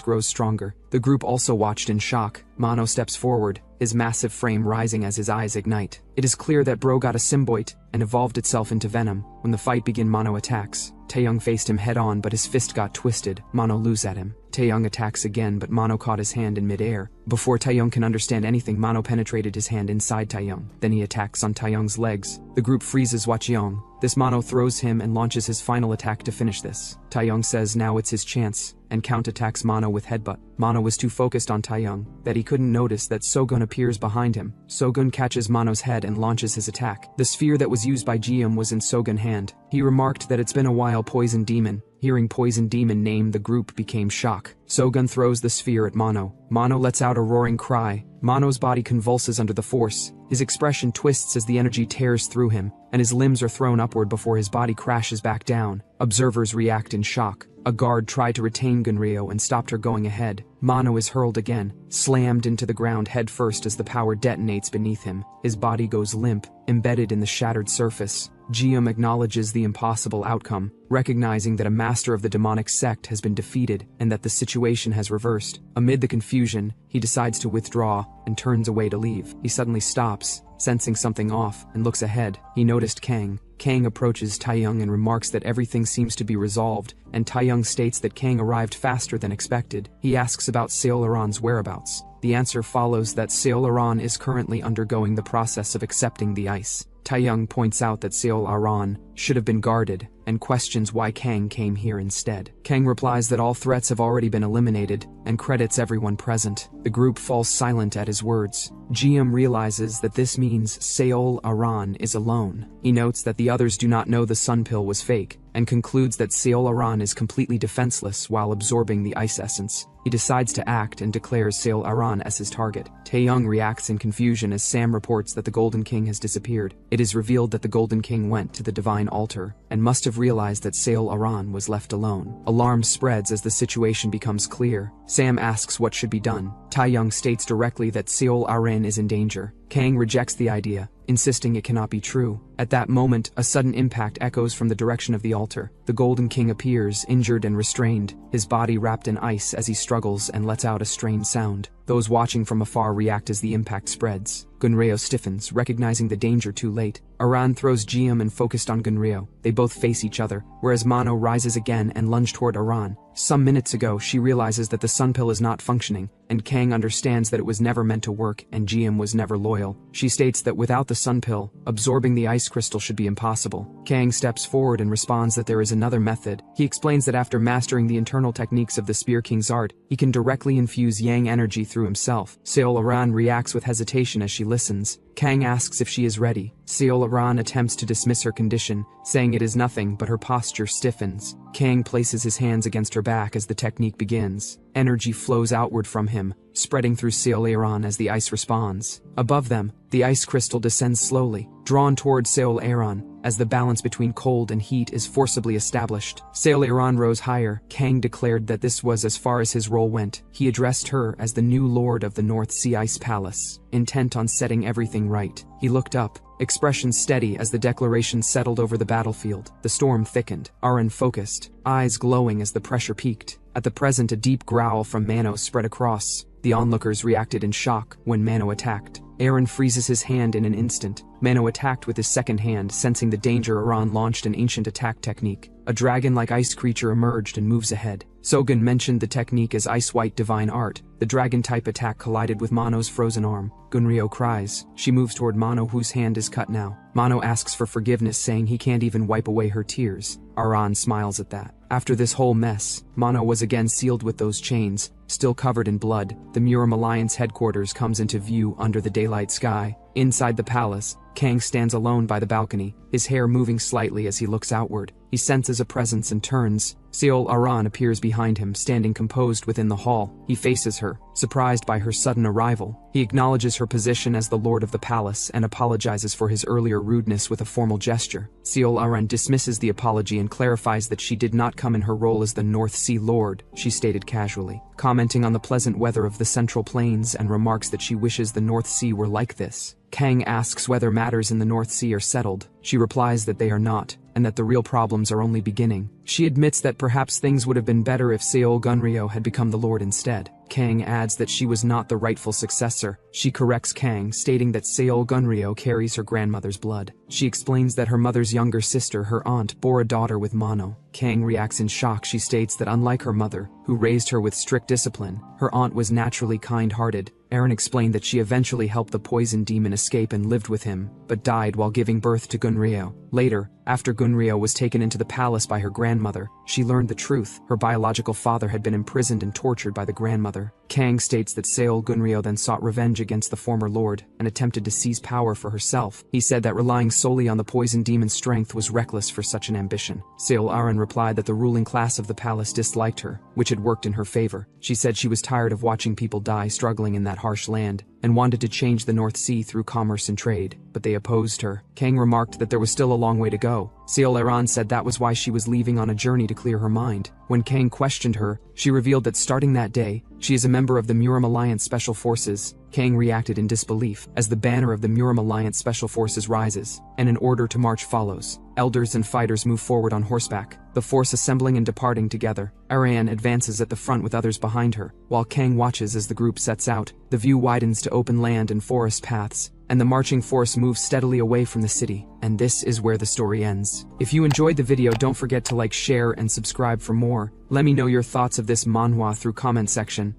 [SPEAKER 1] grows stronger. The group also watched in shock. Mano steps forward, his massive frame rising as his eyes ignite. It is clear that Bro got a symbiote and evolved itself into venom. When the fight began, Mano attacks. Taeyong faced him head-on, but his fist got twisted. Mano loose at him. Taeyong attacks again, but Mano caught his hand in mid-air. Before Taeyong can understand anything, Mano penetrated his hand inside Taeyong. Then he attacks on Taeyong's legs. The group freezes Wacheong. This Mano throws him and launches his final attack to finish this. Taeyong says now it's his chance, and counterattacks Mano with headbutt. Mano was too focused on Taeyong that he couldn't notice that Sogun appears behind him. Sogun catches Mano's head and launches his attack. The sphere that was used by Jium was in Sogun's hand. He remarked that it's been a while. Poison Demon. Hearing Poison Demon name, the group became shocked. Sogun throws the sphere at Mano. Mano lets out a roaring cry. Mano's body convulses under the force. His expression twists as the energy tears through him, and his limbs are thrown upward before his body crashes back down. Observers react in shock. A guard tried to retain Gunryo and stopped her going ahead. Mano is hurled again, slammed into the ground headfirst as the power detonates beneath him. His body goes limp, embedded in the shattered surface. Jium acknowledges the impossible outcome, recognizing that a master of the demonic sect has been defeated and that the situation has reversed. Amid the confusion, he decides to withdraw and turns away to leave. He suddenly stops, sensing something off, and looks ahead. He noticed Kang. Kang approaches Taeyong and remarks that everything seems to be resolved, and Taeyong states that Kang arrived faster than expected. He asks about Seolaron's whereabouts. The answer follows that Seolaron is currently undergoing the process of accepting the ice. Taeyong points out that Seolaron should have been guarded, and questions why Kang came here instead. Kang replies that all threats have already been eliminated, and credits everyone present. The group falls silent at his words. Jium realizes that this means Seolaron is alone. He notes that the others do not know the sun pill was fake, and concludes that Seolaron is completely defenseless while absorbing the ice essence. He decides to act and declares Seolaron as his target. Taeyong reacts in confusion as Sam reports that the Golden King has disappeared. It is revealed that the Golden King went to the divine altar and must have realized that Seolaron was left alone. Alarm spreads as the situation becomes clear. Sam asks what should be done. Taeyong states directly that Seolaron is in danger. Kang rejects the idea, insisting it cannot be true. At that moment, a sudden impact echoes from the direction of the altar. The Golden King appears, injured and restrained, his body wrapped in ice as he struggles and lets out a strange sound. The Those watching from afar react as the impact spreads. Gunryo stiffens, recognizing the danger too late. Aran throws Jium and focused on Gunryo. They both face each other, whereas Mano rises again and lunges toward Aran. Some minutes ago, she realizes that the sun pill is not functioning, and Kang understands that it was never meant to work and Jium was never loyal. She states that without the sun pill, absorbing the ice crystal should be impossible. Kang steps forward and responds that there is another method. He explains that after mastering the internal techniques of the Spear King's art, he can directly infuse yang energy through himself. Seol Aran reacts with hesitation as she listens. Kang asks if she is ready. Seol Aran attempts to dismiss her condition, saying it is nothing, but her posture stiffens. Kang places his hands against her back as the technique begins. Energy flows outward from him, spreading through Seol Aran as the ice responds. Above them, the ice crystal descends slowly, drawn toward Seol Aran, as the balance between cold and heat is forcibly established. Seol Aran rose higher. Kang declared that this was as far as his role went. He addressed her as the new lord of the North Sea Ice Palace, intent on setting everything right. He looked up, expression steady as the declaration settled over the battlefield. The storm thickened, Aran focused, eyes glowing as the pressure peaked. At the present, a deep growl from Mano spread across. The onlookers reacted in shock when Mano attacked. Aran freezes his hand in an instant. Mano attacked with his second hand, sensing the danger. Aran launched an ancient attack technique. A dragon-like ice creature emerged and moves ahead. Sogen mentioned the technique as ice-white divine art. The dragon-type attack collided with Mano's frozen arm. Gunryo cries. She moves toward Mano, whose hand is cut now. Mano asks for forgiveness, saying he can't even wipe away her tears. Aran smiles at that. After this whole mess, Mano was again sealed with those chains, still covered in blood. The Muram Alliance headquarters comes into view under the daylight sky. Inside the palace, Kang stands alone by the balcony, his hair moving slightly as he looks outward. He senses a presence and turns. Seol Aran appears behind him, standing composed within the hall. He faces her, surprised by her sudden arrival. He acknowledges her position as the lord of the palace and apologizes for his earlier rudeness with a formal gesture. Seol Aran dismisses the apology and clarifies that she did not come in her role as the North Sea Lord, she stated casually, commenting on the pleasant weather of the Central Plains and remarks that she wishes the North Sea were like this. Kang asks whether matters in the North Sea are settled. She replies that they are not, and that the real problems are only beginning. She admits that perhaps things would have been better if Seol Gunryo had become the lord instead. Kang adds that she was not the rightful successor. She corrects Kang, stating that Seol Gunryo carries her grandmother's blood. She explains that her mother's younger sister, her aunt, bore a daughter with Mano. Kang reacts in shock. She states that unlike her mother, who raised her with strict discipline, her aunt was naturally kind-hearted. Aaron explained that she eventually helped the poison demon escape and lived with him, but died while giving birth to Gunryo. Later, after Gunryo was taken into the palace by her grandmother, she learned the truth. Her biological father had been imprisoned and tortured by the grandmother. Kang states that Seol Gunryo then sought revenge against the former lord and attempted to seize power for herself. He said that relying solely on the poison demon's strength was reckless for such an ambition. Seol Aran replied that the ruling class of the palace disliked her, which had worked in her favor. She said she was tired of watching people die struggling in that harsh land, and wanted to change the North Sea through commerce and trade, but they opposed her. Kang remarked that there was still a long way to go. Seol Aran said that was why she was leaving on a journey to clear her mind. When Kang questioned her, she revealed that starting that day, she is a member of the Muram Alliance Special Forces. Kang reacted in disbelief as the banner of the Muram Alliance Special Forces rises, and an order to march follows. Elders and fighters move forward on horseback, the force assembling and departing together. Aran advances at the front with others behind her, while Kang watches as the group sets out. The view widens to open land and forest paths, and the marching force moves steadily away from the city. And this is where the story ends. If you enjoyed the video, don't forget to like, share, and subscribe for more. Let me know your thoughts of this manhwa through comment section.